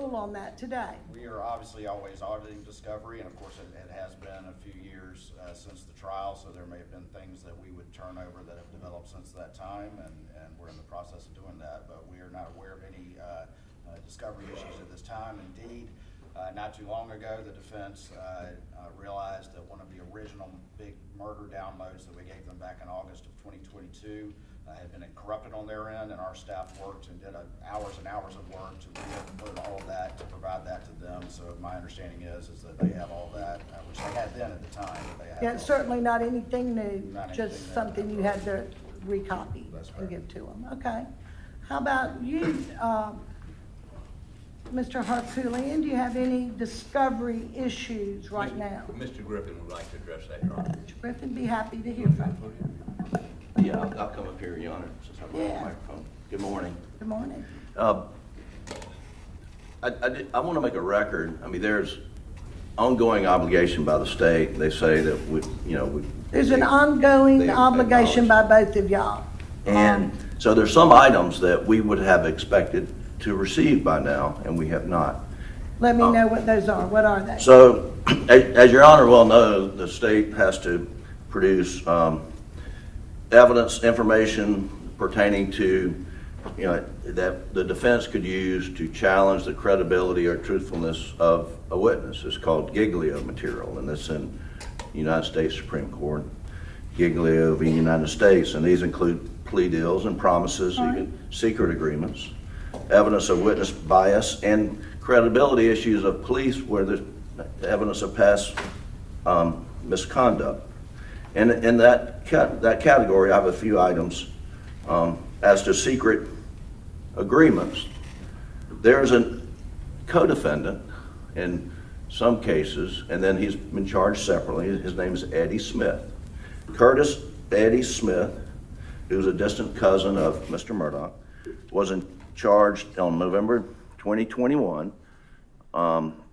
rule on that today? We are obviously always auditing discovery, and of course it has been a few years since the trial, so there may have been things that we would turn over that have developed since that time, and we're in the process of doing that, but we are not aware of any discovery issues at this time. Indeed, not too long ago, the defense realized that one of the original big murder downloads that we gave them back in August of 2022 had been corrupted on their end, and our staff worked and did hours and hours of work to re-upload all of that, to provide that to them. So my understanding is that they have all that, which they had then at the time. But they have Yeah, certainly not anything new, Not just anything new. something you had to recopy That's and correct. give to them. Okay. How about you, Mr. Harpootlian? Do you have any discovery issues right now? Mr. Griffin would like to address that, Your Honor. Mr. Griffin, be happy to hear from you. Yeah, I'll come up here, Your Honor, since I'm on the Yeah. microphone. Good morning. Good morning. I want to make a record. I mean, there's ongoing obligation by the state. They say that There's an ongoing they obligation by both of y'all. and so there's some items that we would have expected to receive by now, and we have not. Let me know what those are. What are they? So, as Your Honor well knows, the state has to produce evidence, information pertaining to, that the defense could use to challenge the credibility or truthfulness of a witness. It's called Giglio material, and it's in the United States Supreme Court, Giglio v. United States, and these include plea deals and promises, even secret agreements, evidence of witness bias, and credibility issues of police where there's evidence of past misconduct. And in that category, I have a few items as to secret agreements. There's a co-defendant in some cases, and then he's been charged separately. His name is Eddie Smith. Curtis Eddie Smith, who's a distant cousin of Mr. Murdaugh, was charged on November 2021,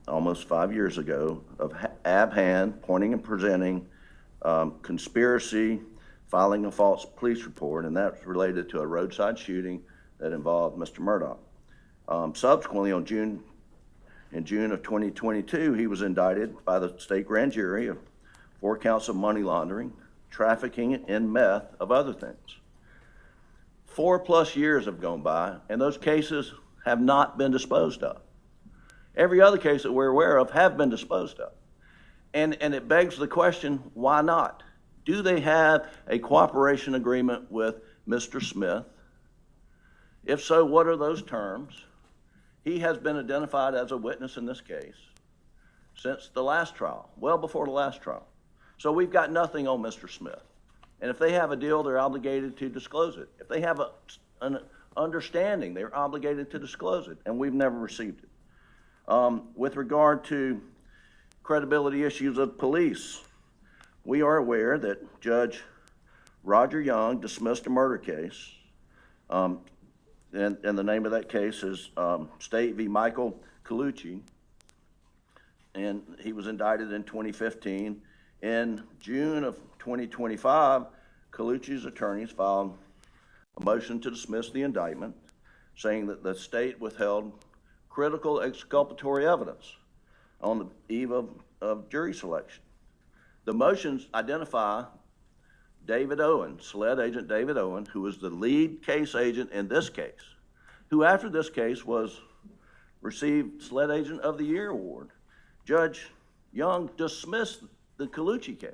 almost 5 years ago, of ab-hand, pointing and presenting, conspiracy, filing a false police report, and that's related to a roadside shooting that involved Mr. Murdaugh. Subsequently, in June of 2022, he was indicted by the state grand jury of 4 counts of money laundering, trafficking in meth, of other things. 4+ years have gone by, and those cases have not been disposed of. Every other case that we're aware of have been disposed of. And it begs the question, why not? Do they have a cooperation agreement with Mr. Smith? If so, what are those terms? He has been identified as a witness in this case since the last trial, well before the last trial. So we've got nothing on Mr. Smith. And if they have a deal, they're obligated to disclose it. If they have an understanding, they're obligated to disclose it, and we've never received it. With regard to credibility issues of police, we are aware that Judge Roger Young dismissed a murder case, and the name of that case is State v. Michael Colucci, and he was indicted in 2015. In June of 2025, Colucci's attorneys filed a motion to dismiss the indictment, saying that the state withheld critical exculpatory evidence on the eve of jury selection. The motions identify David Owen, SLED agent David Owen, who was the lead case agent in this case, who after this case received SLED Agent of the Year award. Judge Young dismissed the Colucci case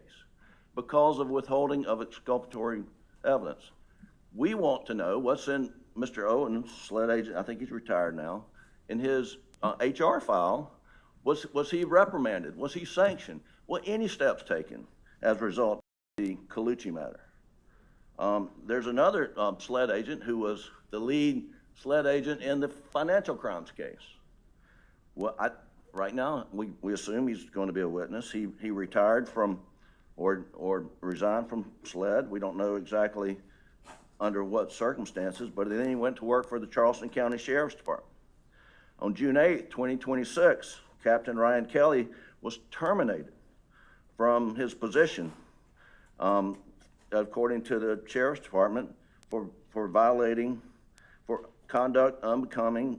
because of withholding of exculpatory evidence. We want to know what's in Mr. Owen's SLED agent, I think he's retired now, in his HR file. Was he reprimanded? Was he sanctioned? Were any steps taken as a result of the Colucci matter? There's another SLED agent who was the lead SLED agent in the financial crimes case. Well, right now, we assume he's going to be a witness. He retired from or resigned from SLED. We don't know exactly under what circumstances, but then he went to work for the Charleston County Sheriff's Department. On June 8, 2026, Captain Ryan Kelly was terminated from his position, according to the Sheriff's Department, for conduct unbecoming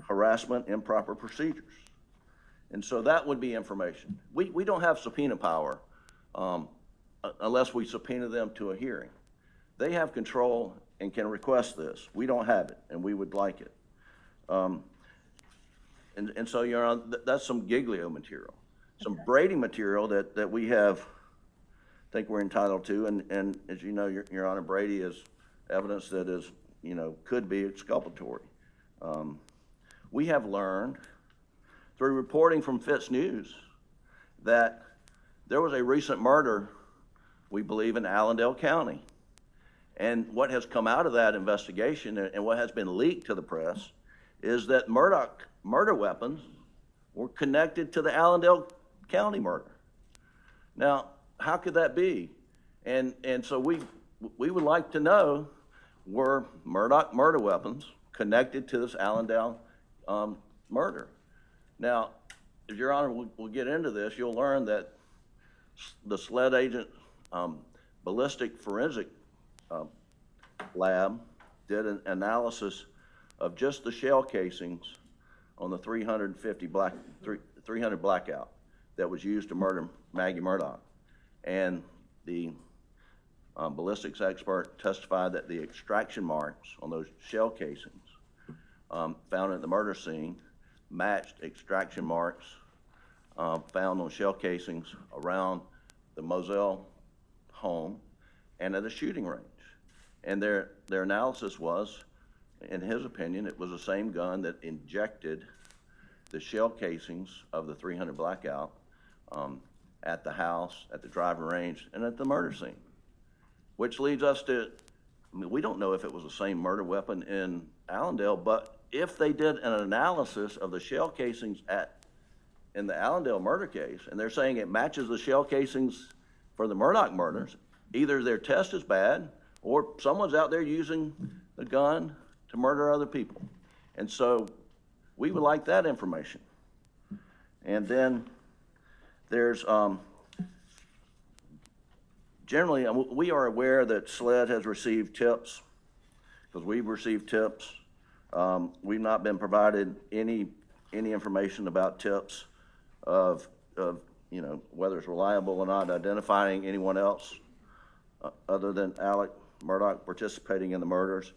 harassment, improper procedures. And so that would be information. We don't have subpoena power unless we subpoena them to a hearing. They have control and can request this. We don't have it, and we would like it. And so, Your Honor, that's some Giglio material. Some Brady material that we have, think we're entitled to, and as you know, Your Honor, Brady is evidence that is, could be exculpatory. We have learned through reporting from Fitz News that there was a recent murder, we believe, in Allendale County. And what has come out of that investigation and what has been leaked to the press is that Murdaugh murder weapons were connected to the Allendale County murder. Now, how could that be? And so we would like to know, were Murdaugh murder weapons connected to this Allendale murder? Now, if Your Honor will get into this, you'll learn that the SLED agent ballistic forensic lab did an analysis of just the shell casings on the 300 blackout that was used to murder Maggie Murdaugh. And the ballistics expert testified that the extraction marks on those shell casings found at the murder scene matched extraction marks found on shell casings around the Moselle home and at a shooting range. And their analysis was, in his opinion, it was the same gun that injected the shell casings of the 300 blackout at the house, at the driving range, and at the murder scene. Which leads us to, we don't know if it was the same murder weapon in Allendale, but if they did an analysis of the shell casings in the Allendale murder case, and they're saying it matches the shell casings for the Murdaugh murders, either their test is bad or someone's out there using the gun to murder other people. And so we would like that information. And then there's generally, we are aware that SLED has received tips, because we've received tips. We've not been provided any information about tips of whether it's reliable or not, identifying anyone else other than Alex Murdaugh participating in the murders.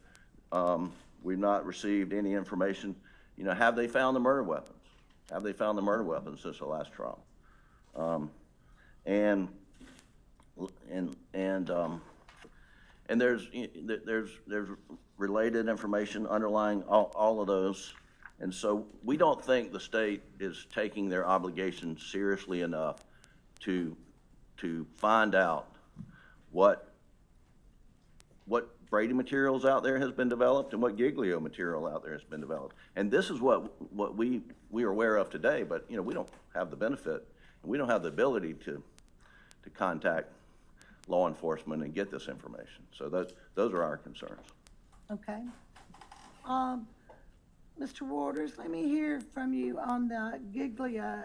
We've not received any information. Have they found the murder weapons? Have they found the murder weapons since the last trial? And there's related information underlying all of those. And so we don't think the state is taking their obligation seriously enough to find out what Brady materials out there has been developed and what Giglio material out there has been developed. And this is what we are aware of today, but we don't have the benefit, and we don't have the ability to contact law enforcement and get this information. So those are our concerns. Okay. Mr. Waters, let me hear from you on the Giglio.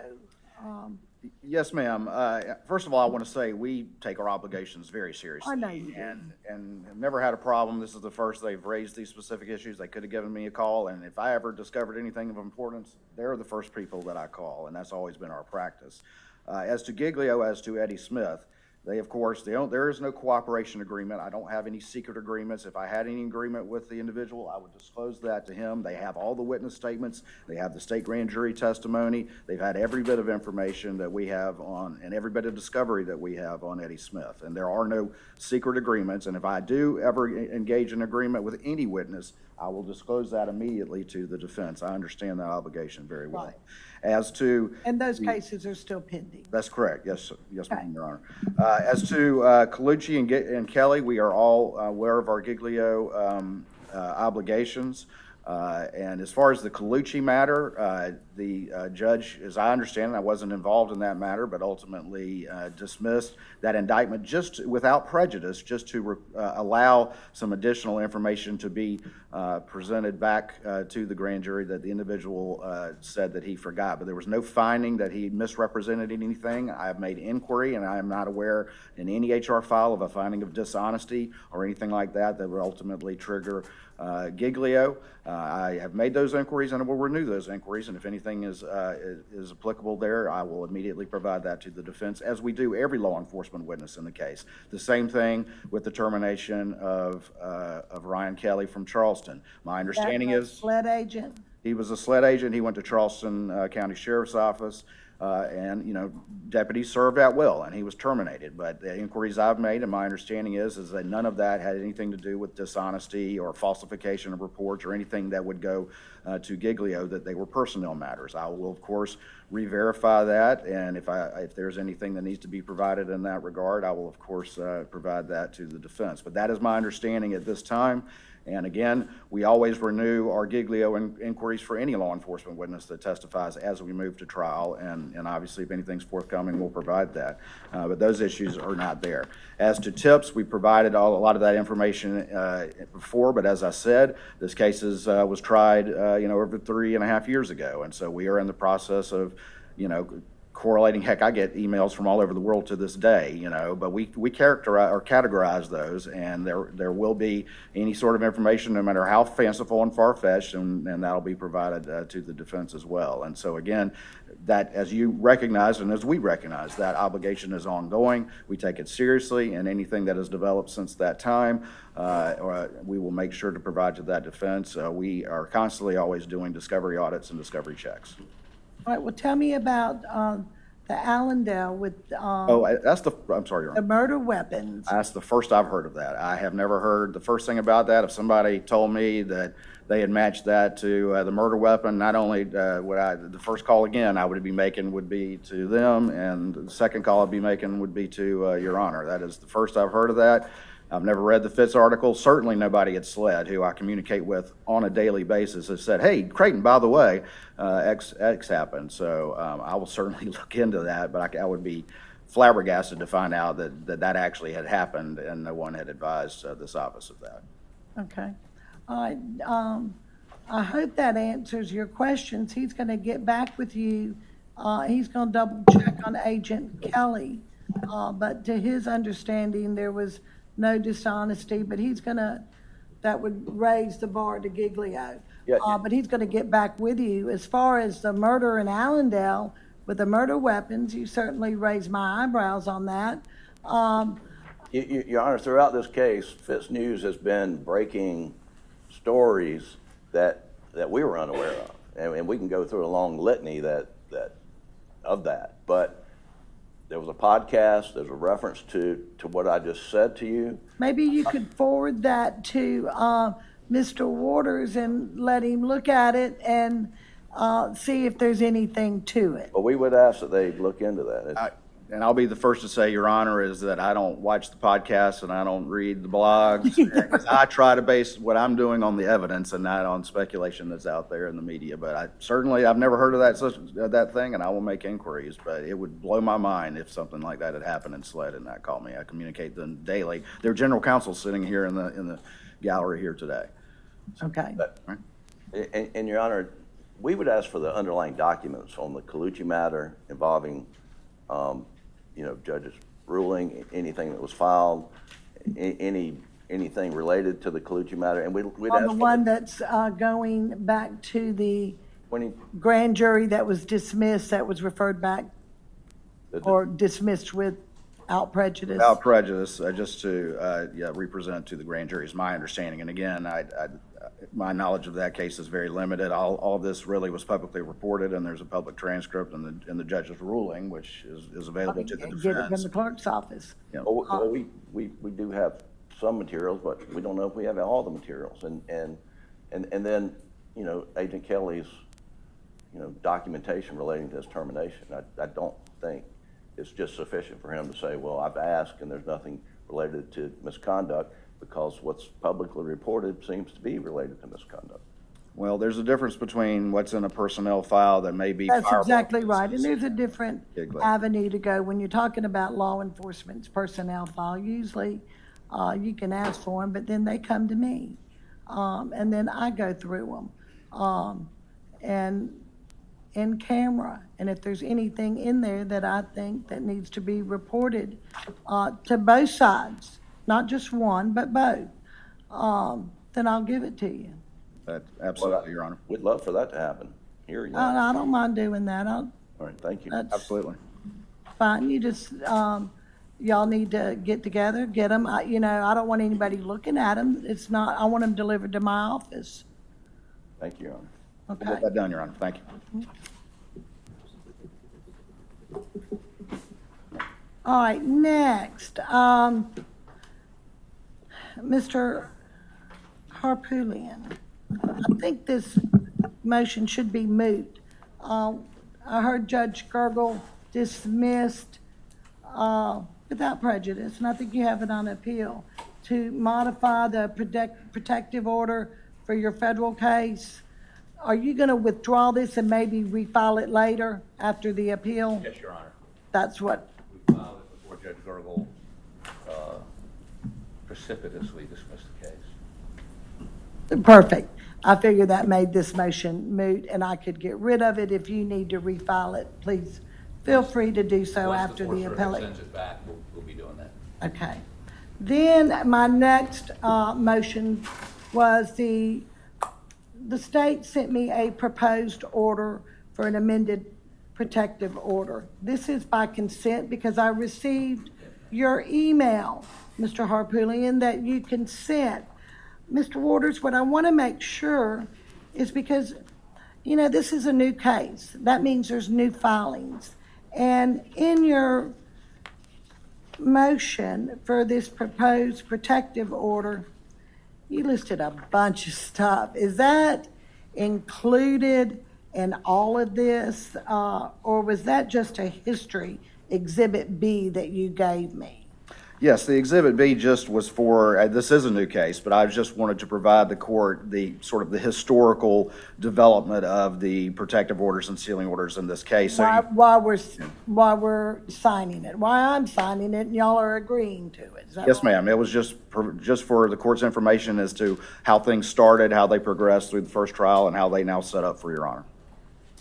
Yes, ma'am. First of all, I want to say we take our obligations very seriously. I know you do. And have never had a problem. This is the first they've raised these specific issues. They could have given me a call, and if I ever discovered anything of importance, they're the first people that I call, and that's always been our practice. As to Giglio, as to Eddie Smith, they, of course, there is no cooperation agreement. I don't have any secret agreements. If I had any agreement with the individual, I would disclose that to him. They have all the witness statements. They have the state grand jury testimony. They've had every bit of information that we have on, and every bit of discovery that we have on Eddie Smith. And there are no secret agreements. And if I do ever engage in agreement with any witness, I will disclose that immediately to the defense. I understand that obligation very well. Right. As to... And those cases are still pending. That's correct. Yes, yes, Okay. ma'am, Your Honor. As to Colucci and Kelly, we are all aware of our Giglio obligations. And as far as the Colucci matter, the judge, as I understand it, I wasn't involved in that matter, but ultimately dismissed that indictment just without prejudice, just to allow some additional information to be presented back to the grand jury that the individual said that he forgot. But there was no finding that he misrepresented anything. I have made inquiry, and I am not aware in any HR file of a finding of dishonesty or anything like that that would ultimately trigger Giglio. I have made those inquiries and I will renew those inquiries, and if anything is applicable there, I will immediately provide that to the defense, as we do every law enforcement witness in the case. The same thing with the termination of Ryan Kelly from Charleston. My understanding That's a is SLED agent. he was a SLED agent. He went to Charleston County Sheriff's Office. And, deputies served at will, and he was terminated. But the inquiries I've made, and my understanding is that none of that had anything to do with dishonesty or falsification of reports or anything that would go to Giglio, that they were personnel matters. I will, of course, re-verify that, and if there's anything that needs to be provided in that regard, I will, of course, provide that to the defense. But that is my understanding at this time. And again, we always renew our Giglio inquiries for any law enforcement witness that testifies as we move to trial. And obviously, if anything's forthcoming, we'll provide that. But those issues are not there. As to tips, we provided a lot of that information before. But as I said, this case was tried, over 3.5 years ago. And so we are in the process of, correlating. Heck, I get emails from all over the world to this day, but we characterize or categorize those, and there will be any sort of information, no matter how fanciful and far-fetched, and that'll be provided to the defense as well. And so again, that, as you recognize and as we recognize, that obligation is ongoing. We take it seriously, and anything that has developed since that time, we will make sure to provide to that defense. We are constantly always doing discovery audits and discovery checks. All right, well, tell me about the Allendale with I'm sorry, Your Honor. the murder weapons. That's the first I've heard of that. I have never heard the first thing about that. If somebody told me that they had matched that to the murder weapon, not only the first call again I would be making would be to them, and the second call I'd be making would be to Your Honor. That is the first I've heard of that. I've never read the Fitz article. Certainly nobody at SLED, who I communicate with on a daily basis, has said, hey, Creighton, by the way, X happened. So I will certainly look into that, but I would be flabbergasted to find out that actually had happened and no one had advised this office of that. Okay. All right. I hope that answers your questions. He's going to get back with you. He's going to double check on Agent Kelly. But to his understanding, there was no dishonesty, but that would raise the bar to Giglio. Yeah. But he's going to get back with you. As far as the murder in Allendale with the murder weapons, you certainly raised my eyebrows on that. Your Honor, throughout this case, Fitz News has been breaking stories that we were unaware of, and we can go through a long litany of that. But there was a podcast. There's a reference to what I just said to you. Maybe you could forward that to Mr. Waters and let him look at it and see if there's anything to it. But we would ask that they look into that. And I'll be the first to say, Your Honor, is that I don't watch the podcasts and I don't read the blogs. Because I try to base what I'm doing on the evidence and not on speculation that's out there in the media. But I've never heard of that thing, and I will make inquiries. But it would blow my mind if something like that had happened in SLED and not call me. I communicate them daily. Their general counsel sitting here in the gallery here today. Okay. Right? And Your Honor, we would ask for the underlying documents on the Colucci matter involving judge's ruling, anything that was filed, anything related to the Colucci matter, and we'd On ask the one that's going back to the grand jury that was dismissed, that was referred back or dismissed without prejudice. Without prejudice, just to represent to the grand jury is my understanding. And again, my knowledge of that case is very limited. All of this really was publicly reported, and there's a public transcript in the judge's ruling, which is available to the defense. Get it from the clerk's office. Yeah. Well, we do have some materials, but we don't know if we have all the materials. And then, Agent Kelly's, documentation relating to his termination, I don't think it's just sufficient for him to say, well, I've asked and there's nothing related to misconduct, because what's publicly reported seems to be related to misconduct. Well, there's a difference between what's in a personnel file that may be. That's exactly right. And there's a different Exactly. avenue to go. When you're talking about law enforcement's personnel file, usually you can ask for them, but then they come to me. And then I go through them. And in camera. And if there's anything in there that I think that needs to be reported to both sides, not just one, but both, then I'll give it to you. Absolutely, Your Honor. We'd love for that to happen. Here you go. I don't mind doing that. All right, thank you. That's Absolutely. fine. You just, y'all need to get together, get them. I don't want anybody looking at them. It's not, I want them delivered to my office. Thank you, Your Honor. We'll Okay. get that done, Your Honor. Thank you. All right, next, Mr. Harpootlian. I think this motion should be moot. I heard Judge Gergel dismissed without prejudice, and I think you have it on appeal, to modify the protective order for your federal case. Are you going to withdraw this and maybe refile it later after the appeal? Yes, Your Honor. That's what, We filed it before Judge Gergel precipitously dismissed the case. perfect. I figured that made this motion moot, and I could get rid of it. If you need to refile it, please feel free to do so after the Once the Fourth appellate. Circuit sends it back, we'll be doing that. Okay. Then my next motion was the state sent me a proposed order for an amended protective order. This is by consent because I received your email, Mr. Harpootlian, that you consent. Mr. Waters, what I want to make sure is because, this is a new case. That means there's new filings. And in your motion for this proposed protective order, you listed a bunch of stuff. Is that included in all of this, or was that just a history exhibit B that you gave me? Yes, the Exhibit B just was for, this is a new case, but I just wanted to provide the court the sort of the historical development of the protective orders and sealing orders in this case. So While we're signing it, why I'm signing it and y'all are agreeing to it. Is that yes, right? ma'am. It was just for the court's information as to how things started, how they progressed through the first trial, and how they now set up for Your Honor.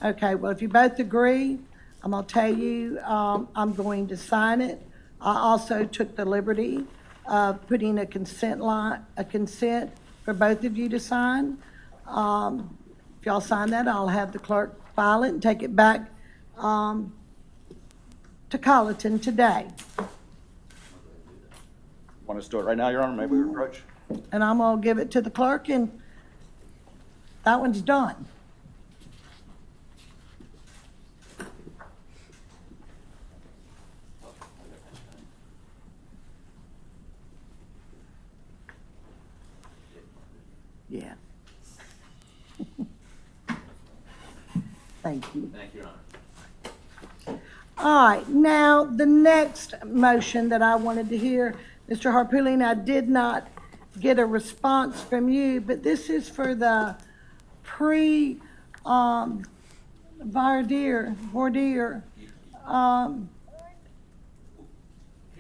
Okay, well, if you both agree, I'm gonna tell you, I'm going to sign it. I also took the liberty of putting a consent for both of you to sign. If y'all sign that, I'll have the clerk file it and take it back, to Colleton today. Want us to do it right now, Your Honor? Maybe we approach? And I'm gonna give it to the clerk and that one's done. Yeah. Thank you. Thank you, Your Honor. All right, now the next motion that I wanted to hear, Mr. Harpootlian, I did not get a response from you, but this is for the voir dire.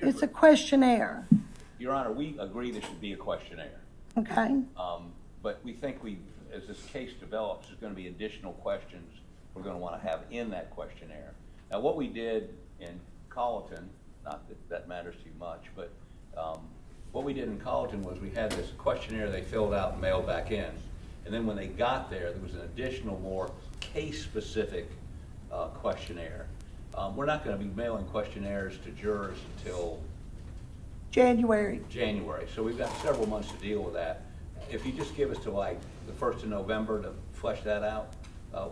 It's a questionnaire, Your Honor, we agree there should be a questionnaire. okay? But we think as this case develops, there's going to be additional questions we're going to want to have in that questionnaire. Now, what we did in Colleton, not that matters to you much, but what we did in Colleton was we had this questionnaire they filled out and mailed back in. And then when they got there was an additional, more case-specific questionnaire. We're not going to be mailing questionnaires to jurors until January. So we've got several months to deal with that. If you just give us to like the 1st of November to flesh that out, I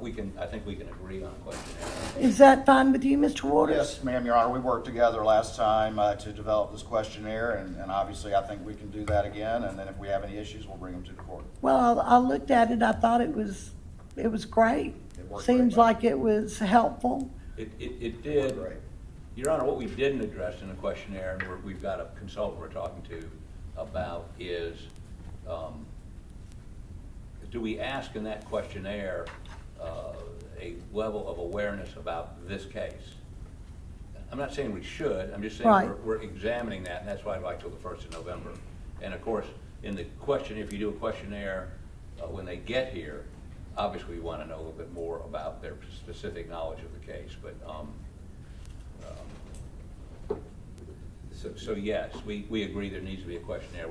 think we can agree on a questionnaire. Is that fine with you, Mr. Waters? Yes, ma'am, Your Honor, we worked together last time to develop this questionnaire, and obviously I think we can do that again, and then if we have any issues, we'll bring them to the court. Well, I looked at it, I thought it was great. It worked very Seems well. like it was helpful. It did. Right. Your Honor, what we didn't address in the questionnaire, and we've got a consultant we're talking to about, is do we ask in that questionnaire a level of awareness about this case? I'm not saying we should, I'm just saying Right. we're examining that, and that's why I'd like till the 1st of November. And of course, in the question, if you do a questionnaire when they get here, obviously we want to know a little bit more about their specific knowledge of the case. But so yes, we agree there needs to be a questionnaire.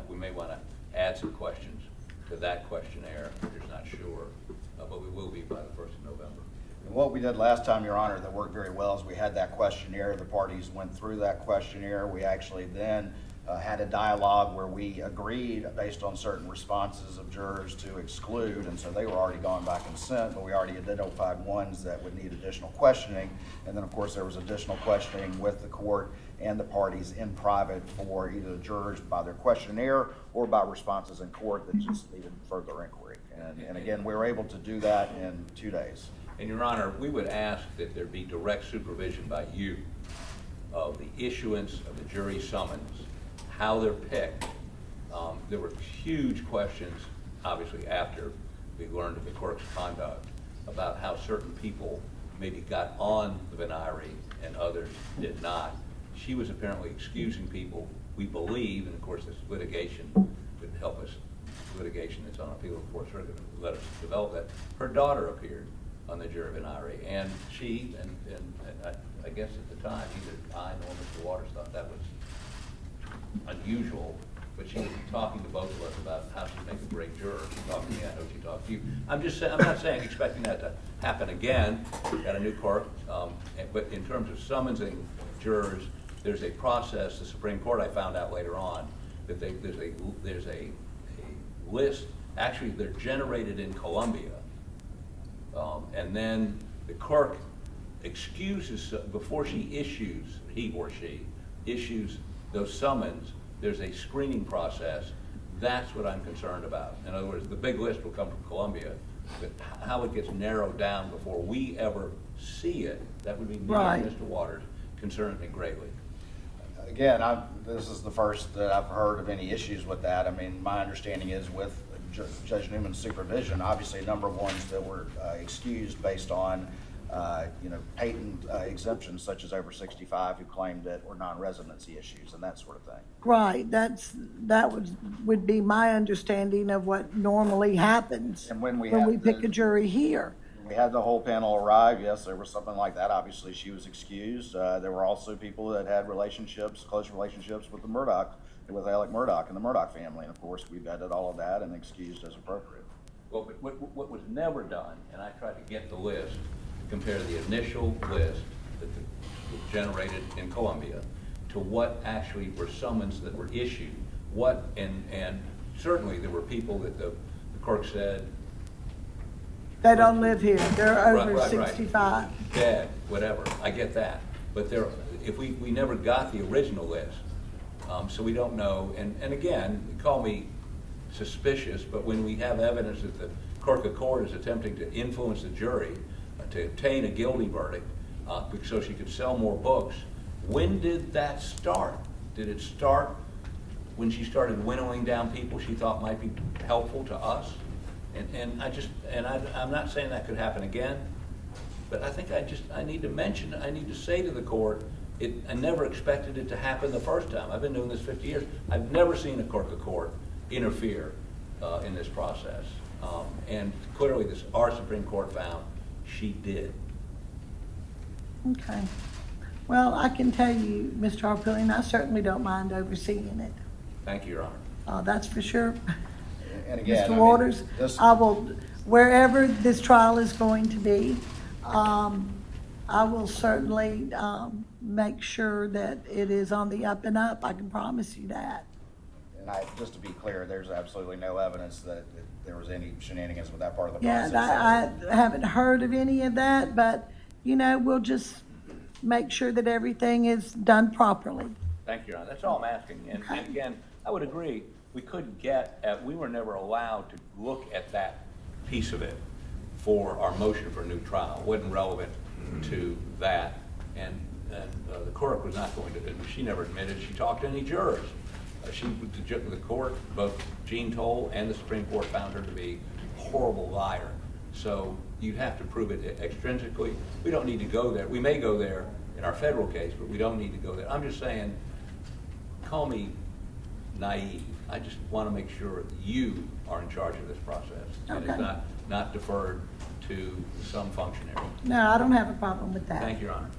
We may want to add some questions. to that questionnaire. We're just not sure, but we will be by the 1st of November. And what we did last time, Your Honor, that worked very well is we had that questionnaire. The parties went through that questionnaire. We actually then had a dialogue where we agreed based on certain responses of jurors to exclude, and so they were already gone by consent, but we already identified ones that would need additional questioning. And then, of course, there was additional questioning with the court and the parties in private for either the jurors by their questionnaire or by responses in court that just needed further inquiry. And again, we were able to do that in 2 days. And Your Honor, we would ask that there be direct supervision by you of the issuance of the jury summons, how they're picked. There were huge questions, obviously, after we learned of the clerk's conduct about how certain people maybe got on the venire and others did not. She was apparently excusing people, we believe, and of course this litigation would help us, litigation that's on appeal before the circuit, let us develop that. Her daughter appeared on the jury venire, and she, and I guess at the time, either I nor Mr. Waters thought that was unusual, but she was talking to both of us about how she'd make a great juror. She talked to me, I know she talked to you. I'm not saying expecting that to happen again. We've got a new court, but in terms of summonsing jurors, there's a process. The Supreme Court, I found out later on, that there's a list. Actually, they're generated in Columbia, and then the clerk excuses before she issues, he or she issues those summons. There's a screening process. That's what I'm concerned about. In other words, the big list will come from Columbia, but how it gets narrowed down before we ever see it, that would be me Right. and Mr. Waters, concerns me greatly. Again, this is the first that I've heard of any issues with that. I mean, my understanding is with Judge Newman's supervision, obviously a number of ones that were excused based on patent exemptions such as over 65 who claimed that were non-residency issues and that sort of thing. Right, that would be my understanding of what normally happens And when we pick a jury here. We had the whole panel arrive. Yes, there was something like that. Obviously, she was excused. There were also people that had close relationships with with Alex Murdaugh and the Murdaugh family. And of course, we vetted all of that and excused as appropriate. Well, but what was never done, and I tried to get the list, to compare the initial list that was generated in Columbia to what actually were summons that were issued. And certainly there were people that the clerk said, They don't live here, they're over Right. 65. dead, whatever, I get that. But if we never got the original list, so we don't know, and again, call me suspicious, but when we have evidence that the clerk of court is attempting to influence the jury to obtain a guilty verdict so she could sell more books, when did that start? Did it start when she started winnowing down people she thought might be helpful to us? And I'm not saying that could happen again, but I think I need to say to the court, I never expected it to happen the first time. I've been doing this 50 years. I've never seen a clerk of court interfere in this process. And clearly our Supreme Court found she did. Okay. Well, I can tell you, Mr. Harpillion, I certainly don't mind overseeing it. Thank you, Your Honor. That's for sure. And again, Mr. Waters, I will, wherever this trial is going to be, I will certainly make sure that it is on the up and up. I can promise you that. And just to be clear, there's absolutely no evidence that there was any shenanigans with that part of the Yeah, process. I haven't heard of any of that, but, we'll just make sure that everything is done properly. Thank you, Your Honor. That's all I'm asking. And again, I would agree, we were never allowed to look at that piece of it for our motion for a new trial. It wasn't relevant to that. And the clerk was not going to, she never admitted she talked to any jurors. The court, both Gene Toll and the Supreme Court found her to be a horrible liar. So you have to prove it extrinsically. We don't need to go there. We may go there in our federal case, but we don't need to go there. I'm just saying, call me naive. I just want to make sure you are in charge of this process. And it's not deferred to some functionary. No, I don't have a problem with that. Thank you, Your Honor.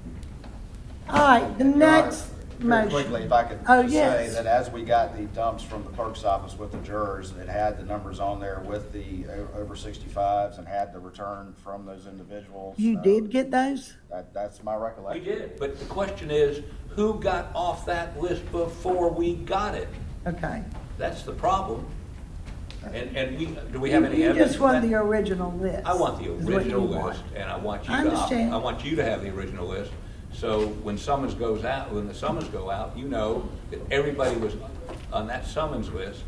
All right, the Your next, Very motion? quickly, if I could Oh, just yes. say that as we got the dumps from the clerk's office with the jurors, it had the numbers on there with the over 65s and had the return from those individuals. You did get those? That's my We recollection. did, but the question is, who got off that list before we got it? Okay. That's the problem. And do we have any You evidence? just want of that? the original list. I want the is what original you want. list, and I want you I to, understand. I want you to have the original list. So when summons goes out, when the summons go out, you know that everybody was on that summons list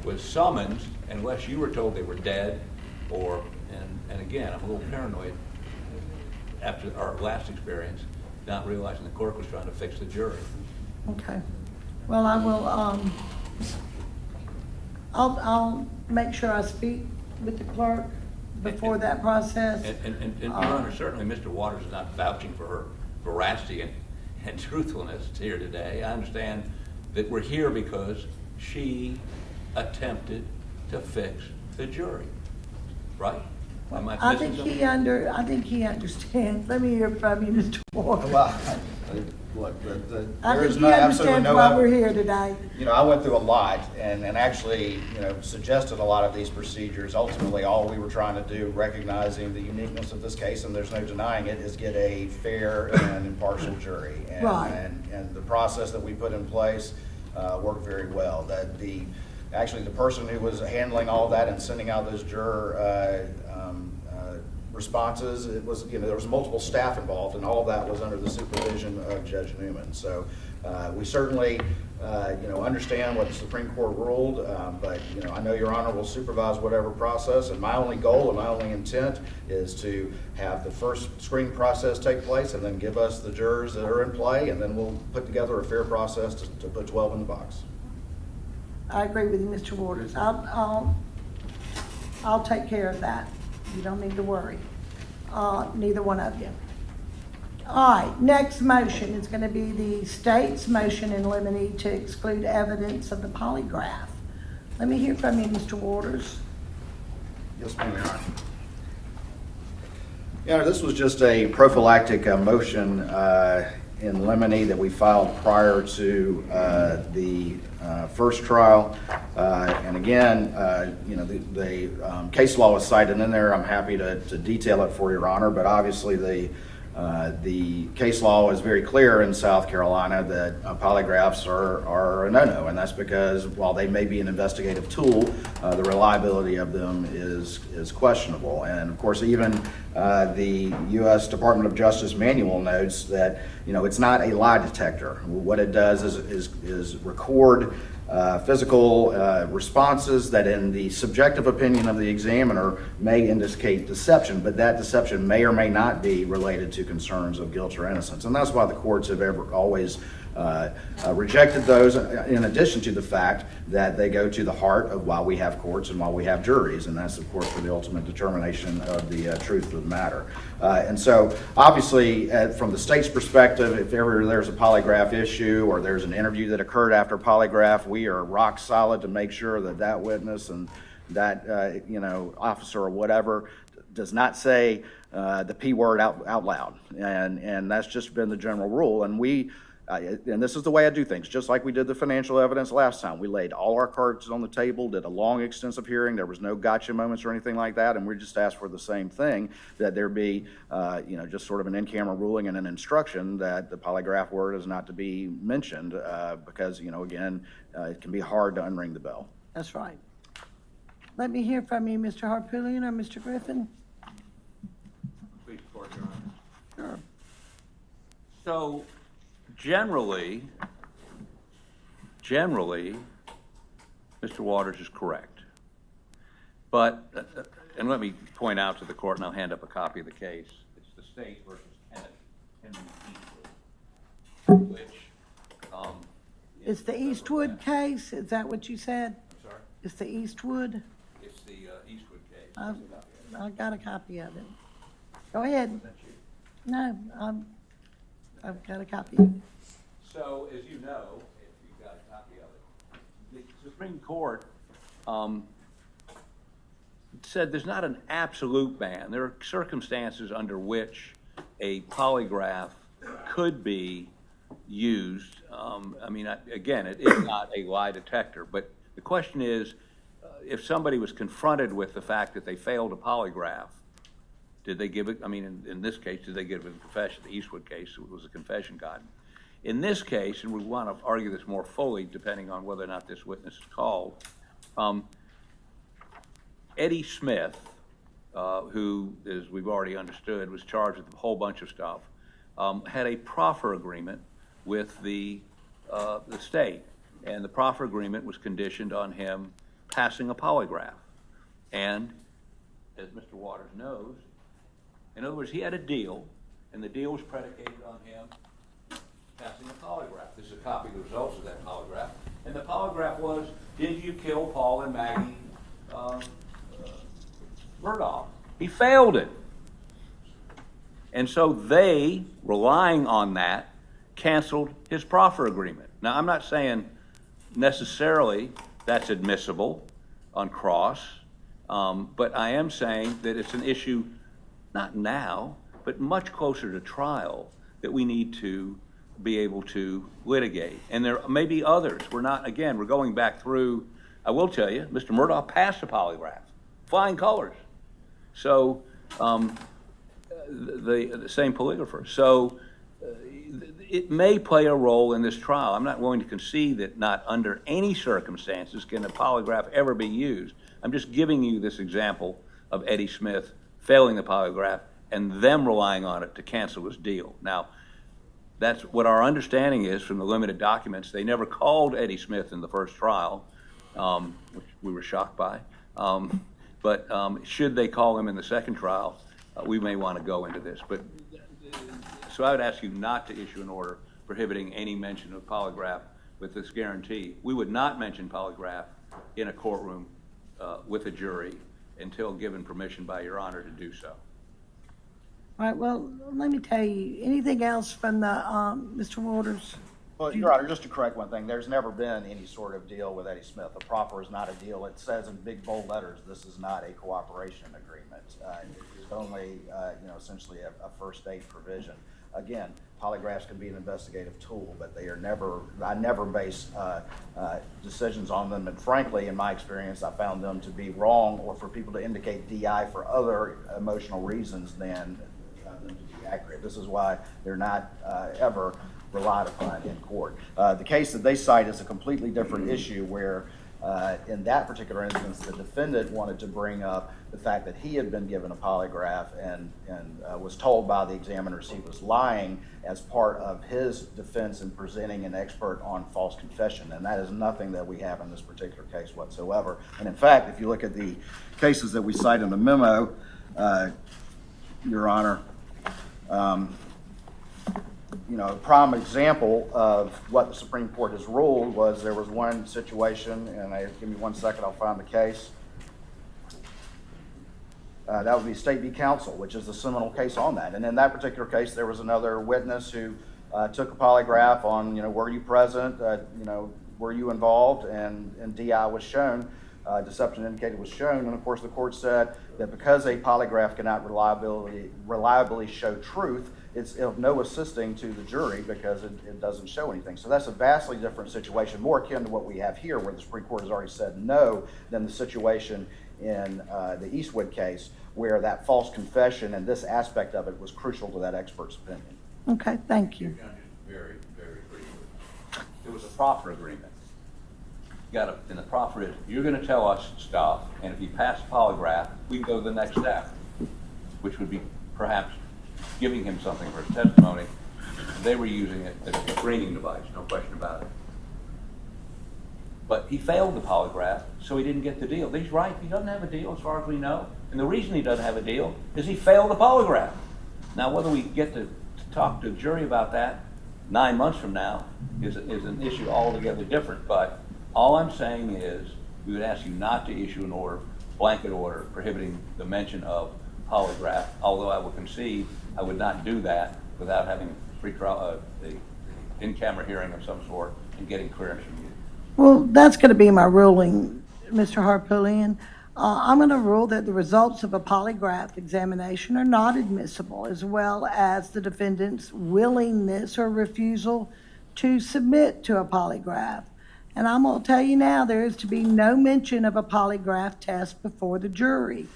was summoned unless you were told they were dead or, and again, I'm a little paranoid after our last experience, not realizing the clerk was trying to fix the jury. Okay. Well, I will, I'll make sure I speak with the clerk before that process. And Your Honor, certainly Mr. Waters is not vouching for her veracity and truthfulness here today. I understand that we're here because she attempted to fix the jury, right? Am I I missing think something? I think he understands. Let me hear from you, Mr. Ward. Well, look, I there think is he no, absolutely understands no. why we're here today. You know, I went through a lot and actually, suggested a lot of these procedures. Ultimately, all we were trying to do, recognizing the uniqueness of this case, and there's no denying it, is get a fair and impartial jury. And, Right. and the process that we put in place worked very well. That actually the person who was handling all that and sending out those juror responses, it was, there was multiple staff involved, and all of that was under the supervision of Judge Newman. So we certainly, understand what the Supreme Court ruled, but, I know Your Honor will supervise whatever process, and my only goal and my only intent is to have the first screening process take place and then give us the jurors that are in play, and then we'll put together a fair process to put 12 in the box. I agree with you, Mr. Waters. I'll take care of that. You don't need to worry. Neither one of you. All right, next motion is going to be the state's motion in limine to exclude evidence of the polygraph. Let me hear from you, Mr. Waters. Yes, ma'am, Your Honor. Your Honor, this was just a prophylactic motion in limine that we filed prior to the first trial. And again, the case law is cited in there. I'm happy to detail it for Your Honor, but obviously the case law is very clear in South Carolina that polygraphs are a no-no, and that's because while they may be an investigative tool, the reliability of them is questionable. And of course, even the U.S. Department of Justice manual notes that it's not a lie detector. What it does is record physical responses that in the subjective opinion of the examiner may indicate deception, but that deception may or may not be related to concerns of guilt or innocence. And that's why the courts have always rejected those, in addition to the fact that they go to the heart of why we have courts and why we have juries, and that's of course for the ultimate determination of the truth of the matter. And so obviously from the state's perspective, if ever there's a polygraph issue or there's an interview that occurred after polygraph, we are rock solid to make sure that witness and that officer or whatever does not say the P word out loud, and that's just been the general rule. And and this is the way I do things, just like we did the financial evidence last time. We laid all our cards on the table, did a long, extensive hearing. There was no gotcha moments or anything like that, and we just asked for the same thing, that there be, just sort of an in-camera ruling and an instruction that the polygraph word is not to be mentioned because, again, it can be hard to unring the bell. That's right. Let me hear from you, Mr. Harpootlian or Mr. Griffin. Please, Court, Your Honor. Sure. So generally, Mr. Waters is correct. But, and let me point out to the court, and I'll hand up a copy of the case. It's the state versus Henry Eastwood, which, It's the Eastwood case? Is that what you said? I'm sorry? It's the Eastwood? It's the Eastwood case. I got a copy of it. Go ahead. Is that you? No, I've got a copy of it. So, as you know, if you've got a copy of it, the Supreme Court said there's not an absolute ban. There are circumstances under which a polygraph could be used. Again, it is not a lie detector, but the question is, if somebody was confronted with the fact that they failed a polygraph, did they give it, in this case, did they give a confession? The Eastwood case, it was a confession gotten. In this case, and we want to argue this more fully depending on whether or not this witness is called, Eddie Smith, who, as we've already understood, was charged with a whole bunch of stuff, had a proffer agreement with the state, and the proffer agreement was conditioned on him passing a polygraph. And as Mr. Waters knows, in other words, he had a deal, and the deal was predicated on him passing a polygraph. This is a copy of the results of that polygraph. And the polygraph was, did you kill Paul and Maggie Murdaugh? He failed it. And so they, relying on that, canceled his proffer agreement. Now, I'm not saying necessarily that's admissible on cross, but I am saying that it's an issue, not now, but much closer to trial, that we need to be able to litigate. And there may be others. We're going back through, I will tell you, Mr. Murdaugh passed a polygraph, flying colors. So, the same polygrapher. So, it may play a role in this trial. I'm not willing to concede that not under any circumstances can a polygraph ever be used. I'm just giving you this example of Eddie Smith failing the polygraph and them relying on it to cancel his deal. Now, that's what our understanding is from the limited documents. They never called Eddie Smith in the first trial, which we were shocked by. But should they call him in the second trial, we may want to go into this. So I would ask you not to issue an order prohibiting any mention of polygraph with this guarantee. We would not mention polygraph in a courtroom with a jury until given permission by Your Honor to do so. All right, well, let me tell you, anything else from the, Mr. Waters? Well, Your Honor, just to correct one thing, there's never been any sort of deal with Eddie Smith. A proffer is not a deal. It says in big bold letters, this is not a cooperation agreement. It's only, essentially a first date provision. Again, polygraphs can be an investigative tool, but they are never, I never base decisions on them. And frankly, in my experience, I found them to be wrong or for people to indicate DI for other emotional reasons than them to be accurate. This is why they're not ever relied upon in court. The case that they cite is a completely different issue where in that particular instance, the defendant wanted to bring up the fact that he had been given a polygraph and was told by the examiners he was lying as part of his defense in presenting an expert on false confession. And that is nothing that we have in this particular case whatsoever. And in fact, if you look at the cases that we cite in the memo, Your Honor, a prime example of what the Supreme Court has ruled was there was one situation, and give me 1 second, I'll find the case. That would be State v. Counsel, which is the seminal case on that. And in that particular case, there was another witness who took a polygraph on, were you present, were you involved, and DI was shown, deception indicated was shown. And of course, the court said that because a polygraph cannot reliably show truth, it's of no assisting to the jury because it doesn't show anything. So that's a vastly different situation, more akin to what we have here where the Supreme Court has already said no than the situation in the Eastwood case where that false confession and this aspect of it was crucial to that expert's opinion. Okay, thank you. Very, very briefly. There was a proffer agreement. In the proffer is, you're going to tell us stuff, and if you pass polygraph, we can go to the next step, which would be perhaps giving him something for his testimony. They were using it as a screening device, no question about it. But he failed the polygraph, so he didn't get the deal. He's right, he doesn't have a deal as far as we know. And the reason he doesn't have a deal is he failed the polygraph. Now, whether we get to talk to the jury about that 9 months from now is an issue altogether different. But all I'm saying is we would ask you not to issue an order, blanket order, prohibiting the mention of polygraph, although I will concede I would not do that without having pretrial, the in-camera hearing of some sort and getting clearance from you. Well, that's going to be my ruling, Mr. Harpootlian. I'm going to rule that the results of a polygraph examination are not admissible, as well as the defendant's willingness or refusal to submit to a polygraph. And I'm going to tell you now, there is to be no mention of a polygraph test before the jury.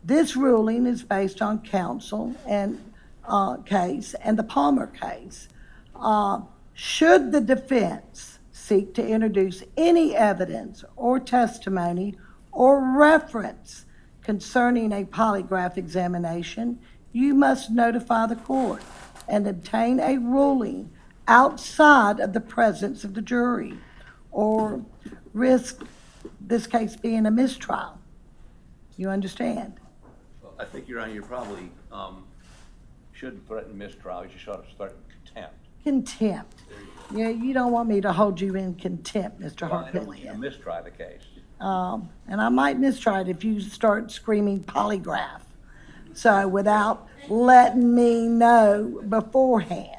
This ruling is based on counsel and case and the Palmer case. Should the defense seek to introduce any evidence or testimony or reference concerning a polygraph examination, you must notify the court and obtain a ruling outside of the presence of the jury, or risk this case being a mistrial. You understand? Well, I think, Your Honor, you probably shouldn't threaten mistrial. You should threaten contempt. Contempt. Yeah, you don't want me to hold you in contempt, Mr. Well, I don't want you to Harpillion. mistry the case. And I might mistry it if you start screaming polygraph. So without letting me know beforehand.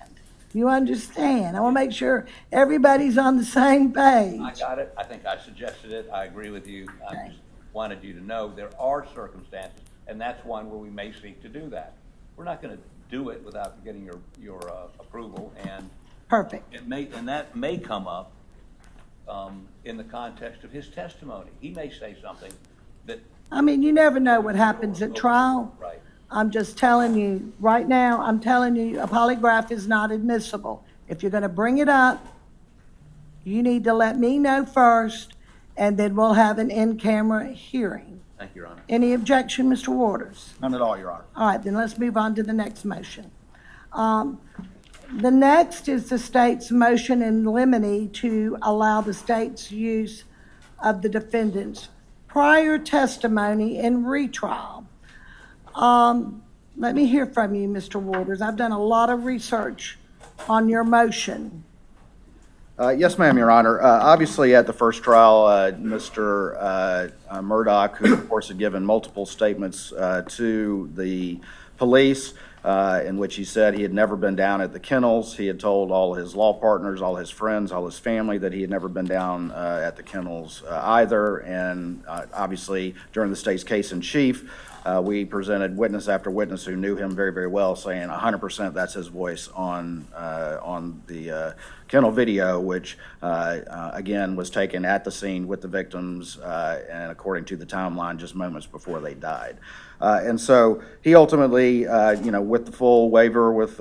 You understand? I want to make sure everybody's on the same page. I got it. I think I suggested it. I agree with you. I Okay. just wanted you to know there are circumstances, and that's one where we may seek to do that. We're not going to do it without getting your approval, and Perfect. that may come up in the context of his testimony. He may say something that. I mean, you never know what happens at trial. Right. I'm just telling you, right now, I'm telling you, a polygraph is not admissible. If you're going to bring it up, you need to let me know first, and then we'll have an in-camera hearing. Thank you, Your Honor. Any objection, Mr. Waters? None at all, Your Honor. All right, then let's move on to the next motion. The next is the state's motion in limine to allow the state's use of the defendant's prior testimony in retrial. Let me hear from you, Mr. Waters. I've done a lot of research on your motion. Yes, ma'am, Your Honor. Obviously, at the first trial, Mr. Murdaugh, who of course had given multiple statements to the police, in which he said he had never been down at the kennels. He had told all his law partners, all his friends, all his family that he had never been down at the kennels either. And obviously, during the state's case in chief, we presented witness after witness who knew him very, very well, saying 100% that's his voice on the kennel video, which again was taken at the scene with the victims and according to the timeline, just moments before they died. And so he ultimately, with the full waiver with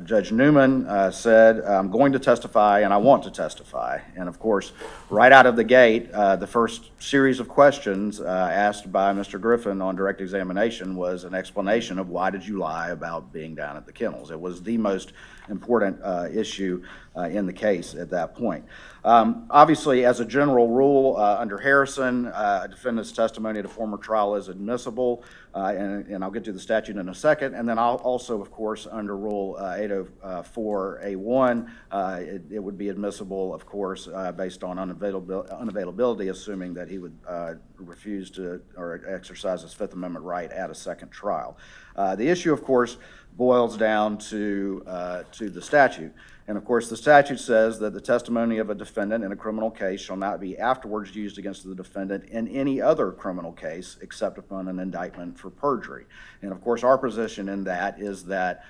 Judge Newman, said, I'm going to testify and I want to testify. And of course, right out of the gate, the first series of questions asked by Mr. Griffin on direct examination was an explanation of why did you lie about being down at the kennels. It was the most important issue in the case at that point. Obviously, as a general rule, under Harrison, a defendant's testimony at a former trial is admissible, and I'll get to the statute in a second. And then I'll also, of course, under Rule 804A1, it would be admissible, of course, based on unavailability, assuming that he would refuse to or exercise his Fifth Amendment right at a second trial. The issue, of course, boils down to the statute. And of course, the statute says that the testimony of a defendant in a criminal case shall not be afterwards used against the defendant in any other criminal case except upon an indictment for perjury. And of course, our position in that is that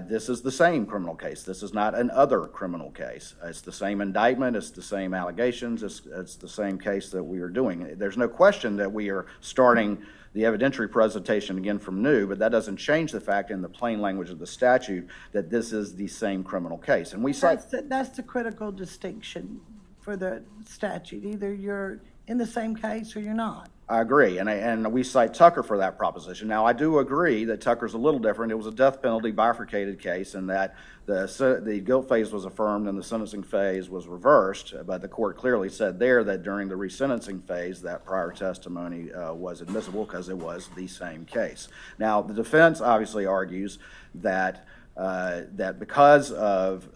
this is the same criminal case. This is not an other criminal case. It's the same indictment. It's the same allegations. It's the same case that we are doing. There's no question that we are starting the evidentiary presentation again from new, but that doesn't change the fact in the plain language of the statute that this is the same criminal case. And we cite That's the critical distinction for the statute. Either you're in the same case or you're not. I agree, and we cite Tucker for that proposition. Now, I do agree that Tucker's a little different. It was a death penalty bifurcated case in that the guilt phase was affirmed and the sentencing phase was reversed, but the court clearly said there that during the resentencing phase that prior testimony was admissible because it was the same case. Now, the defense obviously argues that because of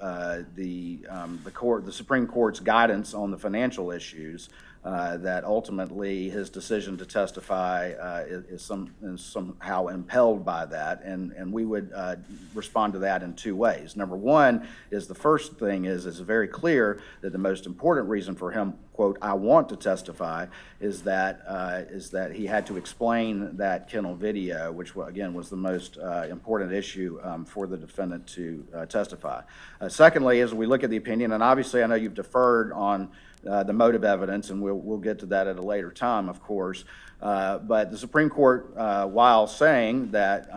the Supreme Court's guidance on the financial issues, that ultimately his decision to testify is somehow impelled by that, and we would respond to that in two ways. Number one is the first thing is it's very clear that the most important reason for him quote, "I want to testify," is that he had to explain that kennel video, which again was the most important issue for the defendant to testify. Secondly, as we look at the opinion, and obviously I know you've deferred on the motive evidence, and we'll get to that at a later time, of course. But the Supreme Court, while saying that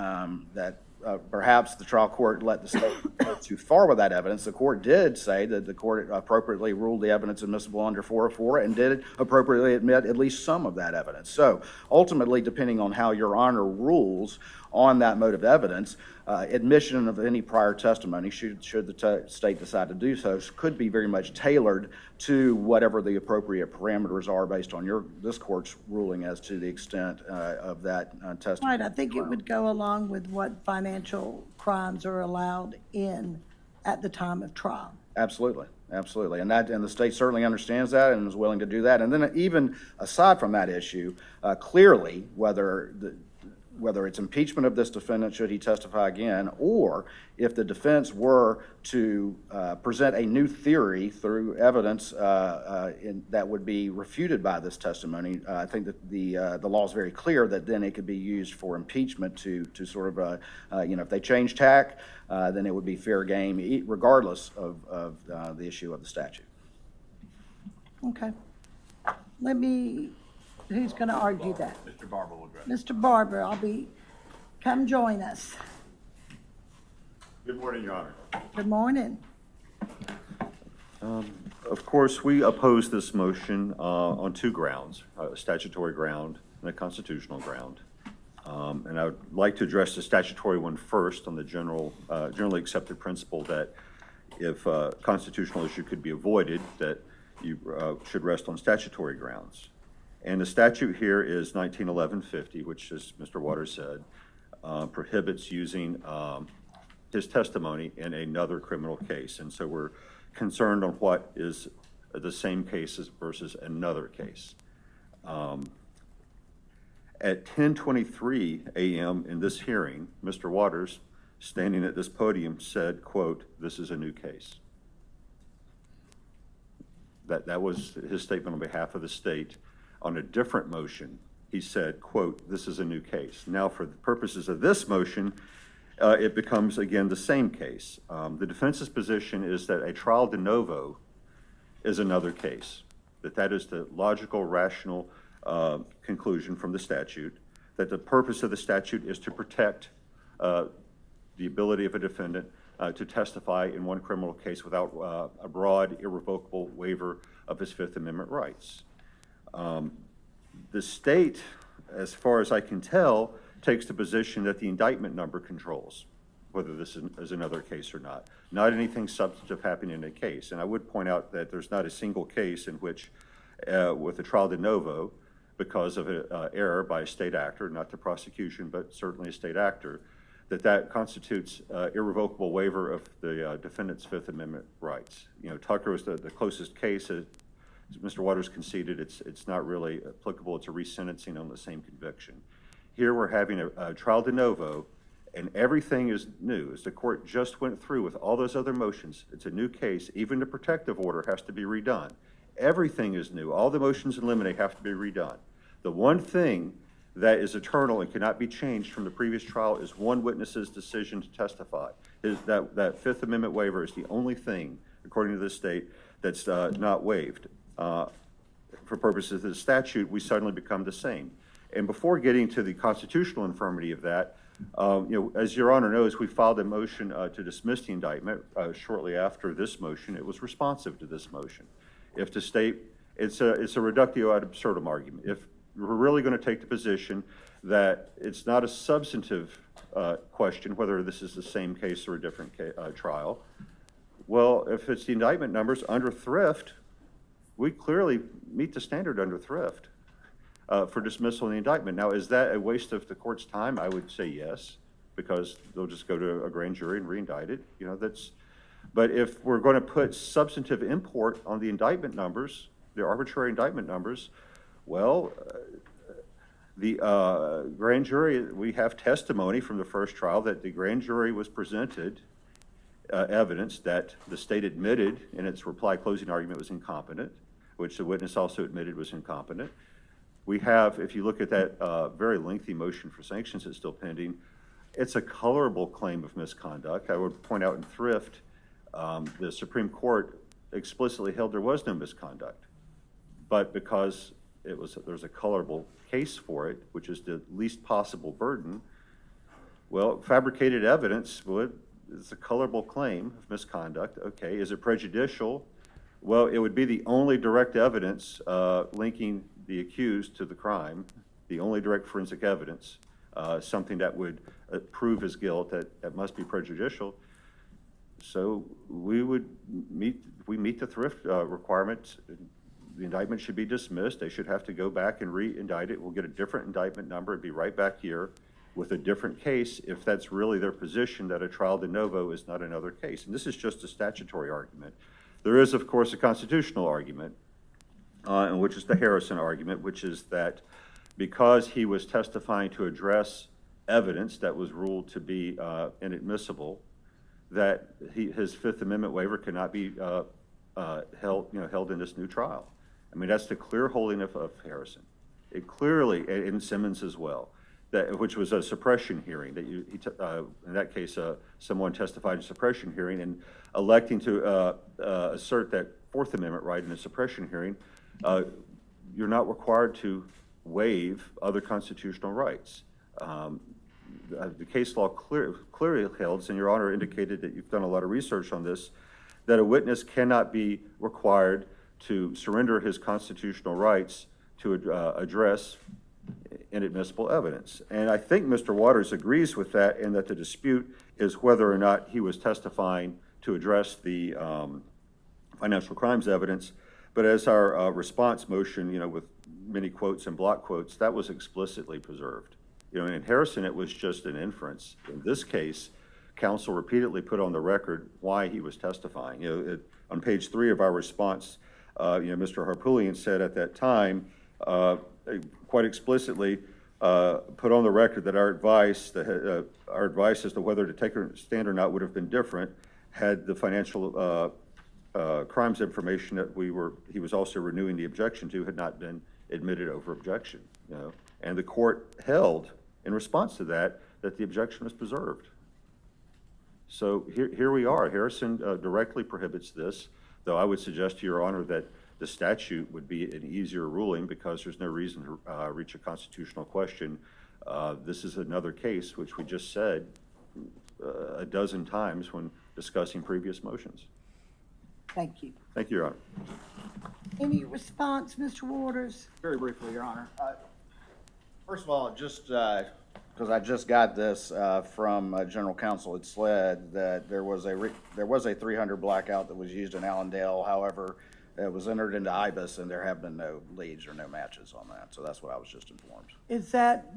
perhaps the trial court let the state go too far with that evidence, the court did say that the court appropriately ruled the evidence admissible under 404 and did appropriately admit at least some of that evidence. So ultimately, depending on how Your Honor rules on that motive evidence, admission of any prior testimony, should the state decide to do so, could be very much tailored to whatever the appropriate parameters are based on this court's ruling as to the extent of that testimony. Right, I think it would go along with what financial crimes are allowed in at the time of trial. Absolutely, absolutely, and the state certainly understands that and is willing to do that. And then even aside from that issue, clearly whether it's impeachment of this defendant should he testify again, or if the defense were to present a new theory through evidence that would be refuted by this testimony, I think that the law is very clear that then it could be used for impeachment to sort of, if they change tack, then it would be fair game regardless of the issue of the statute. Okay. Who's going to argue that? Mr. Barber will address. Mr. Barber, come join us. Good morning, Your Honor. Good morning. Of course, we oppose this motion on two grounds, a statutory ground and a constitutional ground. And I would like to address the statutory one first on the generally accepted principle that if a constitutional issue could be avoided, that you should rest on statutory grounds. And the statute here is 1911-50, which, as Mr. Waters said, prohibits using his testimony in another criminal case. And so we're concerned on what is the same case versus another case. At 10:23 a.m. in this hearing, Mr. Waters, standing at this podium, said, quote, "This is a new case." That was his statement on behalf of the state. On a different motion, he said, quote, "This is a new case." Now, for the purposes of this motion, it becomes, again, the same case. The defense's position is that a trial de novo is another case, that is the logical, rational conclusion from the statute, that the purpose of the statute is to protect the ability of a defendant to testify in one criminal case without a broad, irrevocable waiver of his Fifth Amendment rights. The state, as far as I can tell, takes the position that the indictment number controls whether this is another case or not. Not anything substantive happening in a case. And I would point out that there's not a single case in which, with a trial de novo, because of an error by a state actor, not the prosecution, but certainly a state actor, that constitutes irrevocable waiver of the defendant's Fifth Amendment rights. Tucker was the closest case. As Mr. Waters conceded, it's not really applicable. It's a resentencing on the same conviction. Here we're having a trial de novo, and everything is new. As the court just went through with all those other motions, it's a new case. Even the protective order has to be redone. Everything is new. All the motions in limine have to be redone. The one thing that is eternal and cannot be changed from the previous trial is one witness's decision to testify. That Fifth Amendment waiver is the only thing, according to the state, that's not waived. For purposes of the statute, we suddenly become the same. And before getting to the constitutional infirmity of that, as Your Honor knows, we filed a motion to dismiss the indictment shortly after this motion. It was responsive to this motion. If the state, it's a reductio ad absurdum argument. If we're really going to take the position that it's not a substantive question whether this is the same case or a different trial, well, if it's the indictment numbers under thrift, we clearly meet the standard under thrift for dismissal in the indictment. Now, is that a waste of the court's time? I would say yes, because they'll just go to a grand jury and re-indict it. But if we're going to put substantive import on the indictment numbers, the arbitrary indictment numbers, well, the grand jury, we have testimony from the first trial that the grand jury was presented evidence that the state admitted in its reply closing argument was incompetent, which the witness also admitted was incompetent. We have, if you look at that very lengthy motion for sanctions that's still pending, it's a colorable claim of misconduct. I would point out in Thrift, the Supreme Court explicitly held there was no misconduct. But because there's a colorable case for it, which is the least possible burden, well, fabricated evidence is a colorable claim of misconduct. Okay, is it prejudicial? Well, it would be the only direct evidence linking the accused to the crime, the only direct forensic evidence, something that would prove his guilt that must be prejudicial. So we meet the Thrift requirements. The indictment should be dismissed. They should have to go back and re-indict it. We'll get a different indictment number and be right back here with a different case if that's really their position, that a trial de novo is not another case. And this is just a statutory argument. There is, of course, a constitutional argument, which is the Harrison argument, which is that because he was testifying to address evidence that was ruled to be inadmissible, that his Fifth Amendment waiver cannot be held in this new trial. I mean, that's the clear holding of Harrison. It clearly, in Simmons as well, which was a suppression hearing. In that case, someone testified in a suppression hearing, and electing to assert that Fourth Amendment right in a suppression hearing, you're not required to waive other constitutional rights. The case law clearly held, and Your Honor indicated that you've done a lot of research on this, that a witness cannot be required to surrender his constitutional rights to address inadmissible evidence. And I think Mr. Waters agrees with that, and that the dispute is whether or not he was testifying to address the financial crimes evidence. But as our response motion, with many quotes and block quotes, that was explicitly preserved. In Harrison, it was just an inference. In this case, counsel repeatedly put on the record why he was testifying. On page 3 of our response, Mr. Harpootlian said at that time, quite explicitly, put on the record that our advice as to whether to take a stand or not would have been different had the financial crimes information that he was also renewing the objection to had not been admitted over objection. And the court held in response to that the objection was preserved. So here we are. Harrison directly prohibits this, though I would suggest to Your Honor that the statute would be an easier ruling because there's no reason to reach a constitutional question. This is another case which we just said a dozen times when discussing previous motions. Thank you. Thank you, Your Honor. Any response, Mr. Waters? Very briefly, Your Honor. First of all, just because I just got this from General Counsel at SLED, that there was a 300 blackout that was used in Allendale. However, it was entered into IBIS, and there have been no leads or no matches on that. So that's what I was just informed. Is that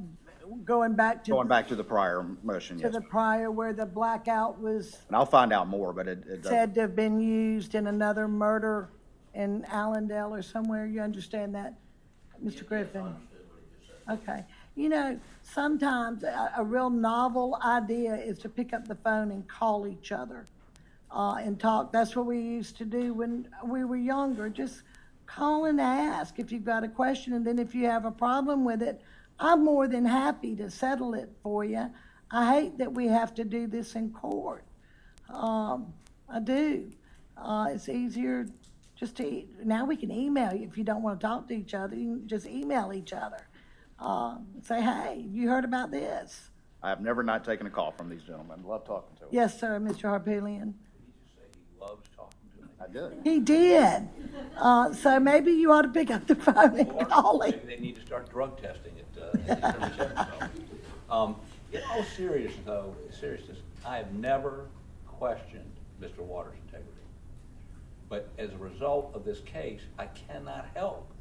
going back to the prior motion? to Yes, the ma'am. prior where the blackout was And I'll find out more, but it does. said to have been used in another murder in Allendale or somewhere? You understand that, Mr. Griffin? Okay. Sometimes a real novel idea is to pick up the phone and call each other and talk. That's what we used to do when we were younger. Just call and ask if you've got a question, and then if you have a problem with it, I'm more than happy to settle it for you. I hate that we have to do this in court. I do. It's easier just to, now we can email you if you don't want to talk to each other. You can just email each other. Say, hey, you heard about this? I have never not taken a call from these gentlemen. Love talking to them. Yes, sir, Mr. Harpootlian. Did he just say he loves talking to me? I did. He did. So maybe you ought to pick up the phone and call him. Maybe they need to start drug testing it. In all seriousness, I have never questioned Mr. Waters' integrity. But as a result of this case, I cannot help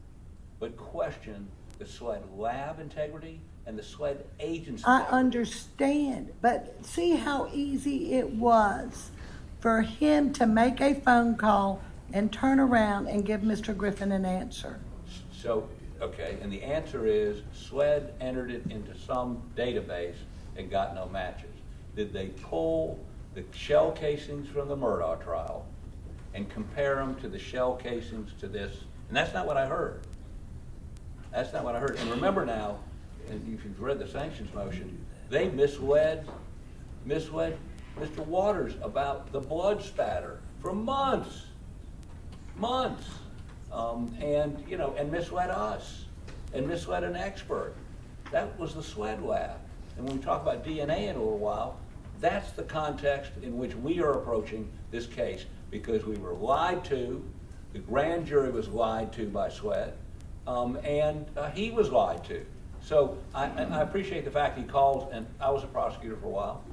but question the SLED lab integrity and the SLED agent's I integrity. understand, but see how easy it was for him to make a phone call and turn around and give Mr. Griffin an answer. So, okay, and the answer is SLED entered it into some database and got no matches. Did they pull the shell casings from the Murdaugh trial and compare them to the shell casings to this And that's not what I heard. That's not what I heard. And remember now, and if you've read the sanctions motion, they misled Mr. Waters about the blood spatter for months. And misled us, and misled an expert. That was the SWED lab. And when we talk about DNA in a little while, that's the context in which we are approaching this case, because we were lied to, the grand jury was lied to by SWED, and he was lied to. So I appreciate the fact he called, and I was a prosecutor for a while.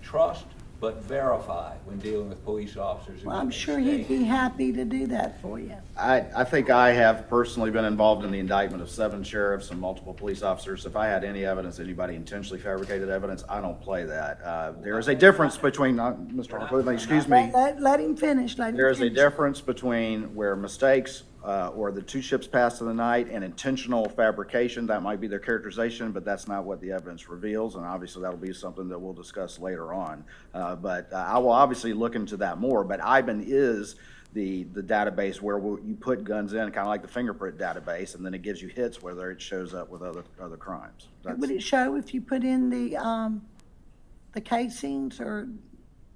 Trust, but verify when dealing with police officers. Who Well, I'm make sure he'd mistakes. be happy to do that for you. I think I have personally been involved in the indictment of 7 sheriffs and multiple police officers. If I had any evidence, anybody intentionally fabricated evidence, I don't play that. There is a difference between, Mr. Harper, excuse me. Let him finish, let him There is a finish. difference between where mistakes or the 2 ships passed in the night and intentional fabrication. That might be their characterization, but that's not what the evidence reveals, and obviously that'll be something that we'll discuss later on. But I will obviously look into that more, but IBAN is the database where you put guns in, kind of like the fingerprint database, and then it gives you hits whether it shows up with other crimes. Would it show if you put in the casings or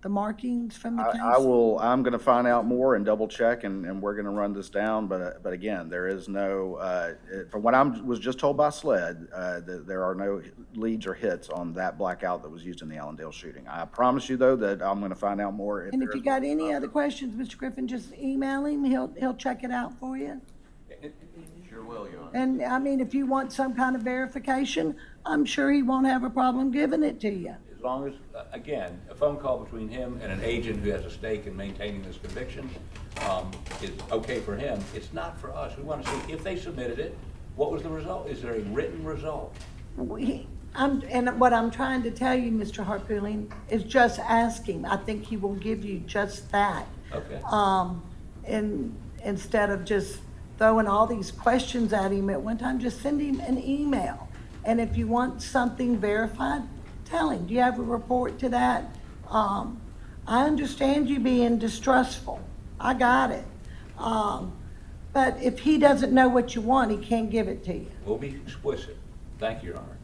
the markings from the casings? I'm gonna find out more and double check, and we're gonna run this down, but again, there is no, from what was just told by SLED, there are no leads or hits on that blackout that was used in the Allendale shooting. I promise you, though, that I'm gonna find out more. And if you got any other questions, Mr. Griffin, just email him, he'll check it out for you. Sure will, Your Honor. And, I mean, if you want some kind of verification, I'm sure he won't have a problem giving it to you. As long as, again, a phone call between him and an agent who has a stake in maintaining this conviction is okay for him. It's not for us. We want to see if they submitted it, what was the result? Is there a written result? And what I'm trying to tell you, Mr. Harpooling, is just ask him. I think he will give you just that. Okay. And instead of just throwing all these questions at him at one time, just send him an email. And if you want something verified, tell him. Do you have a report to that? I understand you being distrustful. I got it. But if he doesn't know what you want, he can't give it to you. We'll be explicit. Thank you, Your Honor.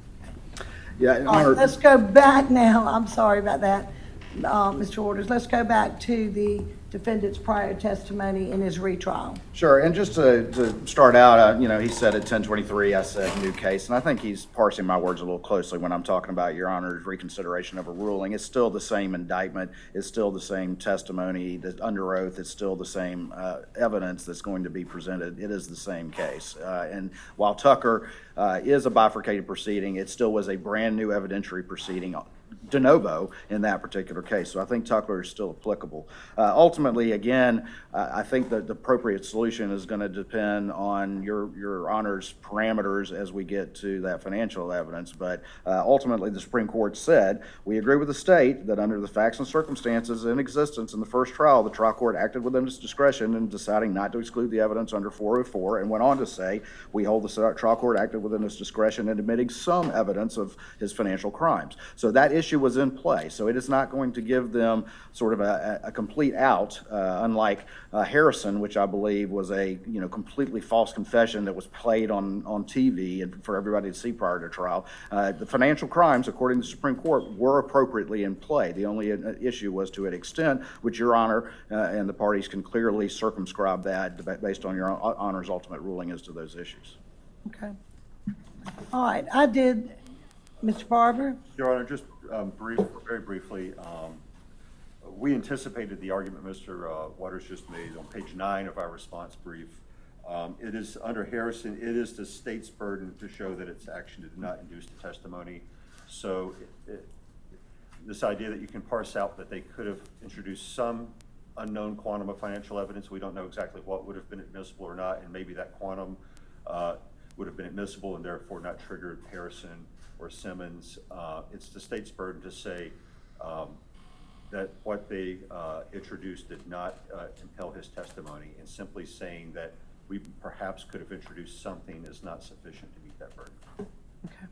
Yeah, All right, let's go back now. I'm sorry about that, Mr. Waters. Let's go back to the defendant's prior testimony in his retrial. Sure, and just to start out, he said at 1023, I said new case, and I think he's parsing my words a little closely when I'm talking about Your Honor's reconsideration of a ruling. It's still the same indictment, it's still the same testimony, that under oath, it's still the same evidence that's going to be presented. It is the same case. And while Tucker is a bifurcated proceeding, it still was a brand new evidentiary proceeding de novo in that particular case. So I think Tucker is still applicable. Ultimately, again, I think that the appropriate solution is going to depend on your Honor's parameters as we get to that financial evidence. But ultimately, the Supreme Court said, we agree with the state that under the facts and circumstances in existence in the first trial, the trial court acted within its discretion in deciding not to exclude the evidence under 404, and went on to say, we hold the trial court acted within its discretion in admitting some evidence of his financial crimes. So that issue was in play. So it is not going to give them sort of a complete out, unlike Harrison, which I believe was a completely false confession that was played on TV and for everybody to see prior to trial. The financial crimes, according to the Supreme Court, were appropriately in play. The only issue was to an extent which Your Honor and the parties can clearly circumscribe that based on Your Honor's ultimate ruling as to those issues. Okay. All right, I did, Mr. Barber. Your Honor, just very briefly, we anticipated the argument Mr. Waters just made on page 9 of our response brief. It is under Harrison, it is the state's burden to show that its action did not induce the testimony. So this idea that you can parse out that they could have introduced some unknown quantum of financial evidence, we don't know exactly what would have been admissible or not, and maybe that quantum would have been admissible and therefore not triggered Harrison or Simmons. It's the state's burden to say that what they introduced did not compel his testimony, and simply saying that we perhaps could have introduced something is not sufficient to meet that burden. Okay.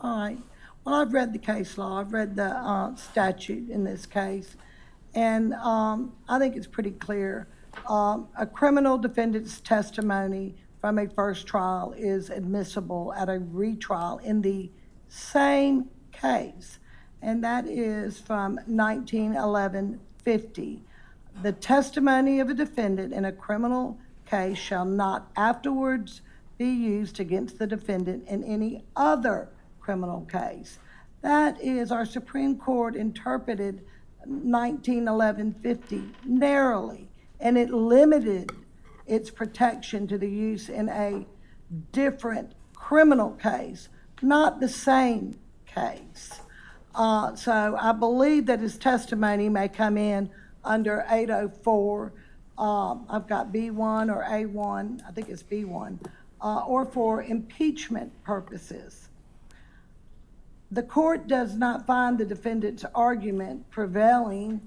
All right. Well, I've read the case law. I've read the statute in this case, and I think it's pretty clear A criminal defendant's testimony from a first trial is admissible at a retrial in the same case, and that is from 1911-50. The testimony of a defendant in a criminal case shall not afterwards be used against the defendant in any other criminal case. That is, our Supreme Court interpreted 1911-50 narrowly, and it limited its protection to the use in a different criminal case, not the same case. So I believe that his testimony may come in under 804. I've got B1 or A1, I think it's B1, or for impeachment purposes. The court does not find the defendant's argument prevailing.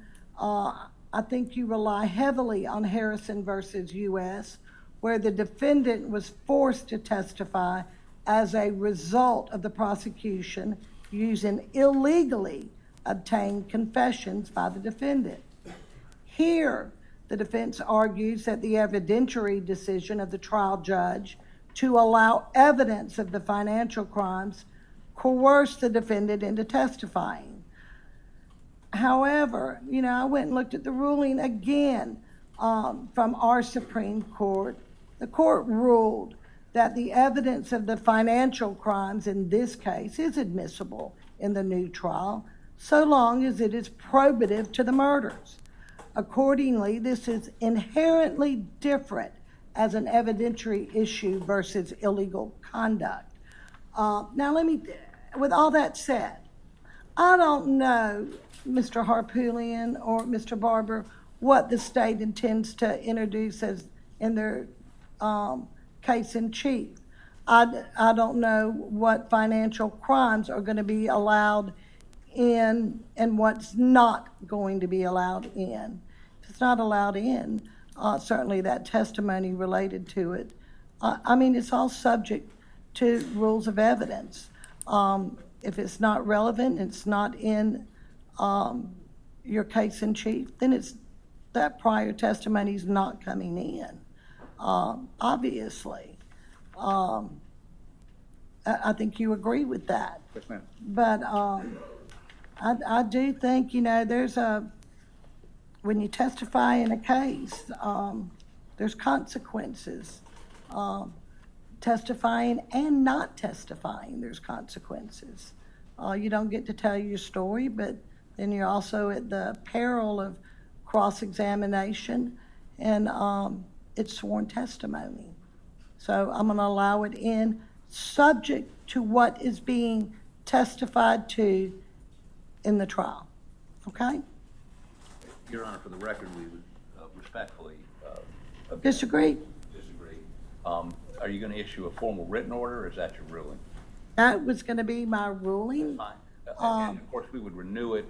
I think you rely heavily on Harrison versus U.S., where the defendant was forced to testify as a result of the prosecution using illegally obtained confessions by the defendant. Here, the defense argues that the evidentiary decision of the trial judge to allow evidence of the financial crimes coerced the defendant into testifying. However, I went and looked at the ruling again from our Supreme Court. The court ruled that the evidence of the financial crimes in this case is admissible in the new trial, so long as it is probative to the murders. Accordingly, this is inherently different as an evidentiary issue versus illegal conduct. Now, with all that said, I don't know, Mr. Harpoolian or Mr. Barber, what the state intends to introduce as in their case in chief. I don't know what financial crimes are going to be allowed in and what's not going to be allowed in. If it's not allowed in, certainly that testimony related to it. It's all subject to rules of evidence. If it's not relevant, it's not in your case in chief, then that prior testimony is not coming in. Obviously, I think you agree with that. Yes, ma'am. But I do think, when you testify in a case, there's consequences. Testifying and not testifying, there's consequences. You don't get to tell your story, but then you're also at the peril of cross-examination, and it's sworn testimony. So I'm going to allow it in, subject to what is being testified to in the trial. Okay? Your Honor, for the record, we would respectfully Disagree? disagree. Are you going to issue a formal written order, or is that your ruling? That was going to be my ruling. Fine. And of course, we would renew it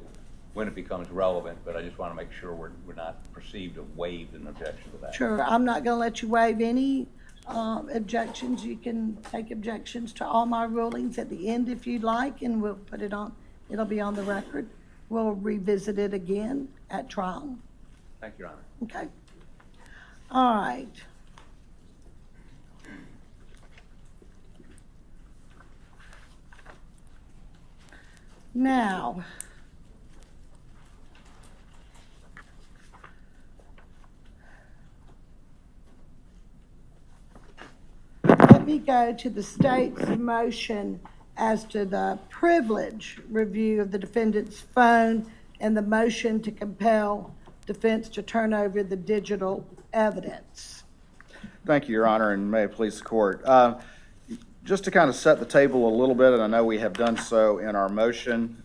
when it becomes relevant, but I just want to make sure we're not perceived to have waived an objection to that. Sure, I'm not going to let you waive any objections. You can take objections to all my rulings at the end if you'd like, and we'll put it on. It'll be on the record. We'll revisit it again at trial. Thank you, Your Honor. Okay. All right. Now, let me go to the state's motion as to the privilege review of the defendant's phone and the motion to compel defense to turn over the digital evidence. Thank you, Your Honor, and may it please the court. Just to kind of set the table a little bit, and I know we have done so in our motion,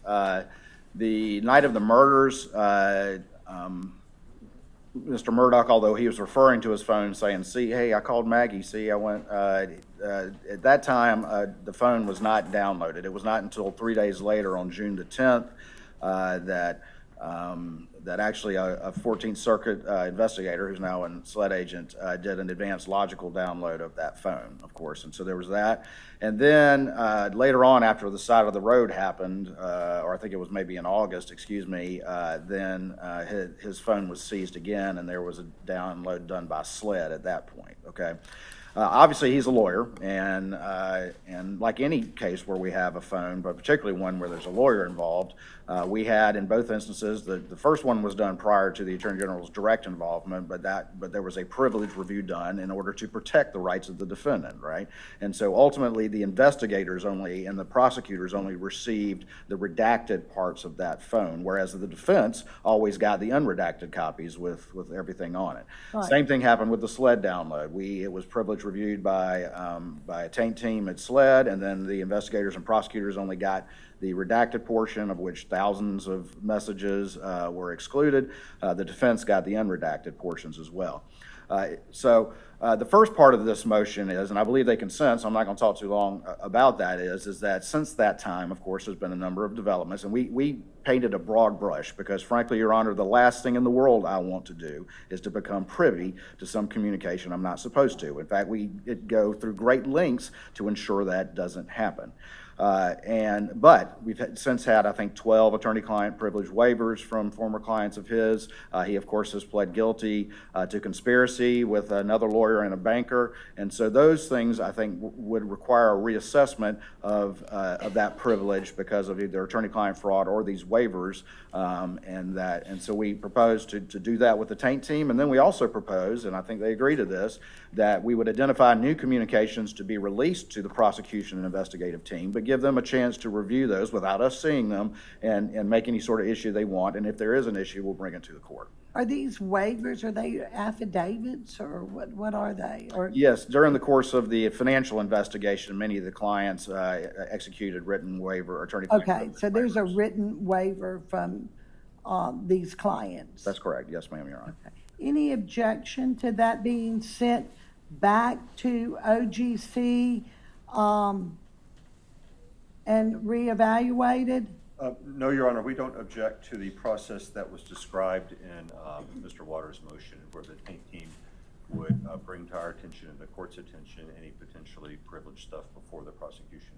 the night of the murders, Mr. Murdaugh, although he was referring to his phone saying, see, hey, I called Maggie, see, I went, at that time, the phone was not downloaded. It was not until 3 days later on June the 10th that that actually a 14th Circuit investigator, who's now a SLED agent, did an advanced logical download of that phone, of course. And so there was that. And then later on, after the side of the road happened, or I think it was maybe in August, excuse me, then his phone was seized again, and there was a download done by SLED at that point, okay? Obviously, he's a lawyer, and like any case where we have a phone, but particularly one where there's a lawyer involved, we had in both instances, the first one was done prior to the Attorney General's direct involvement, but there was a privilege review done in order to protect the rights of the defendant, right? And so ultimately, the investigators only and the prosecutors only received the redacted parts of that phone, whereas the defense always got the unredacted copies with everything on it. Right. Same thing happened with the SLED download. It was privilege reviewed by a taint team at SLED, and then the investigators and prosecutors only got the redacted portion, of which thousands of messages were excluded. The defense got the unredacted portions as well. So the first part of this motion is, and I believe they consent, so I'm not going to talk too long about that, is that since that time, of course, there's been a number of developments, and we painted a broad brush because, frankly, Your Honor, the last thing in the world I want to do is to become privy to some communication I'm not supposed to. In fact, we go through great lengths to ensure that doesn't happen. But we've since had, I think, 12 attorney-client privilege waivers from former clients of his. He, of course, has pled guilty to conspiracy with another lawyer and a banker. And so those things, I think, would require a reassessment of that privilege because of either attorney-client fraud or these waivers. And so we propose to do that with the taint team. And then we also propose, and I think they agree to this, that we would identify new communications to be released to the prosecution and investigative team, but give them a chance to review those without us seeing them and make any sort of issue they want. And if there is an issue, we'll bring it to the court. Are these waivers, are they affidavits, or what are they? Or Yes, during the course of the financial investigation, many of the clients executed written waiver or attorney-client okay, privilege so there's a waivers. written waiver from these clients. That's correct. Yes, ma'am, Your Honor. Okay. Any objection to that being sent back to OGC and reevaluated? No, Your Honor, we don't object to the process that was described in Mr. Waters' motion, where the taint team would bring to our attention and the court's attention any potentially privileged stuff before the prosecution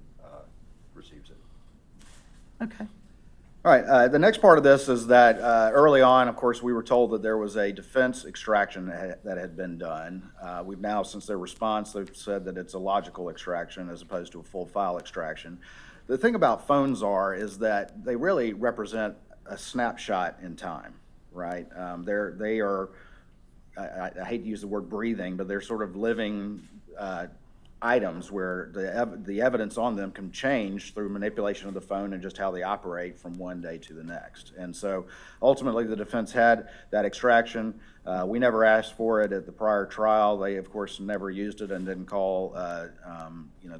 receives it. Okay. All right, the next part of this is that early on, of course, we were told that there was a defense extraction that had been done. We've now, since their response, they've said that it's a logical extraction as opposed to a full file extraction. The thing about phones is that they really represent a snapshot in time, right? They are, I hate to use the word breathing, but they're sort of living items where the evidence on them can change through manipulation of the phone and just how they operate from one day to the next. And so ultimately the defense had that extraction. We never asked for it at the prior trial. They, of course, never used it and didn't call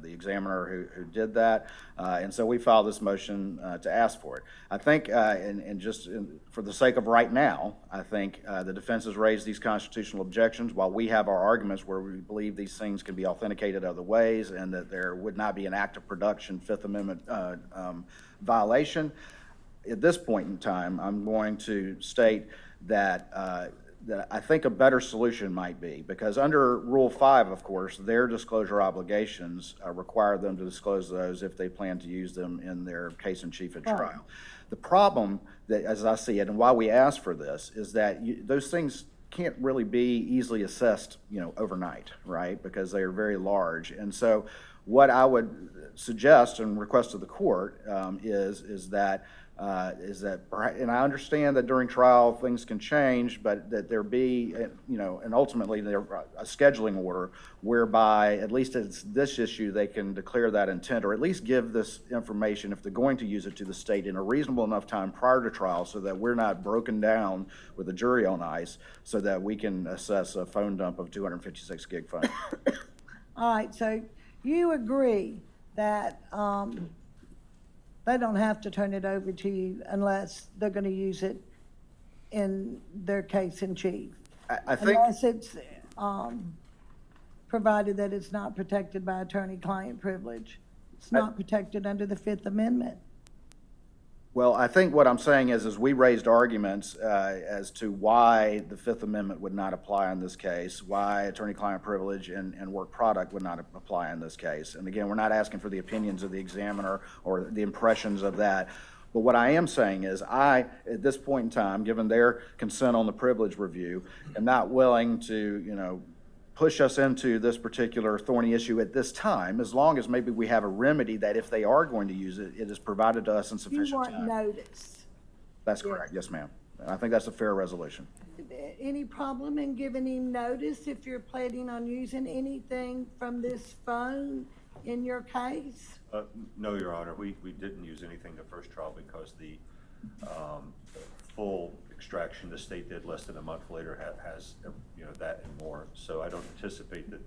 the examiner who did that. And so we filed this motion to ask for it. I think, for the sake of right now, I think the defense has raised these constitutional objections while we have our arguments where we believe these things can be authenticated other ways and that there would not be an act of production Fifth Amendment violation. At this point in time, I'm going to state that I think a better solution might be, because under Rule 5, of course, their disclosure obligations require them to disclose those if they plan to use them in their case in chief at trial. The problem, that, as I see it, and why we ask for this, is that those things can't really be easily assessed, overnight, right? Because they are very large. And so what I would suggest and request of the court is that, and I understand that during trial things can change, but that there be, and ultimately a scheduling order whereby, at least it's this issue, they can declare that intent or at least give this information, if they're going to use it, to the state in a reasonable enough time prior to trial so that we're not broken down with a jury on ice so that we can assess a phone dump of 256 gig phone. All right, so you agree that they don't have to turn it over to you unless they're going to use it in their case in chief? I think, unless it's provided that it's not protected by attorney-client privilege. It's not protected under the Fifth Amendment. Well, I think what I'm saying is we raised arguments as to why the Fifth Amendment would not apply in this case, why attorney-client privilege and work product would not apply in this case. And again, we're not asking for the opinions of the examiner or the impressions of that. But what I am saying is at this point in time, given their consent on the privilege review, am not willing to, push us into this particular thorny issue at this time, as long as maybe we have a remedy that if they are going to use it, it is provided to us in You sufficient weren't time. noticed. That's correct, yes, ma'am. I think that's a fair resolution. Any problem in giving him notice if you're planning on using anything from this phone in your case? No, Your Honor, we didn't use anything the first trial because the full extraction the state did less than a month later has that and more. So I don't anticipate that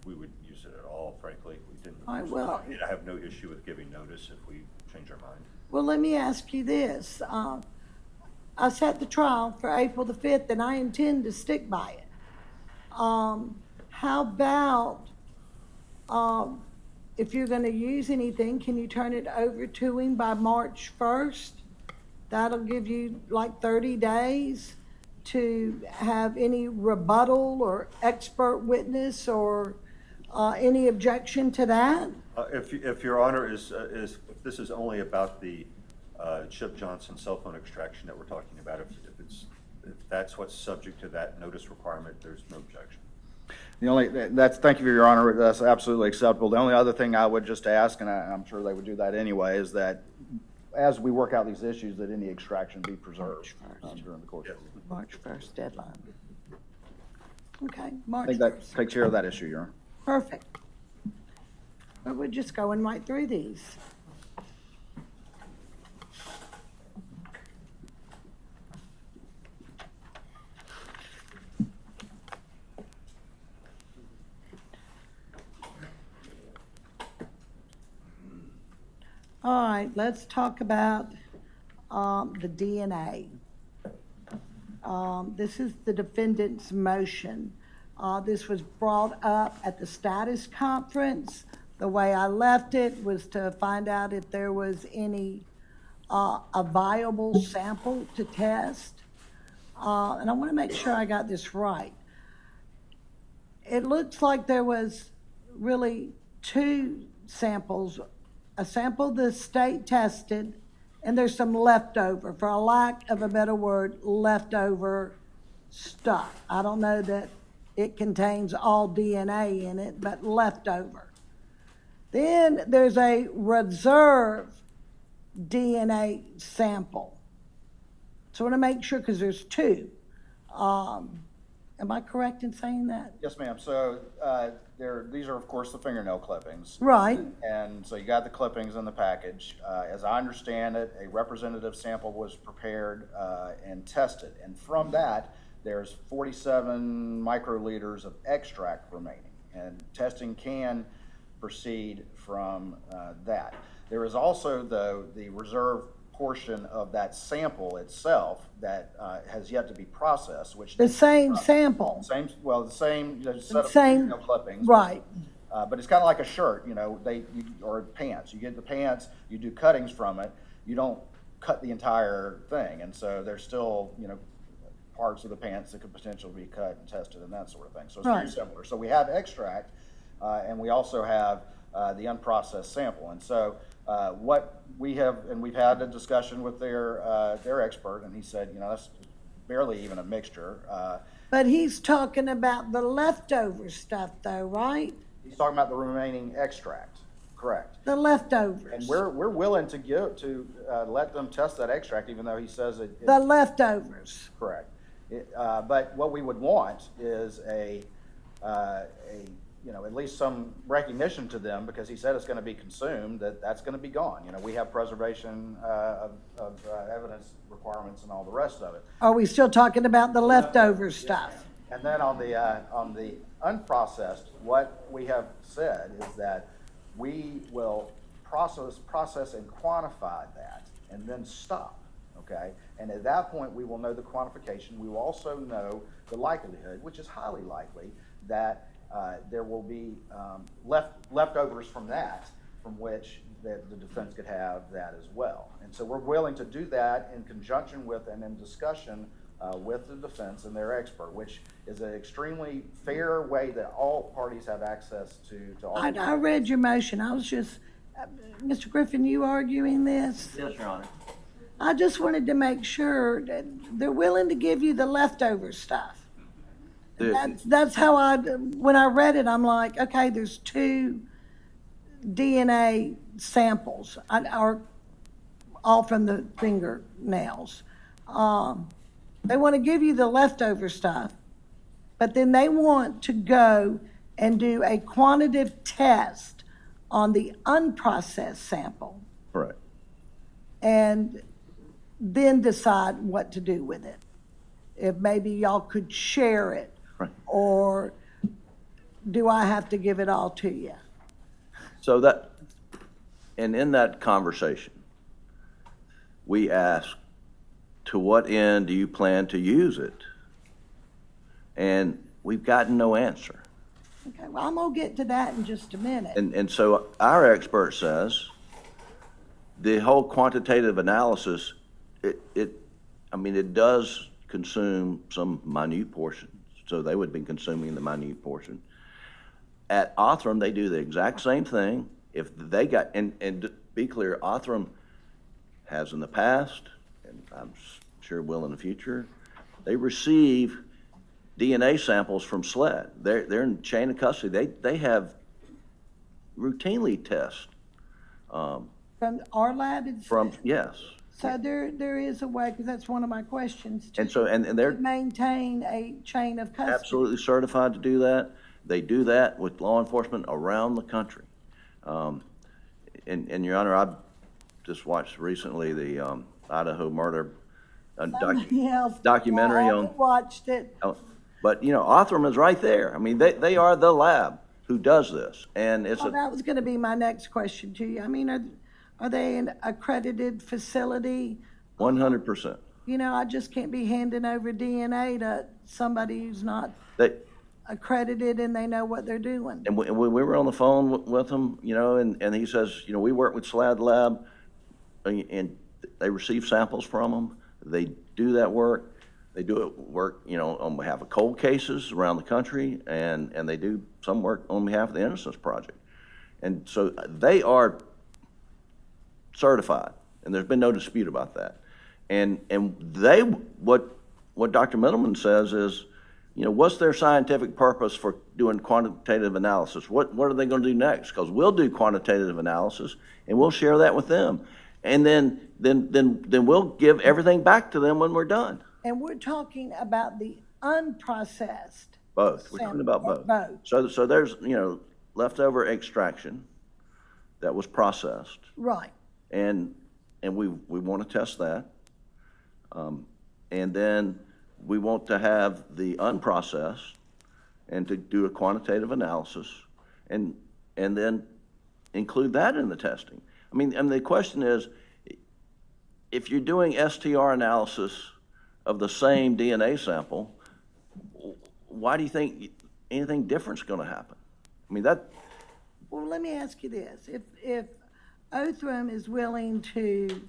we would use it at all, frankly. We didn't. All right, well- I have no issue with giving notice if we change our mind. Well, let me ask you this. I set the trial for April the 5th, and I intend to stick by it. How about, if you're going to use anything, can you turn it over to him by March 1st? That'll give you like 30 days to have any rebuttal or expert witness or any objection to that? If Your Honor if this is only about the Chip Johnson cell phone extraction that we're talking about, if that's what's subject to that notice requirement, there's no objection. Thank you, Your Honor, that's absolutely acceptable. The only other thing I would just ask, and I'm sure they would do that anyway, is that as we work out these issues, that any extraction be preserved during the course of the March 1st deadline. Okay, I March think that 1st. takes care of that issue, Your Honor. Perfect. But we're just going right through these. All right, let's talk about the DNA. This is the defendant's motion. This was brought up at the status conference. The way I left it was to find out if there was any a viable sample to test. And I want to make sure I got this right. It looks like there was really two samples. A sample the state tested, and there's some leftover, for a lack of a better word, leftover stuff. I don't know that it contains all DNA in it, but leftover. Then there's a reserve DNA sample. So I want to make sure, because there's two. Am I correct in saying that? Yes, ma'am. So these are, of course, the fingernail clippings. Right. And so you got the clippings in the package. As I understand it, a representative sample was prepared and tested. And from that, there's 47 microliters of extract remaining. And testing can proceed from that. There is also, though, the reserve portion of that sample itself that has yet to be processed, which The same sample. the same set of Same- fingernail clippings, Right. but it's kind of like a shirt, or pants. You get the pants, you do cuttings from it, you don't cut the entire thing, and so there's still parts of the pants that could potentially be cut and tested and that sort of thing. So it's very Right. similar. So we have extract, and we also have the unprocessed sample, and so what we have, and we've had a discussion with their expert, and he said, that's barely even a mixture. But he's talking about the leftover stuff though, right? He's talking about the remaining extract, correct? The leftovers. And we're willing to let them test that extract, even though he says it's The leftovers. correct. But what we would want is at least some recognition to them, because he said it's going to be consumed, that's going to be gone. We have preservation of evidence requirements and all the rest of it. Are we still talking about the leftover stuff? And then on the unprocessed, what we have said is that we will process and quantify that and then stop, okay? And at that point, we will know the quantification. We will also know the likelihood, which is highly likely, that there will be leftovers from that, from which that the defense could have that as well. And so we're willing to do that in conjunction with and in discussion with the defense and their expert, which is an extremely fair way that all parties have access to all. I read your motion. I was just, Mr. Griffin, you arguing this? Yes, Your Honor. I just wanted to make sure that they're willing to give you the leftover stuff. That's how when I read it, I'm like, okay, there's 2 DNA samples, are all from the fingernails. They want to give you the leftover stuff, but then they want to go and do a quantitative test on the unprocessed sample Right. and then decide what to do with it. If maybe y'all could share it, Right. or do I have to give it all to you? So that, and in that conversation, we asked, to what end do you plan to use it? And we've gotten no answer. Okay, well, I'm gonna get to that in just a minute. And so our expert says the whole quantitative analysis, it does consume some minute portion. So they would be consuming the minute portion. At Othram, they do the exact same thing. If they got, and to be clear, Othram has in the past, and I'm sure will in the future, they receive DNA samples from SLED. They're in chain of custody. They have routinely test From our lab, it's. yes. So there is a way, because that's one of my questions, And so, and they're to maintain a chain of custody. absolutely certified to do that. They do that with law enforcement around the country. And Your Honor, I've just watched recently the Idaho murder Somebody else- documentary I on. haven't watched it. But Othram is right there. I mean, they are the lab who does this, and it's Well, that was gonna be my next question to you. I mean, are they an accredited facility? 100%. You know, I just can't be handing over DNA to somebody who's not They, accredited and they know what they're doing. and we were on the phone with him, and he says, we work with SLAD Lab, and they receive samples from them. They do that work. They do work, on behalf of cold cases around the country, and they do some work on behalf of the Innocence Project. And so they are certified, and there's been no dispute about that. And they, what Dr. Middleman says is, what's their scientific purpose for doing quantitative analysis? What are they going to do next? Because we'll do quantitative analysis, and we'll share that with them. And then we'll give everything back to them when we're done. And we're talking about the unprocessed. Both. We're talking about both. Both. So there's, leftover extraction that was processed, Right. and we want to test that. And then we want to have the unprocessed and to do a quantitative analysis and then include that in the testing. I mean, and the question is, if you're doing STR analysis of the same DNA sample, why do you think anything different is going to happen? I mean, Well, let me ask you this. If Othram is willing to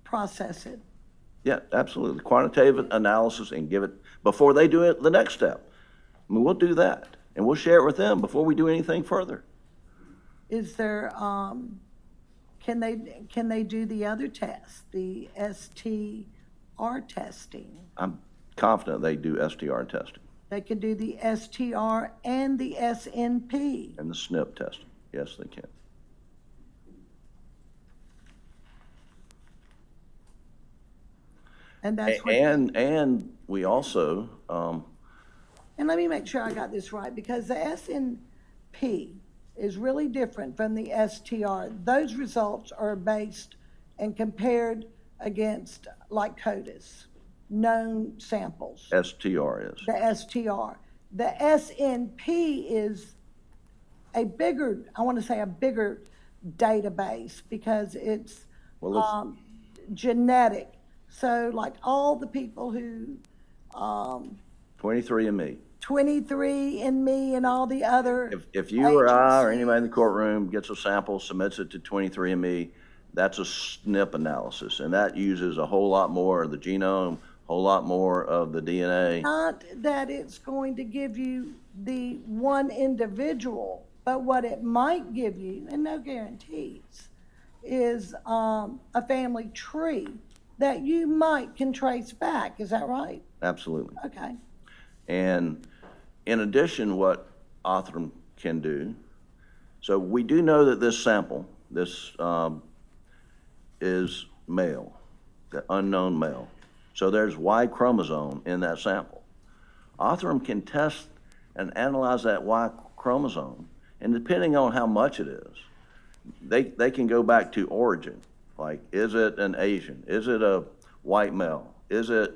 process it, yeah, absolutely. Quantitative analysis and give it, before they do it, the next step. I mean, we'll do that, and we'll share it with them before we do anything further. is there, can they do the other test, the STR testing? I'm confident they do STR testing They could do the STR and the SNP. and the SNP testing. Yes, they can. And that's what. And we also, And let me make sure I got this right, because the SNP is really different from the STR. Those results are based and compared against like CODIS, known samples. STR is. The STR. The SNP is a bigger, I want to say a bigger database, because it's Well, let's- genetic. So like all the people who 23andMe. 23andMe and all the other If you or I or agencies. anybody in the courtroom gets a sample, submits it to 23andMe, that's a SNP analysis, and that uses a whole lot more of the genome, a whole lot more of the DNA. Not that it's going to give you the one individual, but what it might give you, and no guarantees, is a family tree that you might can trace back. Is that right? Absolutely. Okay. And in addition, what Othram can do, so we do know that this sample, this is male, the unknown male. So there's Y chromosome in that sample. Othram can test and analyze that Y chromosome, and depending on how much it is, they can go back to origin. Like, is it an Asian? Is it a white male? Is it,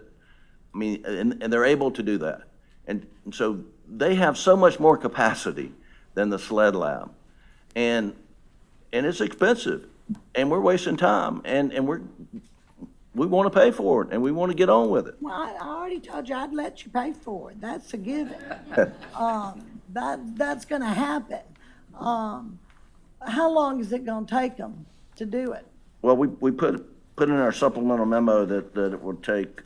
I mean, and they're able to do that. And so they have so much more capacity than the SLED lab. And it's expensive, and we're wasting time, and we want to pay for it, and we want to get on with it. Well, I already told you I'd let you pay for it. That's a given. That's going to happen. How long is it going to take them to do it? Well, we put in our supplemental memo that it would take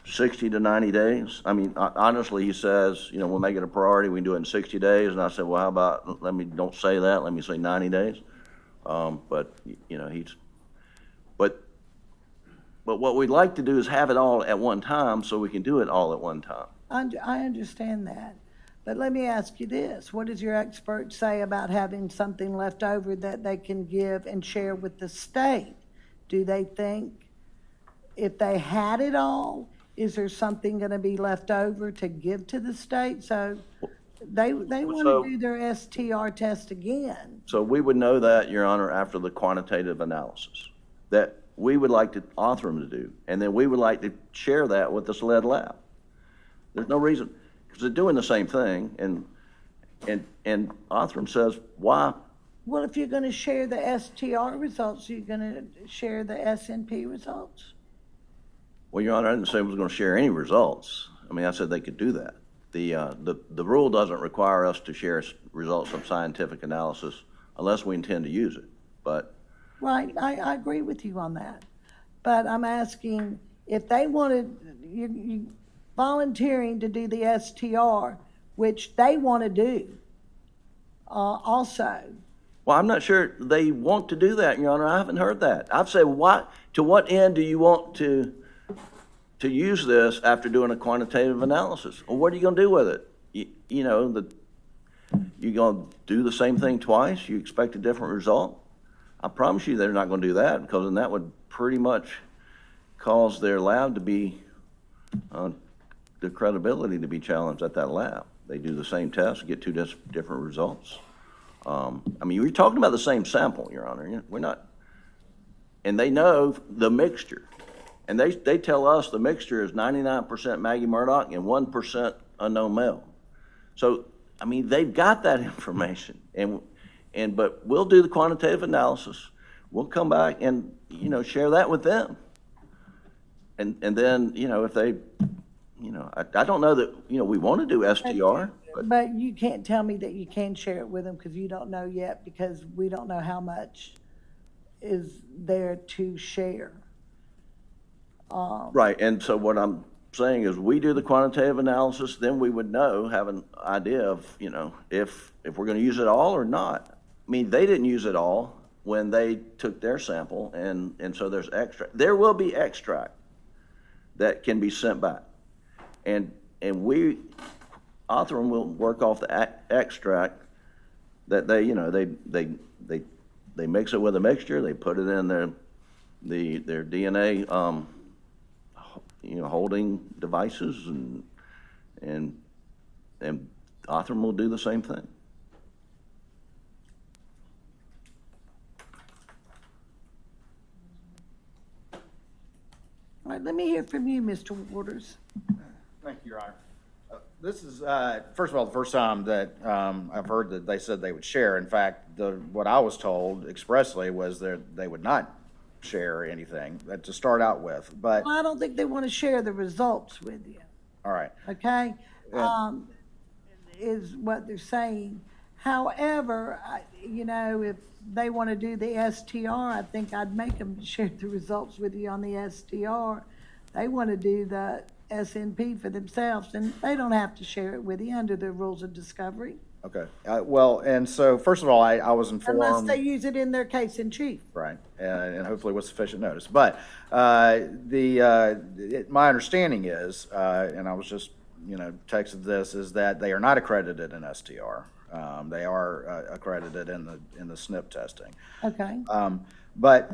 60 to 90 days. I mean, honestly, he says, you know, we'll make it a priority. We can do it in 60 days. And I said, well, how about, don't say that. Let me say 90 days. But, you know, but what we'd like to do is have it all at one time so we can do it all at one time. I understand that. But let me ask you this. What does your expert say about having something left over that they can give and share with the state? Do they think if they had it all, is there something going to be left over to give to the state? So they want to do their STR test again. So we would know that, Your Honor, after the quantitative analysis, that we would like to author them to do, and then we would like to share that with the SLED lab. There's no reason, because they're doing the same thing, and Othram says, why? Well, if you're going to share the STR results, you're going to share the SNP results? Well, Your Honor, I didn't say I was going to share any results. I mean, I said they could do that. The rule doesn't require us to share results of scientific analysis unless we intend to use it, but. Right, I agree with you on that. But I'm asking, if they wanted, you volunteering to do the STR, which they want to do also. Well, I'm not sure they want to do that, Your Honor. I haven't heard that. I've said, to what end do you want to use this after doing a quantitative analysis? Well, what are you going to do with it? You know, you going to do the same thing twice? You expect a different result? I promise you they're not going to do that, because then that would pretty much cause their lab to be, the credibility to be challenged at that lab. They do the same test, get two different results. I mean, we're talking about the same sample, Your Honor. We're not, and they know the mixture. And they tell us the mixture is 99% Maggie Murdaugh and 1% unknown male. So, I mean, they've got that information. But we'll do the quantitative analysis. We'll come back and, you know, share that with them. And then, you know, if they, you know, I don't know that, you know, we want to do STR. But you can't tell me that you can share it with them, because you don't know yet, because we don't know how much is there to share. Right, and so what I'm saying is we do the quantitative analysis, then we would know, have an idea of, you know, if we're going to use it all or not. I mean, they didn't use it all when they took their sample, and so there's extract. There will be extract that can be sent back, and we, Othram will work off the extract that they, you know, they mix it with a mixture, they put it in their DNA, you know, holding devices, and Othram will do the same thing. All right, let me hear from you, Mr. Waters. Thank you, Your Honor. This is, first of all, the first time that I've heard that they said they would share. In fact, what I was told expressly was that they would not share anything to start out with. But Well, I don't think they want to share the results with you. All right. Okay? Yeah. Is what they're saying. However, you know, if they want to do the STR, I think I'd make them share the results with you on the STR. They want to do the SNP for themselves, and they don't have to share it with you under the rules of discovery. Okay. Well, and so first of all, I was informed. Unless they use it in their case in chief. Right, and hopefully with sufficient notice. But my understanding is, and I was just, texted this, is that they are not accredited in STR. They are accredited in the SNP testing. Okay. But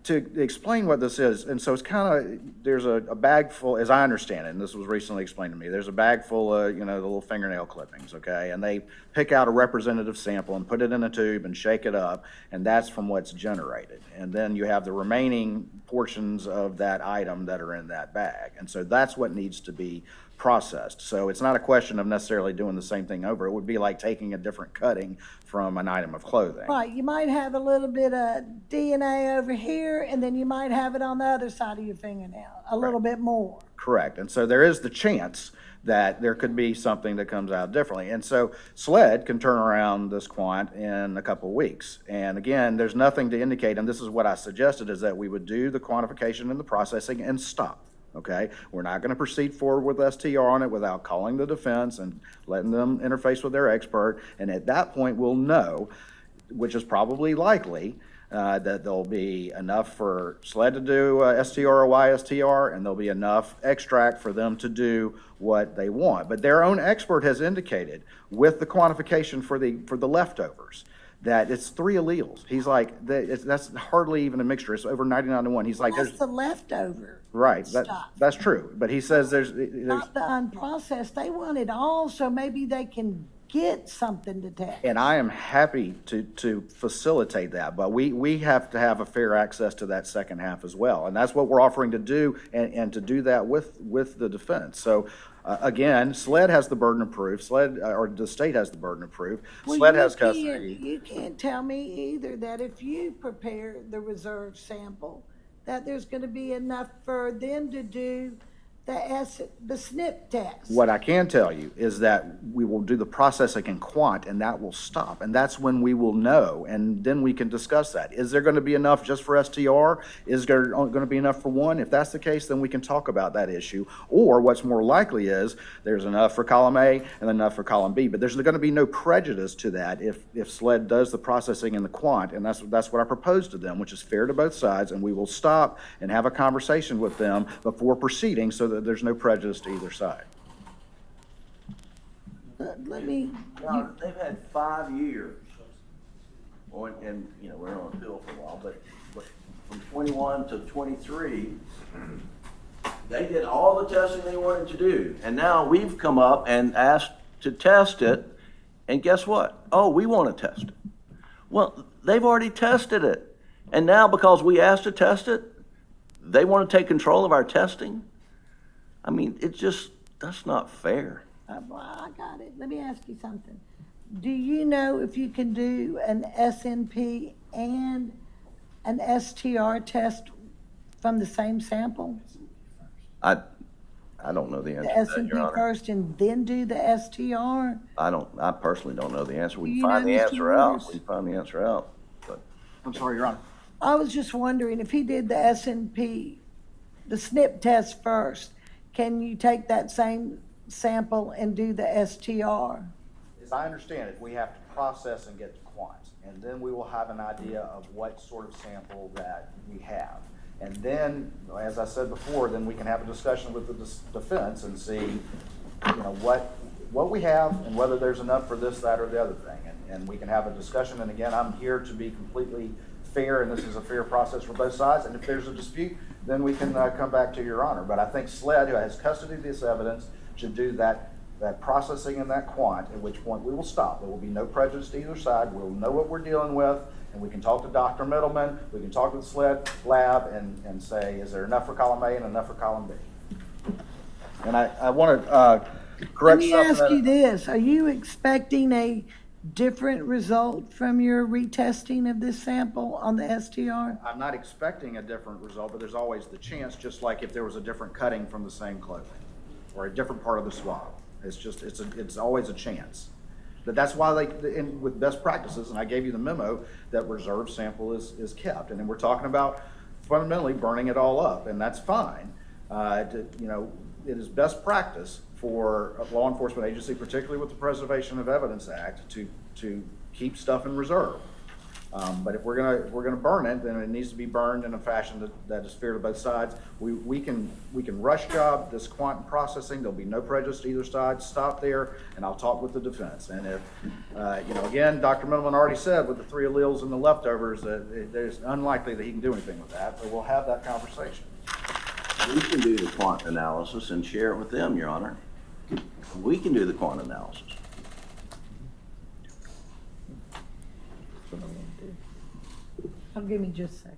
to explain what this is, and so it's kind of, there's a bag full, as I understand it, and this was recently explained to me, there's a bag full of, the little fingernail clippings, okay? And they pick out a representative sample and put it in a tube and shake it up, and that's from what's generated. And then you have the remaining portions of that item that are in that bag. And so that's what needs to be processed. So it's not a question of necessarily doing the same thing over. It would be like taking a different cutting from an item of clothing. Right, you might have a little bit of DNA over here, and then you might have it on the other side of your fingernail, a little bit more. Correct. And so there is the chance that there could be something that comes out differently. And so SLED can turn around this quant in a couple of weeks. And again, there's nothing to indicate, and this is what I suggested, is that we would do the quantification and the processing and stop. Okay, we're not going to proceed forward with STR on it without calling the defense and letting them interface with their expert. And at that point, we'll know, which is probably likely, that there'll be enough for SLED to do STR or YSTR, and there'll be enough extract for them to do what they want. But their own expert has indicated, with the quantification for the leftovers, that it's 3 alleles. He's like, that's hardly even a mixture. It's over 99-1. He's like, That's the leftover. Right, stuff. that's true. But he says there's Not the unprocessed. They want it all, so maybe they can get something to test. and I am happy to facilitate that, but we have to have a fair access to that second half as well. And that's what we're offering to do, and to do that with the defense. So again, SLED has the burden of proof. SLED, or the state has the burden of proof. Well, SLED has custody. You can't tell me either that if you prepare the reserve sample, that there's going to be enough for them to do the SNP test. What I can tell you is that we will do the processing in quant, and that will stop. And that's when we will know, and then we can discuss that. Is there going to be enough just for STR? Is there going to be enough for one? If that's the case, then we can talk about that issue. Or what's more likely is there's enough for column A and enough for column B. But there's going to be no prejudice to that if SLED does the processing in the quant, and that's what I proposed to them, which is fair to both sides. And we will stop and have a conversation with them before proceeding, so that there's no prejudice to either side. Let me. Now, they've had 5 years, and we're on appeal for a while, but from 21 to 23, they did all the testing they wanted to do. And now we've come up and asked to test it, and guess what? Oh, we want to test it. Well, they've already tested it. And now because we asked to test it, they want to take control of our testing? I mean, that's not fair. Well, I got it. Let me ask you something. Do you know if you can do an SNP and an STR test from the same sample? I don't know the The answer to that, Your SNP Honor. first and then do the STR? I personally don't know the answer. We Do can you find know, the Mr. answer out. Lewis? We can find the answer out. But I'm sorry, Your Honor. I was just wondering if he did the SNP, the SNP test first, can you take that same sample and do the STR? As I understand it, we have to process and get to quant, and then we will have an idea of what sort of sample that we have. And then, as I said before, then we can have a discussion with the defense and see, what we have and whether there's enough for this, that, or the other thing. And we can have a discussion. And again, I'm here to be completely fair, and this is a fair process for both sides. And if there's a dispute, then we can come back to Your Honor. But I think SLED, who has custody of this evidence, should do that processing and that quant, at which point we will stop. There will be no prejudice to either side. We'll know what we're dealing with, and we can talk to Dr. Middleman, we can talk to the SLED lab and say, is there enough for column A and enough for column B? And I want to correct something. Let me ask you this. Are you expecting a different result from your retesting of this sample on the STR? I'm not expecting a different result, but there's always the chance, just like if there was a different cutting from the same clothing. or a different part of the swab. It's always a chance. But that's why with best practices, and I gave you the memo, that reserve sample is kept. And then we're talking about fundamentally burning it all up, and that's fine. It is best practice for a law enforcement agency, particularly with the Preservation of Evidence Act, to keep stuff in reserve. But if we're gonna burn it, then it needs to be burned in a fashion that is fair to both sides. We can rush job this quantum processing. There'll be no prejudice to either side. Stop there, and I'll talk with the defense. And if again, Dr. Middleman already said with the 3 alleles and the leftovers that it's unlikely that he can do anything with that. But we'll have that conversation. We can do the quant analysis and share it with them, Your Honor. We can do the quant analysis. Give me just a second.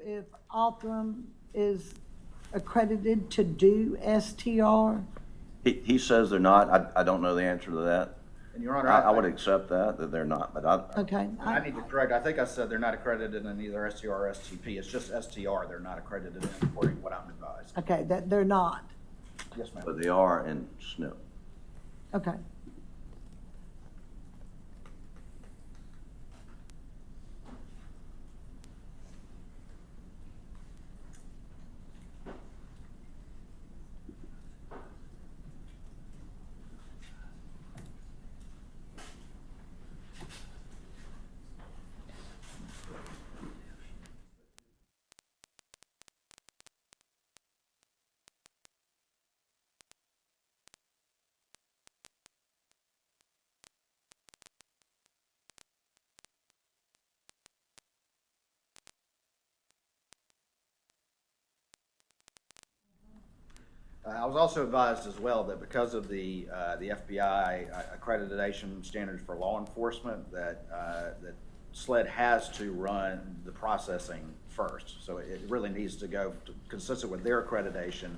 If Othram is accredited to do STR? He says they're not. I don't know the answer to that. And Your Honor, I would accept that they're not, but Okay. I need to correct. I think I said they're not accredited in either STR or STP. It's just STR they're not accredited in, according to what I'm advised. Okay, that they're not. Yes, ma'am. but they are in SNP. Okay. I was also advised as well that because of the FBI accreditation standards for law enforcement, that SLED has to run the processing first. So it really needs to go, consistent with their accreditation,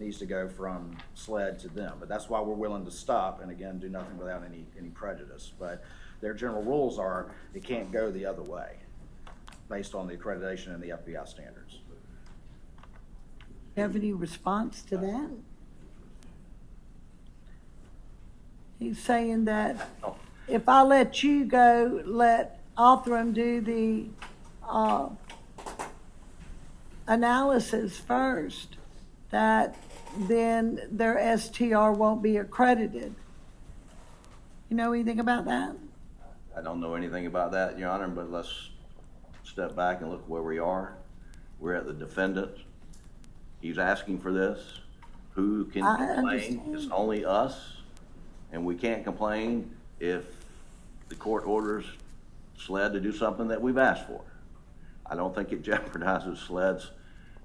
needs to go from SLED to them. But that's why we're willing to stop and again do nothing without any prejudice. But their general rules are it can't go the other way based on the accreditation and the FBI standards. You have any response to that? He's saying that if I let you go, let Othram do the analysis first, that then their STR won't be accredited. You know anything about that? I don't know anything about that, Your Honor, but let's step back and look where we are. We're at the defendant. He's asking for this. Who can complain? Understand. It's only us, and we can't complain if the court orders SLED to do something that we've asked for. I don't think it jeopardizes SLED's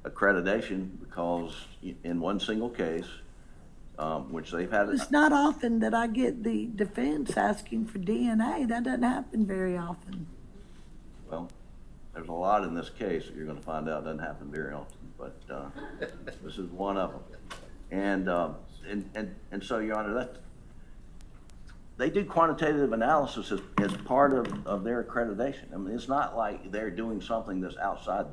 accreditation because in one single case, which they've had. It's not often that I get the defense asking for DNA. That doesn't happen very often. Well, there's a lot in this case that you're going to find out doesn't happen very often, but this is one of them. And so, Your Honor, they do quantitative analysis as part of their accreditation. I mean, it's not like they're doing something that's outside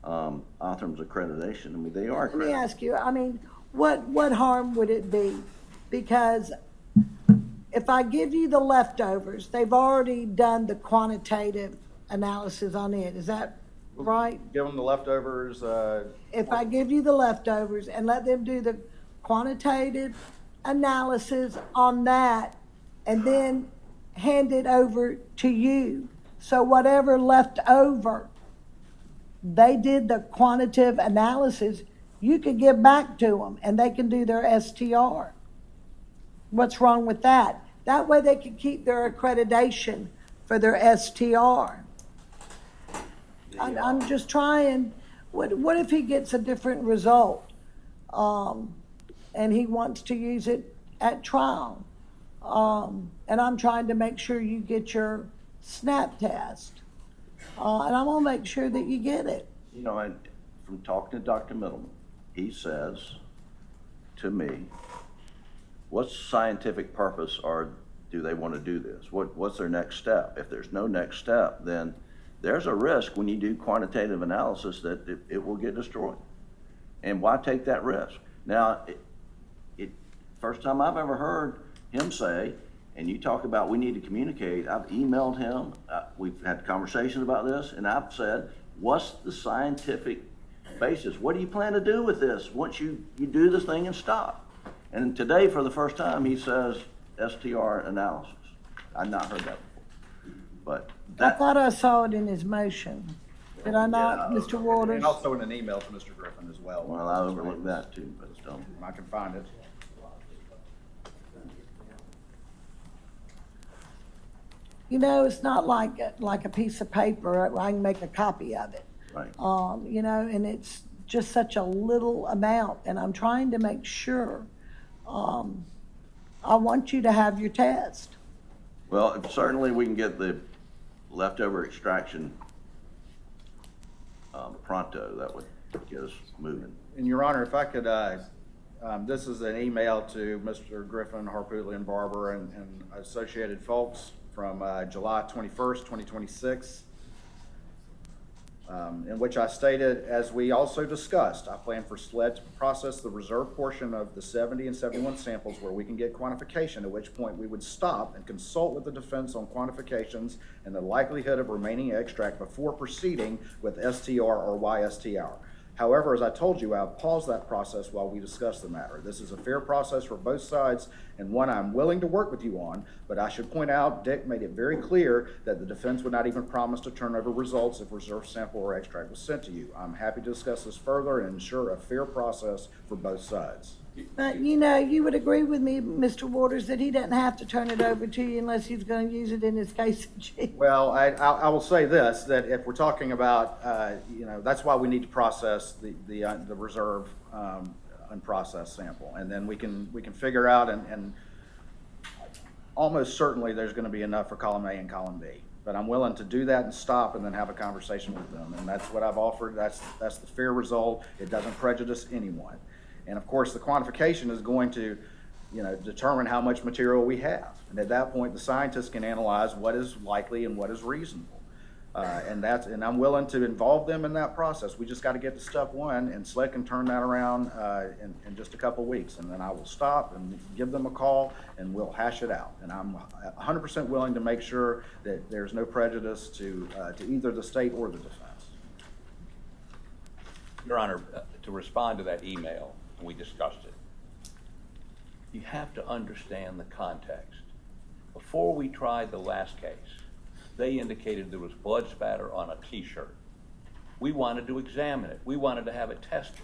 Othram's accreditation. I mean, they are accredited. Let me ask you, I mean, what harm would it be? Because if I give you the leftovers, they've already done the quantitative analysis on it. Is that right? Give them the leftovers. If I give you the leftovers and let them do the quantitative analysis on that and then hand it over to you, so whatever left over, they did the quantitative analysis, you could give back to them and they can do their STR. What's wrong with that? That way they can keep their accreditation for their STR. I'm just trying, what if he gets a different result? And he wants to use it at trial? And I'm trying to make sure you get your SNAP test. And I'm gonna make sure that you get it. You know, and from talking to Dr. Middleman, he says to me, what's the scientific purpose, or do they want to do this? What's their next step? If there's no next step, then there's a risk when you do quantitative analysis that it will get destroyed. And why take that risk? Now, first time I've ever heard him say, and you talk about we need to communicate, I've emailed him, we've had conversations about this, and I've said, what's the scientific basis? What do you plan to do with this once you do this thing and stop? And today, for the first time, he says STR analysis. I've not heard that before. But I thought I saw it in his motion. Did I not, Yeah. Mr. Waters? And also in an email to Mr. Griffin as well. well, I overlooked that too, but still. I can find it. You know, it's not like a piece of paper. I can make a copy of it. Right. You know, and it's just such a little amount, and I'm trying to make sure. I want you to have your test. Well, if certainly we can get the leftover extraction pronto, that would get us moving. And Your Honor, if I could, this is an email to Mr. Griffin, Harpootlian and Barber and associated folks from July 21st, 2026, in which I stated, as we also discussed, I plan for SLED to process the reserve portion of the 70 and 71 samples where we can get quantification, at which point we would stop and consult with the defense on quantifications and the likelihood of remaining extract before proceeding with STR or YSTR. However, as I told you, I've paused that process while we discuss the matter. This is a fair process for both sides and one I'm willing to work with you on, but I should point out Dick made it very clear that the defense would not even promise to turn over results if reserve sample or extract was sent to you. I'm happy to discuss this further and ensure a fair process for both sides. But, you know, you would agree with me, Mr. Waters, that he doesn't have to turn it over to you unless he's going to use it in his case in chief. Well, I will say this, that if we're talking about, you know, that's why we need to process the reserve unprocessed sample. And then we can figure out, and almost certainly there's going to be enough for column A and column B. But I'm willing to do that and stop and then have a conversation with them. And that's what I've offered. That's the fair result. It doesn't prejudice anyone. And of course, the quantification is going to, you know, determine how much material we have. And at that point, the scientists can analyze what is likely and what is reasonable. And I'm willing to involve them in that process. We just got to get to step one, and SLED can turn that around in just a couple of weeks. And then I will stop and give them a call, and we'll hash it out. And I'm 100% willing to make sure that there's no prejudice to either the state or the defense. Your Honor, to respond to that email, we discussed it. You have to understand the context. Before we tried the last case, they indicated there was blood spatter on a t-shirt. We wanted to examine it. We wanted to have it tested.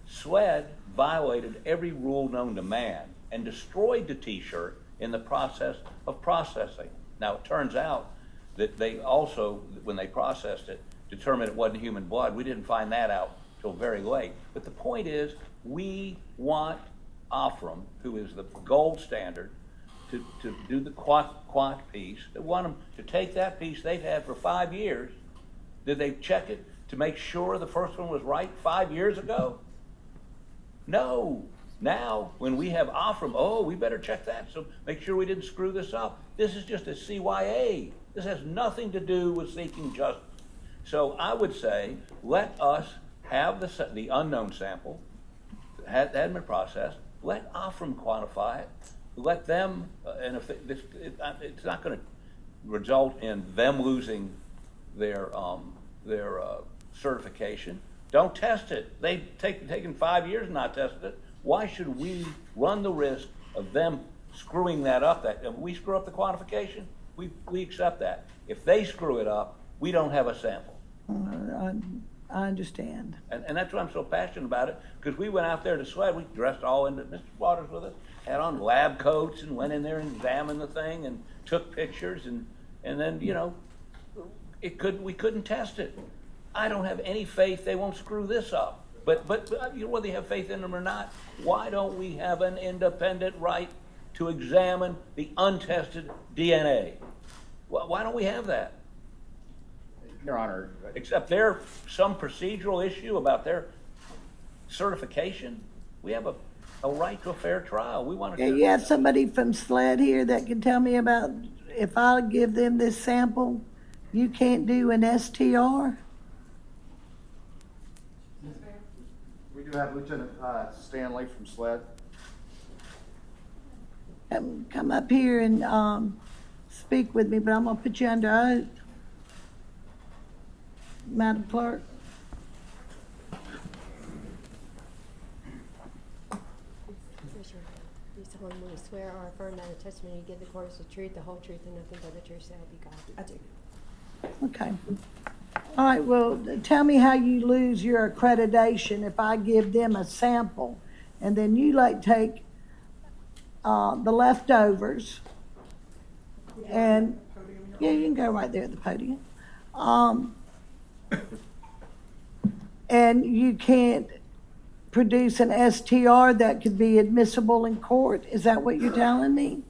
SLED violated every rule known to man and destroyed the t-shirt in the process of processing. Now, it turns out that they also, when they processed it, determined it wasn't human blood. We didn't find that out till very late. But the point is, we want Offram, who is the gold standard, to do the quant piece. They want them to take that piece they've had for 5 years. Did they check it to make sure the first one was right 5 years ago? No. Now, when we have Offram, oh, we better check that, so make sure we didn't screw this up. This is just a CYA. This has nothing to do with seeking justice. So I would say, let us have the unknown sample, hadn't been processed, let Offram quantify it, let them, and if it's not going to result in them losing their certification, don't test it. They've taken 5 years and not tested it. Why should we run the risk of them screwing that up? That if we screw up the quantification, we accept that. If they screw it up, we don't have a sample. I understand. And that's why I'm so passionate about it, because we went out there to SLED, we dressed all in, Mr. Waters with us, had on lab coats and went in there and examined the thing and took pictures and then, you know, we couldn't test it. I don't have any faith they won't screw this up. But you know, whether you have faith in them or not, why don't we have an independent right to examine the untested DNA? Why don't we have that? Your Honor, Except there's some procedural issue about their certification. We have a right to a fair trial. We want to. Yeah, you have somebody from SLED here that can tell me about, if I give them this sample, you can't do an STR? we do have Lieutenant Stanley from SLED. Come up here and speak with me, but I'm gonna put you under oath. Madam Clerk. You solemnly swear or affirm that the testimony you give the court is the truth, the whole truth, and nothing but the truth, so help you God. I do. Okay. All right, well, tell me how you lose your accreditation if I give them a sample and then you take the leftovers and, yeah, you can go right there at the podium. And you can't produce an STR that could be admissible in court. Is that what you're telling me?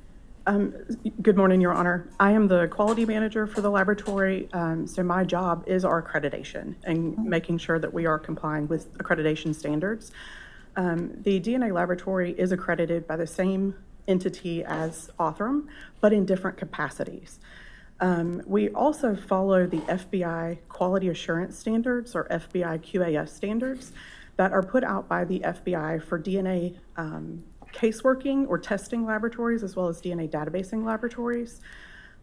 Good morning, Your Honor. I am the quality manager for the laboratory, so my job is our accreditation and making sure that we are complying with accreditation standards. The DNA laboratory is accredited by the same entity as Othram, but in different capacities. We also follow the FBI quality assurance standards, or FBI QAS standards, that are put out by the FBI for DNA caseworking or testing laboratories, as well as DNA databasing laboratories.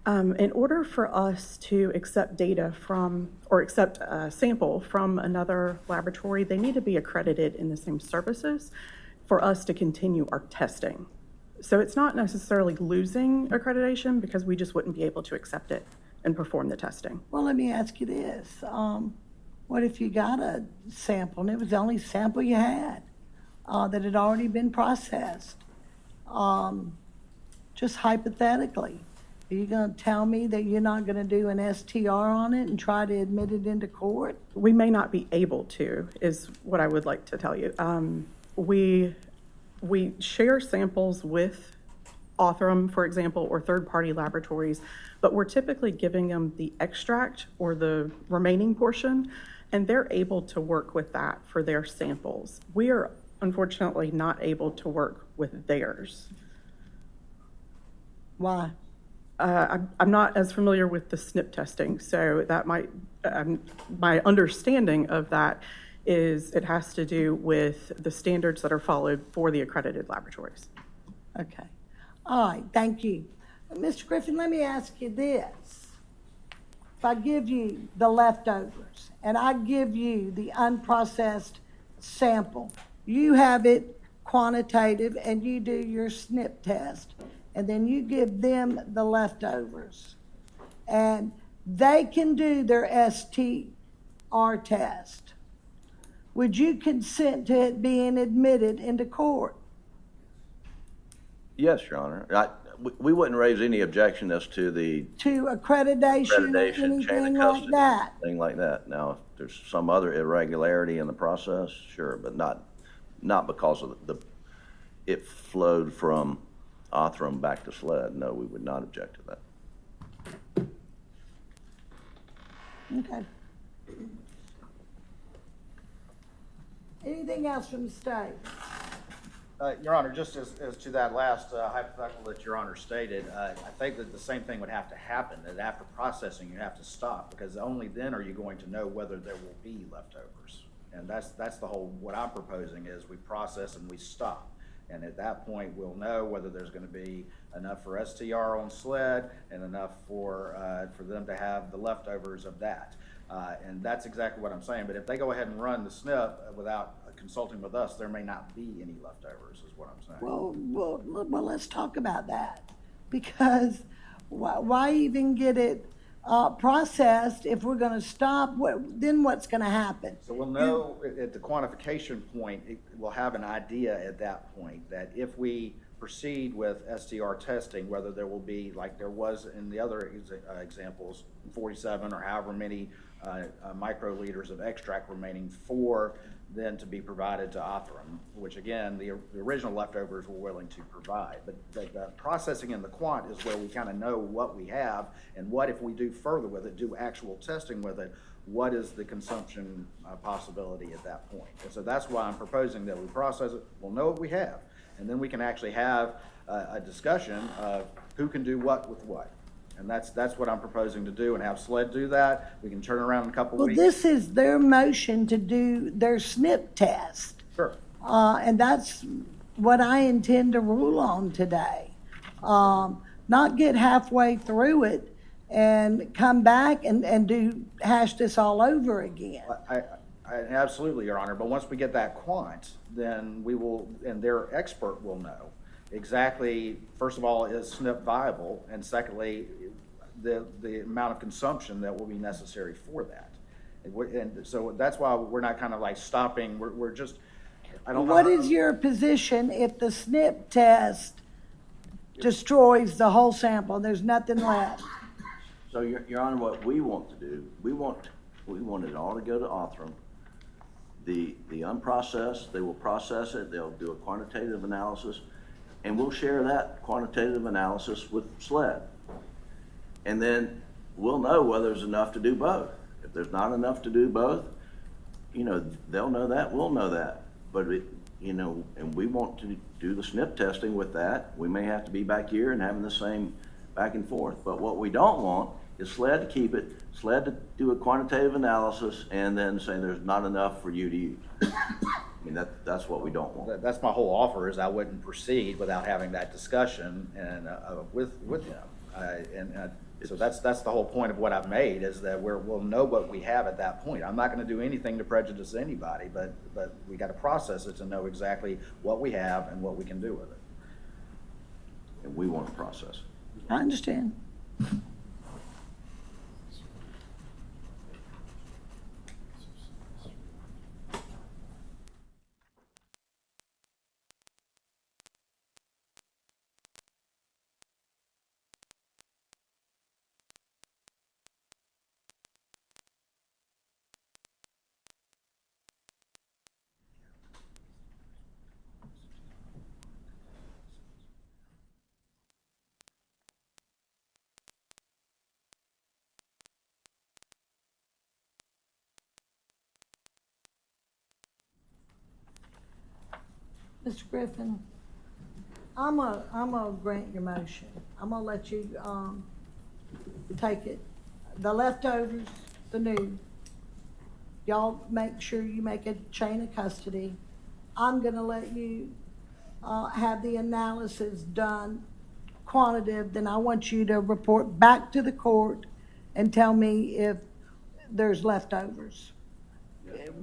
In order for us to accept data from, or accept a sample from another laboratory, they need to be accredited in the same services for us to continue our testing. So it's not necessarily losing accreditation, because we just wouldn't be able to accept it and perform the testing. Well, let me ask you this. What if you got a sample and it was the only sample you had that had already been processed? Just hypothetically, are you going to tell me that you're not going to do an STR on it and try to admit it into court? We may not be able to, is what I would like to tell you. We share samples with Othram, for example, or third-party laboratories, but we're typically giving them the extract or the remaining portion, and they're able to work with that for their samples. We are unfortunately not able to work with theirs. Why? I'm not as familiar with the SNP testing, so that might, my understanding of that is it has to do with the standards that are followed for the accredited laboratories. Okay. All right, thank you. Mr. Griffin, let me ask you this. If I give you the leftovers and I give you the unprocessed sample, you have it quantitative and you do your SNP test, and then you give them the leftovers, and they can do their STR test. Would you consent to it being admitted into court? Yes, Your Honor. We wouldn't raise any objection as to the To accreditation or accreditation, chain anything of like custody, that? thing like that. Now, if there's some other irregularity in the process, sure, but not because of it flowed from Othram back to SLED. No, we would not object to that. Okay. Anything else from the state? Your Honor, just as to that last hypothetical that Your Honor stated, I think that the same thing would have to happen, that after processing, you have to stop, because only then are you going to know whether there will be leftovers. And that's the whole, what I'm proposing is we process and we stop. And at that point, we'll know whether there's going to be enough for STR on SLED and enough for them to have the leftovers of that. And that's exactly what I'm saying. But if they go ahead and run the SNP without consulting with us, there may not be any leftovers, is what I'm saying. Well, let's talk about that, because why even get it processed, if we're gonna stop, then what's gonna happen? So we'll know at the quantification point, we'll have an idea at that point that if we proceed with STR testing, whether there will be, like there was in the other examples, 47 or however many microliters of extract remaining for then to be provided to Othram, which again, the original leftovers were willing to provide. But the processing in the quant is where we kind of know what we have and what, if we do further with it, do actual testing with it, what is the consumption possibility at that point. And so that's why I'm proposing that we process it, we'll know what we have, and then we can actually have a discussion of who can do what with what. And that's what I'm proposing to do, and have SLED do that. We can turn around in a couple Well, weeks. this is their motion to do their SNP test. Sure. And that's what I intend to rule on today. Not get halfway through it and come back and hash this all over again. I absolutely, Your Honor, but once we get that quant, then we will, and their expert will know exactly, first of all, is SNP viable, and secondly, the amount of consumption that will be necessary for that. And so that's why we're not kind of like stopping, we're just, I don't know. What is your position if the SNP test destroys the whole sample, there's nothing left? So, Your Honor, what we want to do, we want it all to go to Othram. The unprocessed, they will process it, they'll do a quantitative analysis, and we'll share that quantitative analysis with SLED. And then we'll know whether there's enough to do both. If there's not enough to do both, they'll know that, we'll know that. But, and we want to do the SNP testing with that. We may have to be back here and having the same back and forth. But what we don't want is SLED to keep it, SLED to do a quantitative analysis, and then say there's not enough for you to use. I mean, that's what we don't want. That's my whole offer, is I wouldn't proceed without having that discussion and with them. So that's the whole point of what I've made, is that we'll know what we have at that point. I'm not going to do anything to prejudice anybody, but we got to process it to know exactly what we have and what we can do with it. And we want to process it. I understand. Mr. Griffin, I'm gonna grant your motion. I'm gonna let you, take it. The leftovers, the new, y'all make sure you make a chain of custody. I'm gonna let you, have the analysis done, quantitative, then I want you to report back to the court and tell me if there's leftovers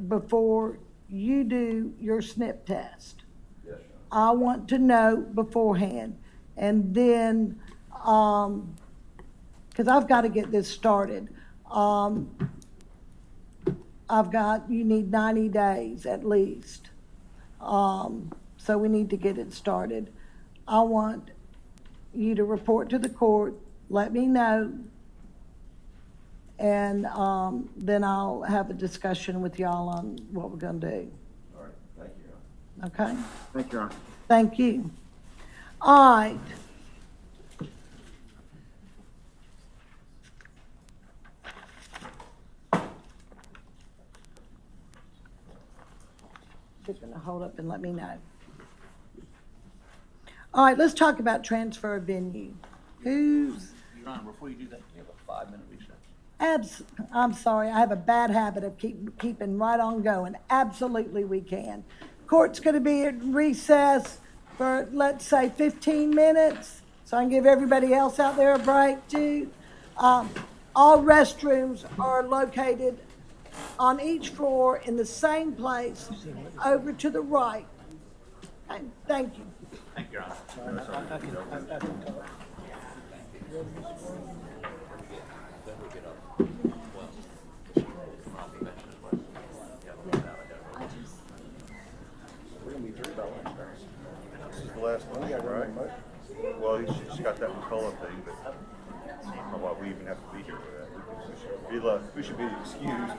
before you do your SNP test. I want to know beforehand, and then, because I've got to get this started. You need 90 days at least. So we need to get it started. I want you to report to the court, let me know, and then I'll have a discussion with y'all on what we're going to do. All right, thank you. Okay? Thank you, Your Honor. Thank you. All right. Just gonna hold up and let me know. All right, let's talk about transfer of venue. Who's, Your Honor, before you do that, you have a 5-minute recess. I'm sorry, I have a bad habit of keeping right on going. Absolutely we can. Court's gonna be at recess for, let's say, 15 minutes, so I can give everybody else out there a break too. All restrooms are located on each floor in the same place, over to the right. Okay, thank you. Thank you, Your Honor. get up. Well, come off the bench as well. Yeah, We're gonna be through by lunch. This is the last one, right? Well, he's just got that McCullough thing, but I don't know why we even have to be here for that. We should be excused.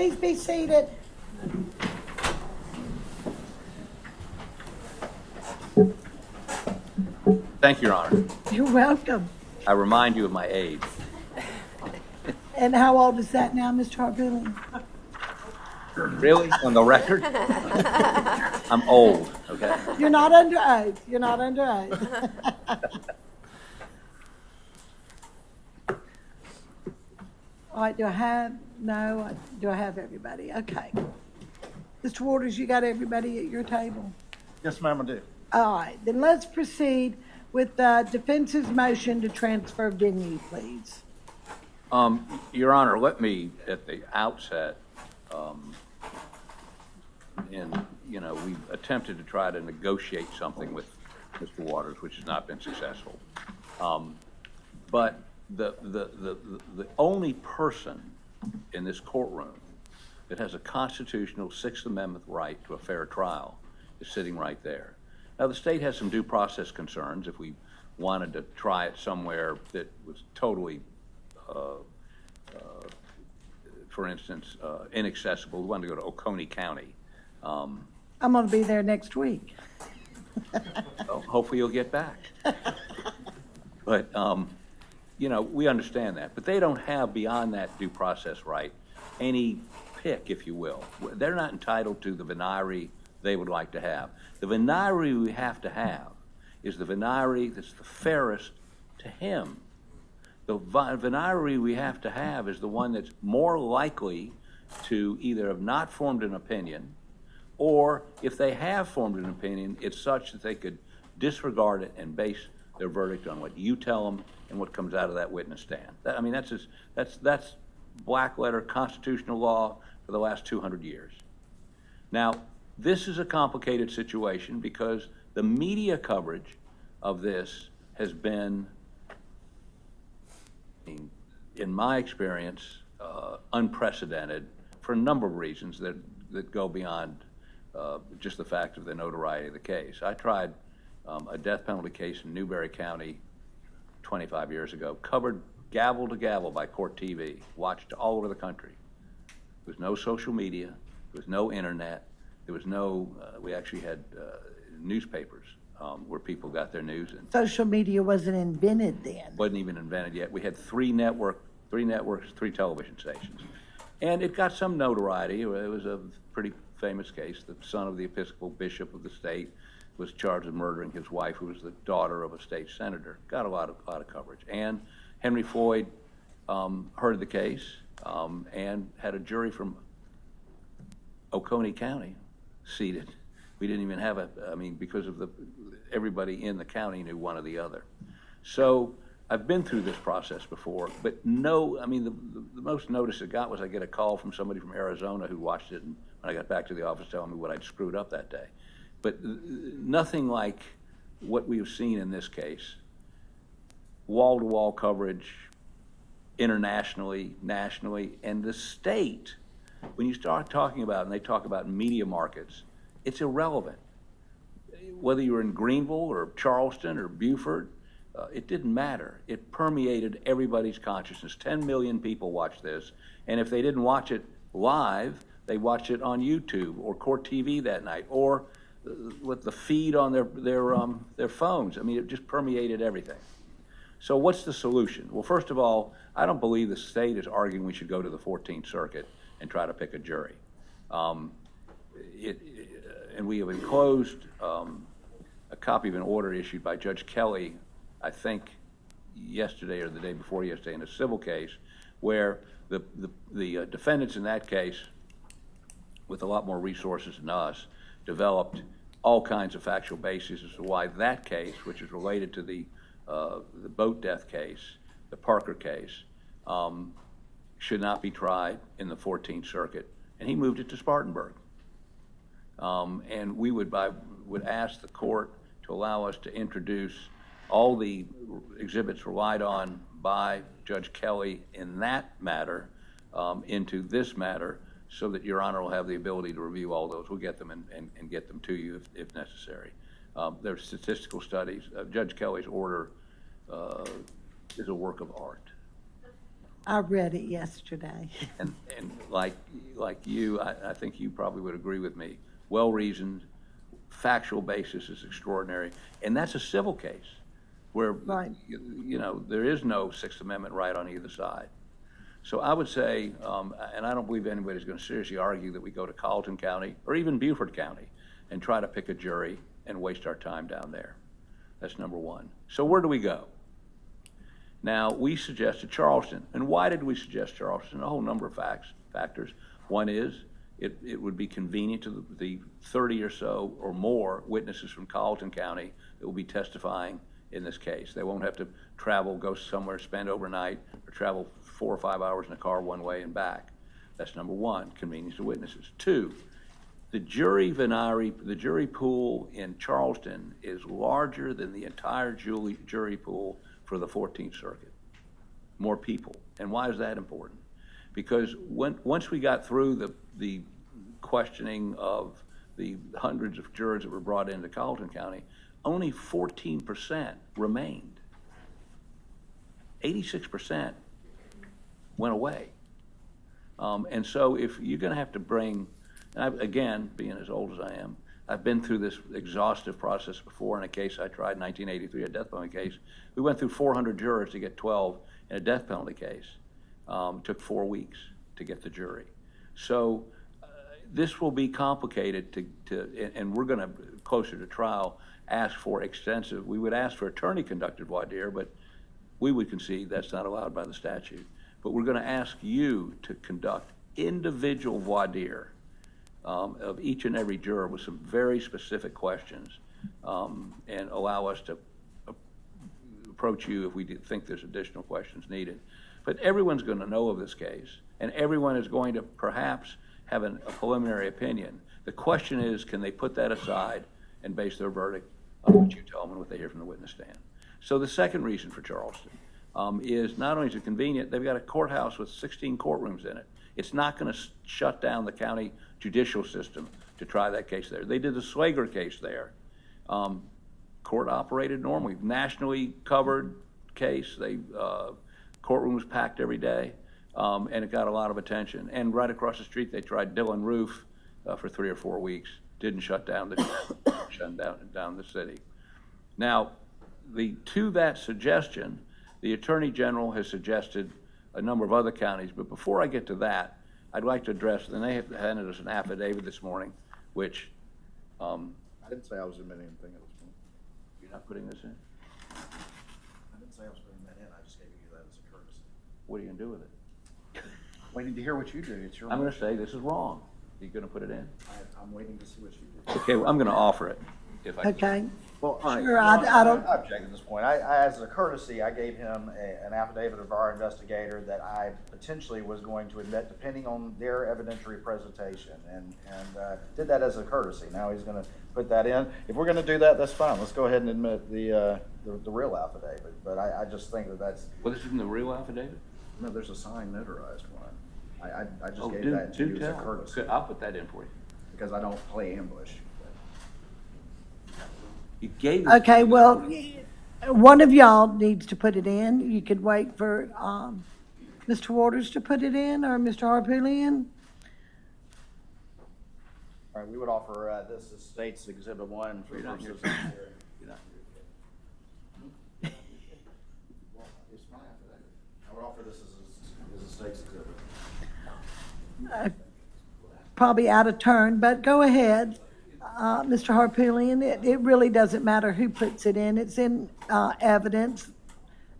please be seated. Thank you, Your Honor. You're welcome. I remind you of my age. And how old is that now, Mr. Harbillion? Really? On the record? I'm old, okay? You're not under oath. You're not under oath. All right, do I have everybody? Okay. Mr. Waters, you got everybody at your table? Yes, ma'am, I do. All right, then let's proceed with the defense's motion to transfer venue, please. Your Honor, let me, at the outset, we've attempted to try to negotiate something with Mr. Waters, which has not been successful. But the only person in this courtroom that has a constitutional Sixth Amendment right to a fair trial is sitting right there. Now, the state has some due process concerns if we wanted to try it somewhere that was totally, for instance, inaccessible. We wanted to go to Oconee County. I'm going to be there next week. Well, hopefully you'll get back. But, we understand that. But they don't have, beyond that due process right, any pick, if you will. They're not entitled to the venire they would like to have. The venire we have to have is the venire that's the fairest to him. The venire we have to have is the one that's more likely to either have not formed an opinion, or if they have formed an opinion, it's such that they could disregard it and base their verdict on what you tell them and what comes out of that witness stand. That's black letter constitutional law for the last 200 years. Now, this is a complicated situation because the media coverage of this has been, in my experience, unprecedented for a number of reasons that go beyond just the fact of the notoriety of the case. I tried a death penalty case in Newberry County 25 years ago, covered gavel to gavel by Court TV, watched all over the country. There was no social media, there was no internet, there was no, we actually had newspapers where people got their news. And Social media wasn't invented then. wasn't even invented yet. We had three networks, three television stations. And it got some notoriety. It was a pretty famous case. The son of the Episcopal bishop of the state was charged with murdering his wife, who was the daughter of a state senator. Got a lot of coverage. And Henry Floyd heard the case and had a jury from Oconee County seated. We didn't even have because of everybody in the county knew one or the other. So I've been through this process before, but the most notice it got was I get a call from somebody from Arizona who watched it, and when I got back to the office telling me what I'd screwed up that day. But nothing like what we've seen in this case. Wall-to-wall coverage, internationally, nationally, and the state, when you start talking about, and they talk about media markets, it's irrelevant. Whether you were in Greenville or Charleston or Beaufort, it didn't matter. It permeated everybody's consciousness. 10 million people watched this, and if they didn't watch it live, they watched it on YouTube or Court TV that night, or with the feed on their phones. It just permeated everything. So what's the solution? Well, first of all, I don't believe the state is arguing we should go to the 14th Circuit and try to pick a jury. And we have enclosed a copy of an order issued by Judge Kelly, I think yesterday or the day before yesterday, in a civil case where the defendants in that case, with a lot more resources than us, developed all kinds of factual bases as to why that case, which is related to the boat death case, the Parker case, should not be tried in the 14th Circuit, and he moved it to Spartanburg. And we would ask the court to allow us to introduce all the exhibits relied on by Judge Kelly in that matter into this matter, so that Your Honor will have the ability to review all those. We'll get them and get them to you if necessary. There are statistical studies. Judge Kelly's order is a work of art. I read it yesterday. And like you, I think you probably would agree with me, well-reasoned, factual basis is extraordinary. And that's a civil case where, Right. you know, there is no Sixth Amendment right on either side. So I would say, and I don't believe anybody's going to seriously argue that we go to Colleton County or even Beaufort County and try to pick a jury and waste our time down there. That's number one. So where do we go? Now, we suggested Charleston. And why did we suggest Charleston? A whole number of factors. One is it would be convenient to the 30 or so or more witnesses from Colleton County that will be testifying in this case. They won't have to travel, go somewhere, spend overnight, or travel 4 or 5 hours in a car one way and back. That's number one, convenience to witnesses. Two, the jury pool in Charleston is larger than the entire jury pool for the 14th Circuit. More people. And why is that important? Because once we got through the questioning of the hundreds of jurors that were brought into Colleton County, only 14% remained. 86% went away. And so if you're going to have to bring, and again, being as old as I am, I've been through this exhaustive process before in a case I tried in 1983, a death penalty case. We went through 400 jurors to get 12 in a death penalty case. It took 4 weeks to get the jury. So this will be complicated and we're going to, closer to trial, ask for extensive, we would ask for attorney-conducted voir dire, but we would concede that's not allowed by the statute. But we're going to ask you to conduct individual voir dire of each and every juror with some very specific questions and allow us to approach you if we think there's additional questions needed. But everyone's going to know of this case, and everyone is going to perhaps have a preliminary opinion. The question is, can they put that aside and base their verdict on what you tell them and what they hear from the witness stand? So the second reason for Charleston is not only is it convenient, they've got a courthouse with 16 courtrooms in it. It's not going to shut down the county judicial system to try that case there. They did the Slager case there. Court operated normally, nationally covered case. Courtroom was packed every day, and it got a lot of attention. And right across the street, they tried Dillon Roof for 3 or 4 weeks. Didn't shut down the city. Now, to that suggestion, the Attorney General has suggested a number of other counties, but before I get to that, I'd like to address, and they have handed us an affidavit this morning, which... I didn't say I was admitting anything at this point. You're not putting this in? I didn't say I was putting that in, I just gave you that as a courtesy. What are you going to do with it? Waiting to hear what you do, it's your... I'm going to say this is wrong. Are you going to put it in? I'm waiting to see what you do. Okay, well, I'm going to offer it, if I can. Okay, Well, all right. Sure, I don't- I object at this point. As a courtesy, I gave him an affidavit of our investigator that I potentially was going to admit depending on their evidentiary presentation, and did that as a courtesy. Now he's going to put that in. If we're going to do that, that's fine. Let's go ahead and admit the real affidavit. But I just think that's... Well, this isn't the real affidavit? No, there's a signed notarized one. I just Oh, gave do that to you as a tell. courtesy Good, I'll put that in for you. because I don't play ambush. You gave it. okay, well, one of y'all needs to put it in. You could wait for Mr. Waters to put it in or Mr. Harpoolian. All right, we would offer this as State's Exhibit 1 for You're not purposes here. of hearing. You're not Well, it's my affidavit. I would offer this as a State's Exhibit. Probably out of turn, but go ahead, Mr. Harpoolian. It really doesn't matter who puts it in. It's in evidence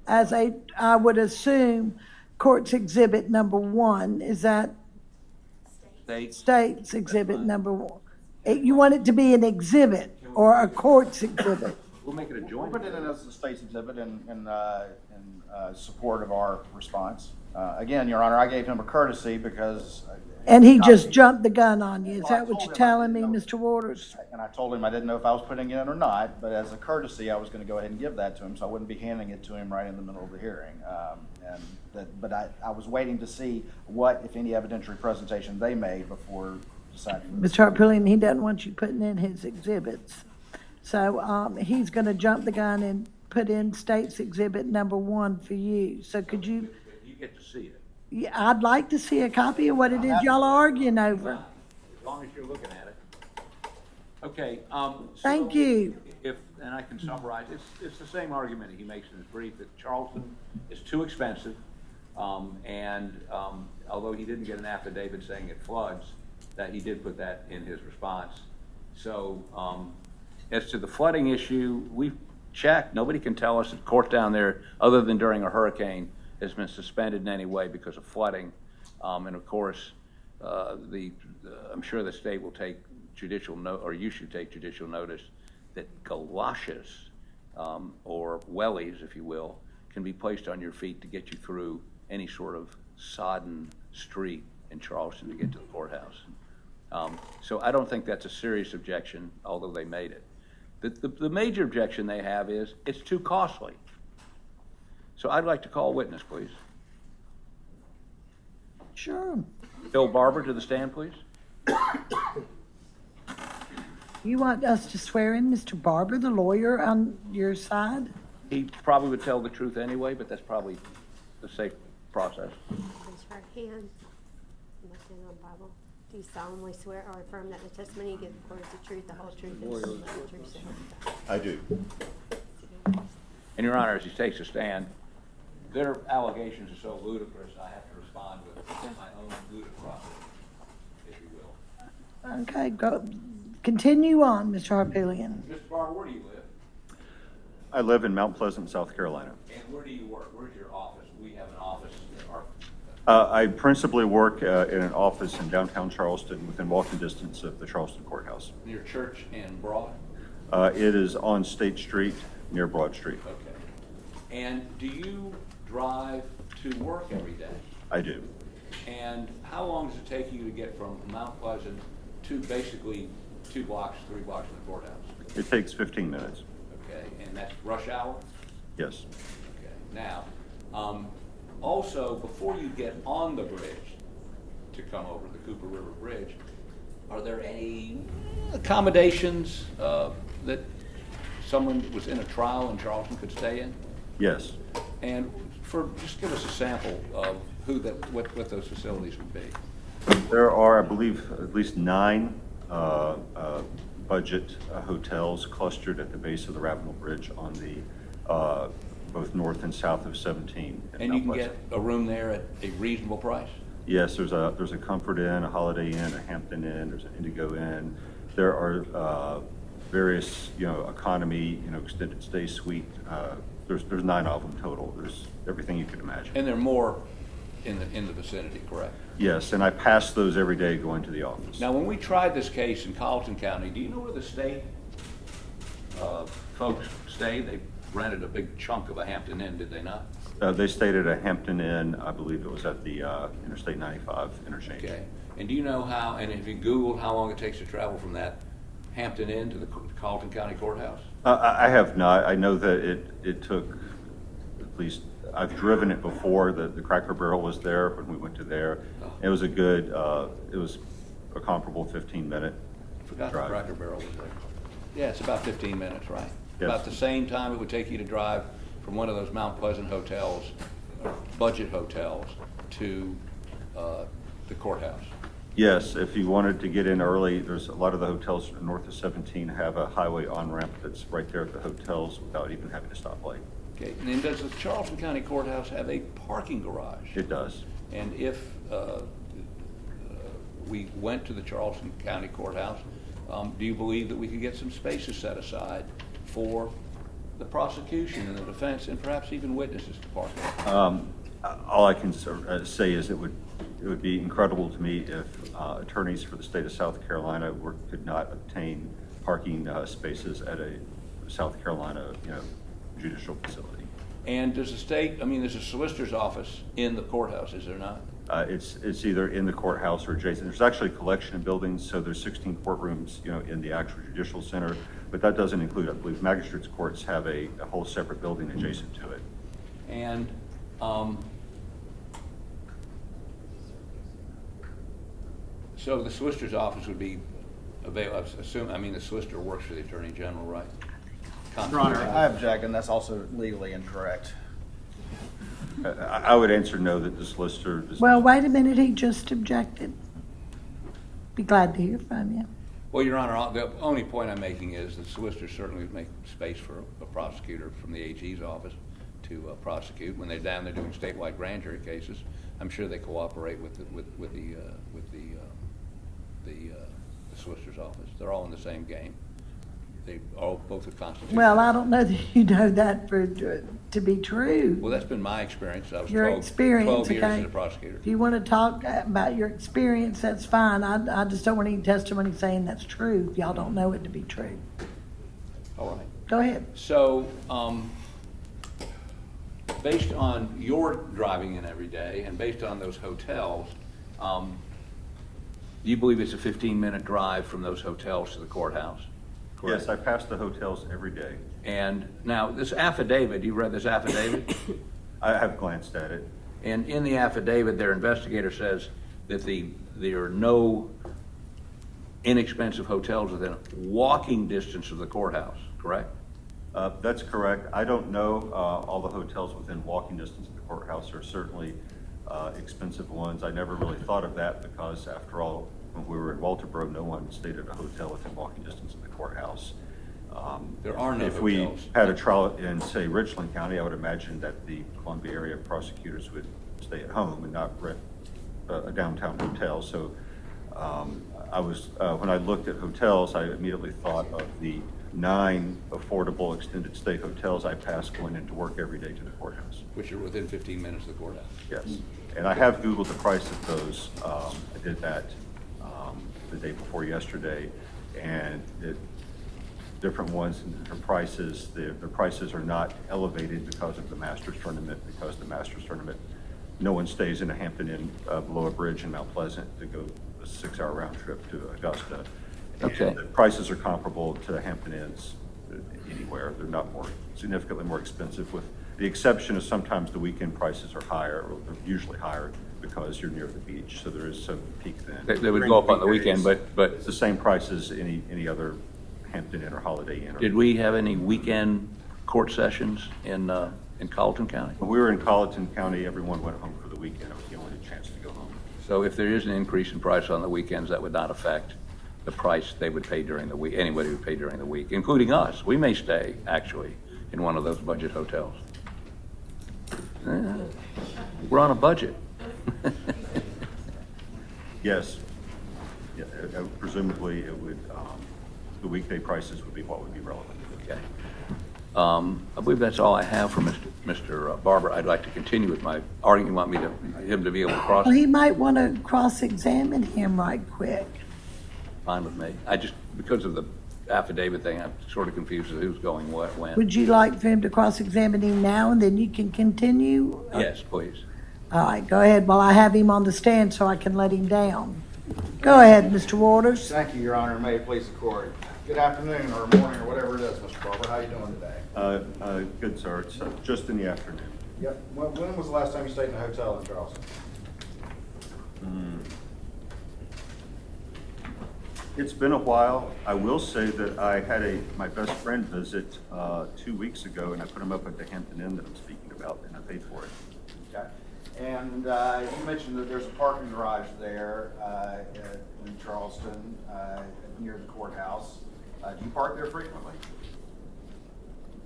as I would assume, Court's Exhibit number 1. Is that State's Exhibit number 1? You want it to be an exhibit or a court's exhibit? We'll make it a We'll joint. put it in as a State's Exhibit in support of our response. Again, Your Honor, I gave him a courtesy because... And he just jumped the gun on you. Is that what you're telling me, Mr. Waters? And I told him I didn't know if I was putting it in or not, but as a courtesy, I was going to go ahead and give that to him, so I wouldn't be handing it to him right in the middle of the hearing. But I was waiting to see what, if any, evidentiary presentation they made before deciding. Mr. Harpoolian, he doesn't want you putting in his exhibits. So he's going to jump the gun and put in State's Exhibit number 1 for you. So could you... You get to see it. Yeah, I'd like to see a copy of what it is y'all are arguing over. As long as you're looking at it. Okay, Thank so you. and I can summarize, it's the same argument he makes in his brief, that Charleston is too expensive, and although he didn't get an affidavit saying it floods, that he did put that in his response. So, as to the flooding issue, we've checked, nobody can tell us that court down there, other than during a hurricane, has been suspended in any way because of flooding. And of course, I'm sure the state will take judicial note, or you should take judicial notice, that galoshes, or wellies, if you will, can be placed on your feet to get you through any sort of sodden street in Charleston to get to the courthouse. So I don't think that's a serious objection, although they made it. The major objection they have is it's too costly. So I'd like to call a witness, please. Sure. Bill Barber to the stand, please. You want us to swear in Mr. Barber, the lawyer, on your side? He probably would tell the truth anyway, but that's probably the safe process. Raise your hand. Look in on the Bible. Do you solemnly swear or affirm that the testimony you give the court is the truth, the whole truth, and nothing but the truth, so help you God? I do. And Your Honor, as he takes a stand, their allegations are so ludicrous, I have to respond with my own ludicrosity, if you will. Okay, go, continue on, Mr. Harpelian. Mr. Barber, where do you live? I live in Mount Pleasant, South Carolina. And where do you work? Where's your office? We have an office in our I principally work in an office in downtown Charleston within walking distance of the Charleston Courthouse. near Church and Broad. It is on State Street near Broad Street. Okay. And do you drive to work every day? I do. And how long does it take you to get from Mount Pleasant to basically 2 blocks, 3 blocks from the courthouse? It takes 15 minutes. Okay, and that's rush hour? Yes. Okay, now, also, before you get on the bridge to come over the Cooper River Bridge, are there any accommodations that someone that was in a trial in Charleston could stay in? Yes. And just give us a sample of what those facilities would be. There are, I believe, at least 9 budget hotels clustered at the base of the Ravenel Bridge on the both north and south of 17. And you can get a room there at a reasonable price? Yes, there's a Comfort Inn, a Holiday Inn, a Hampton Inn, there's an Indigo Inn. There are various, economy, extended stay suite. There's 9 of them total. There's everything you could imagine. And there are more in the vicinity, correct? Yes, and I pass those every day going to the office. Now, when we tried this case in Colleton County, do you know where the state folks stayed? They rented a big chunk of a Hampton Inn, did they not? They stayed at a Hampton Inn. I believe it was at the Interstate 95 interchange. Okay. And do you know how, and have you Googled how long it takes to travel from that Hampton Inn to the Colleton County Courthouse? I have not. I know that it took at least, I've driven it before. The Cracker Barrel was there when we went to there. It was a good, it was a comparable 15-minute Forgot drive. the Cracker Barrel was there. Yeah, it's about 15 minutes, right? Yes. About the same time it would take you to drive from one of those Mount Pleasant hotels, budget hotels, to the courthouse. Yes, if you wanted to get in early, there's a lot of the hotels north of 17 have a highway on-ramp that's right there at the hotels without even having to stop late. Okay, and then does the Charleston County Courthouse have a parking garage? It does. And if we went to the Charleston County Courthouse, do you believe that we could get some spaces set aside for the prosecution and the defense and perhaps even witnesses to park? All I can say is it would be incredible to me if attorneys for the state of South Carolina could not obtain parking spaces at a South Carolina, judicial facility. And does the state, there's a solicitor's office in the courthouse, is there not? It's either in the courthouse or adjacent. There's actually a collection of buildings, so there's 16 courtrooms, in the actual judicial center, but that doesn't include, I believe, magistrates' courts have a whole separate building adjacent to it. And so the solicitor's office would be available, the solicitor works for the Attorney General, right? Your Honor, I object, and that's also legally incorrect. I would answer no, that the solicitor does. Well, wait a minute, he just objected. Be glad to hear from you. Well, Your Honor, the only point I'm making is that solicitors certainly make space for a prosecutor from the AG's office to prosecute. When they're down there doing statewide grand jury cases, I'm sure they cooperate with the solicitor's office. They're all in the same game. They all both are constitutional. Well, I don't know that you know that to be true. Well, that's been my experience. I was Your 12 experience, years okay? as a prosecutor. If you want to talk about your experience, that's fine. I just don't want any testimony saying that's true if y'all don't know it to be true. All right. Go ahead. So, based on your driving in every day and based on those hotels, do you believe it's a 15-minute drive from those hotels to the courthouse? Correct? Yes, I pass the hotels every day. And now, this affidavit, you read this affidavit? I have glanced at it. And in the affidavit, their investigator says that there are no inexpensive hotels within walking distance of the courthouse, correct? That's correct. I don't know all the hotels within walking distance of the courthouse are certainly expensive ones. I never really thought of that because, after all, when we were in Walterboro, no one stayed at a hotel within walking distance of the courthouse. There are no If we hotels. had a trial in, say, Richland County, I would imagine that the Columbia area prosecutors would stay at home and not rent a downtown hotel. So when I looked at hotels, I immediately thought of the 9 affordable extended stay hotels I pass going into work every day to the courthouse. Which are within 15 minutes of the courthouse. Yes, and I have Googled the price of those. I did that the day before yesterday, and different ones and different prices. The prices are not elevated because of the Masters tournament, because the Masters tournament, no one stays in a Hampton Inn below a bridge in Mount Pleasant to go a 6-hour round trip to Augusta. Okay. And the prices are comparable to the Hampton Inns anywhere. They're not significantly more expensive, with the exception of sometimes the weekend prices are higher, or they're usually higher because you're near the beach, so there is some peak then. They would go up on the weekend, but It's the same price as any other Hampton Inn or Holiday Inn. did we have any weekend court sessions in Colleton County? When we were in Colleton County, everyone went home for the weekend. It was the only chance to go home. So if there is an increase in price on the weekends, that would not affect the price they would pay during the week, anybody would pay during the week, including us. We may stay, actually, in one of those budget hotels. We're on a budget. Yes. Yeah, presumably it would, the weekday prices would be what would be relevant. Okay. I believe that's all I have for Mr. Barber. I'd like to continue with my argument. You want him to be able to cross? Well, he might want to cross-examine him right quick. Fine with me. Because of the affidavit thing, I'm sort of confused as to who's going what, when. Would you like for him to cross-examine him now, and then you can continue? Yes, please. All right, go ahead while I have him on the stand so I can let him down. Go ahead, Mr. Waters. Thank you, Your Honor. May it please the court. Good afternoon or morning or whatever it is, Mr. Barber. How you doing today? Good, sir. It's just in the afternoon. Yep. When was the last time you stayed in a hotel in Charleston? It's been a while. I will say that I had my best friend visit 2 weeks ago, and I put him up at the Hampton Inn that I'm speaking about, and I paid for it. Okay. And you mentioned that there's a parking garage there in Charleston near the courthouse. Do you park there frequently?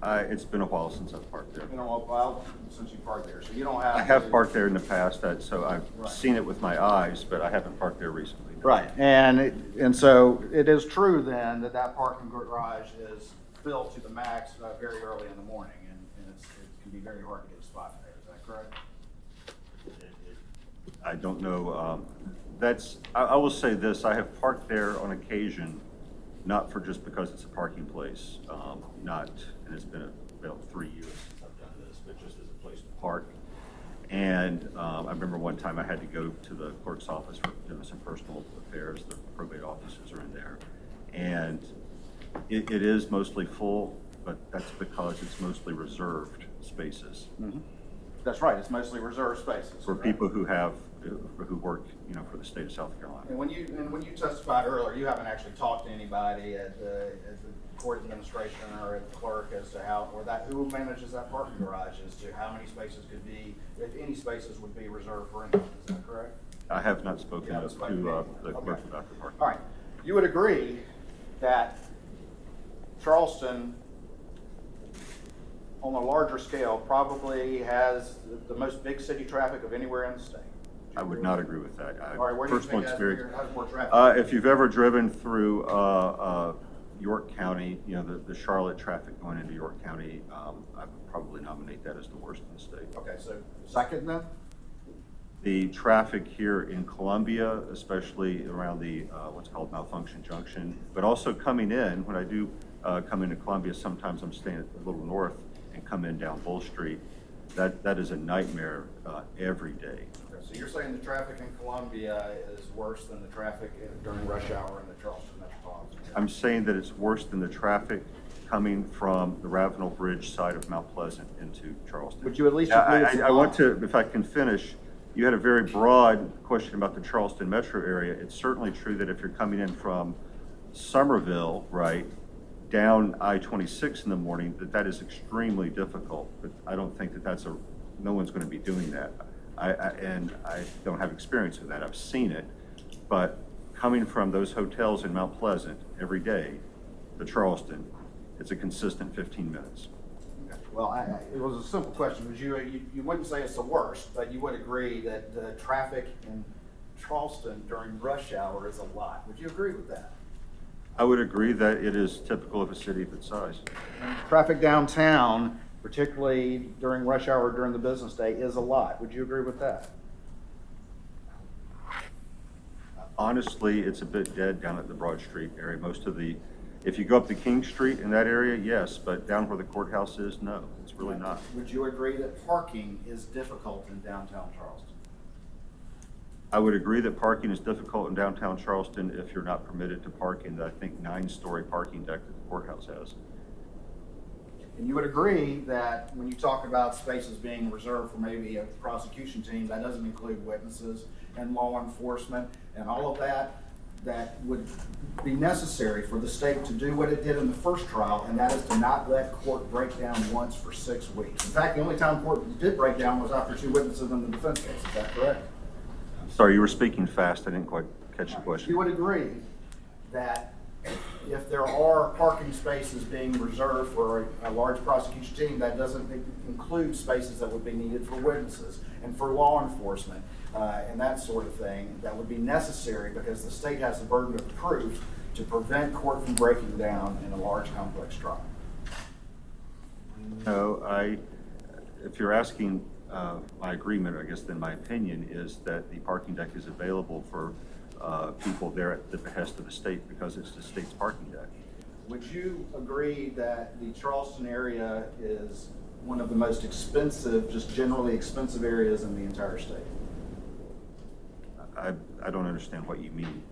It's been a while since I've parked there. It's been a while since you parked there, so you don't have. I have parked there in the past, so I've seen it with my eyes, but I haven't parked there recently. No. Right, and so it is true then that parking garage is filled to the max very early in the morning, and it can be very hard to get a spot there. Is that correct? I don't know. I will say this: I have parked there on occasion, not for just because it's a parking place, and it's been about 3 years since I've done this, but just as a place to park. And I remember one time I had to go to the clerk's office for doing some personal affairs. The probate offices are in there, and it is mostly full, but that's because it's mostly reserved spaces. Mm-hmm. That's right. It's mostly reserved spaces For people who work, for the state of South Carolina. And when you testified earlier, you haven't actually talked to anybody at the court administration or at the clerk as to how, or that, who manages that parking garage as to how many spaces could be, if any spaces would be reserved for anyone, is that correct? I have not spoken You haven't to spoken the to- clerk okay. about the parking. All right, you would agree that Charleston, on a larger scale, probably has the most big city traffic of anywhere in the state? I would not agree with that. All right, where do you Personal think experience. has more traffic? If you've ever driven through York County, you know, the Charlotte traffic going into York County, I would probably nominate that as the worst in the state. Okay, so second then? The traffic here in Columbia, especially around the what's called Malfunction Junction, but also coming in, when I do come into Columbia, sometimes I'm staying a little north and come in down Bull Street. That is a nightmare every day. Okay, so you're saying the traffic in Columbia is worse than the traffic during rush hour in the Charleston metropolitan area? I'm saying that it's worse than the traffic coming from the Ravenel Bridge side of Mount Pleasant into Charleston. Would you at least Yeah, agree it's a I want lot? to, if I can finish, you had a very broad question about the Charleston metro area. It's certainly true that if you're coming in from Somerville, right, down I-26 in the morning, that is extremely difficult. But I don't think that no one's going to be doing that. And I don't have experience with that. I've seen it. But coming from those hotels in Mount Pleasant every day to Charleston, it's a consistent 15 minutes. Okay. Well, it was a simple question. Would you wouldn't say it's the worst, but you would agree that the traffic in Charleston during rush hour is a lot. Would you agree with that? I would agree that it is typical of a city of its size. Traffic downtown, particularly during rush hour during the business day, is a lot. Would you agree with that? Honestly, it's a bit dead down at the Broad Street area. If you go up to King Street in that area, yes, but down where the courthouse is, no, it's really not. Would you agree that parking is difficult in downtown Charleston? I would agree that parking is difficult in downtown Charleston if you're not permitted to park in the, I think, 9-story parking deck that the courthouse has. And you would agree that when you talk about spaces being reserved for maybe a prosecution team, that doesn't include witnesses and law enforcement and all of that, that would be necessary for the state to do what it did in the first trial, and that is to not let court break down once for 6 weeks. In fact, the only time court did break down was after 2 witnesses in the defense case. Is that correct? Sorry, you were speaking fast. I didn't quite catch the You question. would agree that if there are parking spaces being reserved for a large prosecution team, that doesn't include spaces that would be needed for witnesses and for law enforcement and that sort of thing, that would be necessary because the state has the burden of proof to prevent court from breaking down in a large complex trial. No, if you're asking my agreement, I guess then my opinion is that the parking deck is available for people there at the behest of the state because it's the state's parking deck. Would you agree that the Charleston area is one of the most expensive, just generally expensive areas in the entire state? I don't understand what you mean.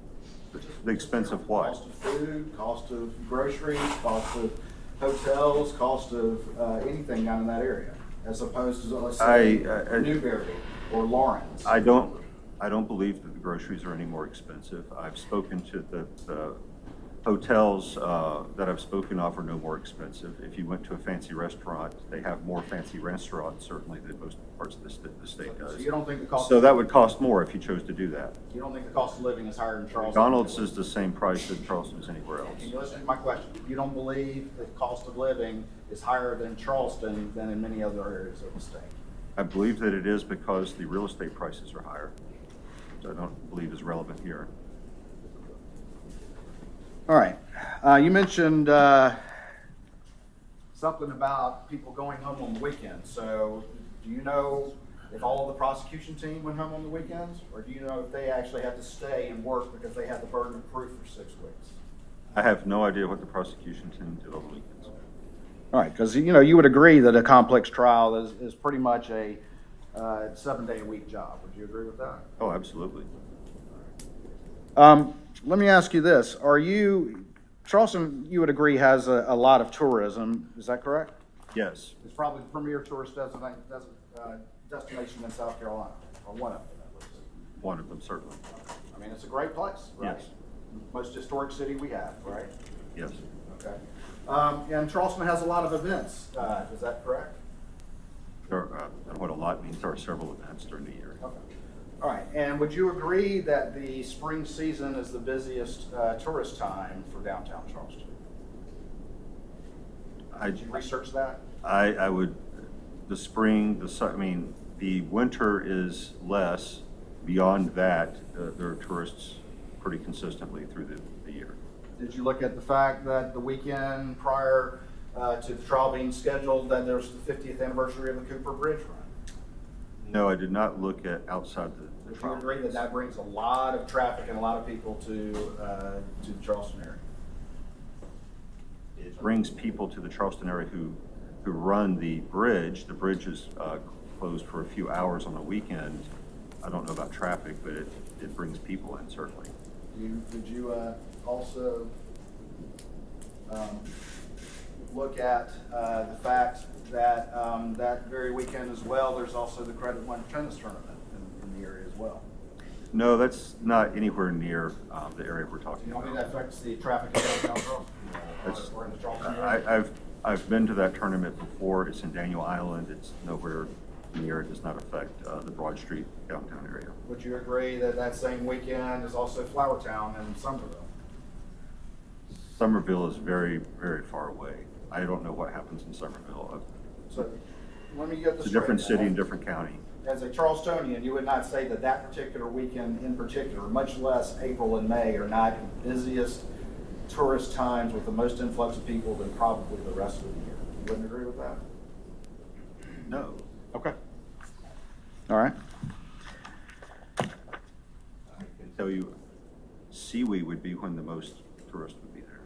The expense of what? Cost of food, cost of groceries, cost of hotels, cost of anything down in that area, as opposed to, let's say, Newberry or Lawrence. I don't believe that the groceries are any more expensive. I've spoken to the hotels that I've spoken of are no more expensive. If you went to a fancy restaurant, they have more fancy restaurants certainly than most parts of the state does. So you don't think the cost? So that would cost more if you chose to do that. You don't think the cost of living is higher in Charleston? McDonald's is the same price in Charleston as anywhere else. Can you listen to my question? You don't believe the cost of living is higher in Charleston than in many other areas of the state? I believe that it is because the real estate prices are higher, which I don't believe is relevant here. All right. You mentioned something about people going home on the weekends. So do you know if all of the prosecution team went home on the weekends? Or do you know if they actually had to stay and work because they had the burden of proof for 6 weeks? I have no idea what the prosecution team did on the weekends. All right, because you would agree that a complex trial is pretty much a 7-day-a-week job. Would you agree with that? Oh, absolutely. Let me ask you this. Charleston, you would agree, has a lot of tourism. Is that correct? Yes. It's probably the premier tourist destination in South Carolina, or one of them at least. One of them, certainly. I mean, it's a great place, right? Yes. Most historic city we have, right? Yes. Okay. And Charleston has a lot of events, is that correct? What a lot means, there are several events during the year. Okay. All right, and would you agree that the spring season is the busiest tourist time for downtown Charleston? Did you research that? I would, the spring, the winter is less. Beyond that, there are tourists pretty consistently through the year. Did you look at the fact that the weekend prior to the trial being scheduled, that there's the 50th anniversary of the Cooper Bridge run? No, I did not look at outside the Would you trial. agree that that brings a lot of traffic and a lot of people to the Charleston area? It brings people to the Charleston area who run the bridge. The bridge is closed for a few hours on the weekend. I don't know about traffic, but it brings people in, certainly. Did you also look at the fact that that very weekend as well, there's also the Credit One tennis tournament in the area as well? No, that's not anywhere near the area we're Do talking you know how about. that affects the traffic in downtown Charleston? Or in the Charleston area? I've been to that tournament before. It's in Daniel Island. It's nowhere near. It does not affect the Broad Street downtown area. Would you agree that that same weekend is also Flower Town in Somerville? Somerville is very, very far away. I don't know what happens in Somerville. So let me get this It's a straight. different city and different county. As a Charlestonian, you would not say that that particular weekend in particular, much less April and May, are not the busiest tourist times with the most influx of people than probably the rest of the year. You wouldn't agree with that? No. Okay. All right. I can tell you, Seawee would be when the most tourists would be there.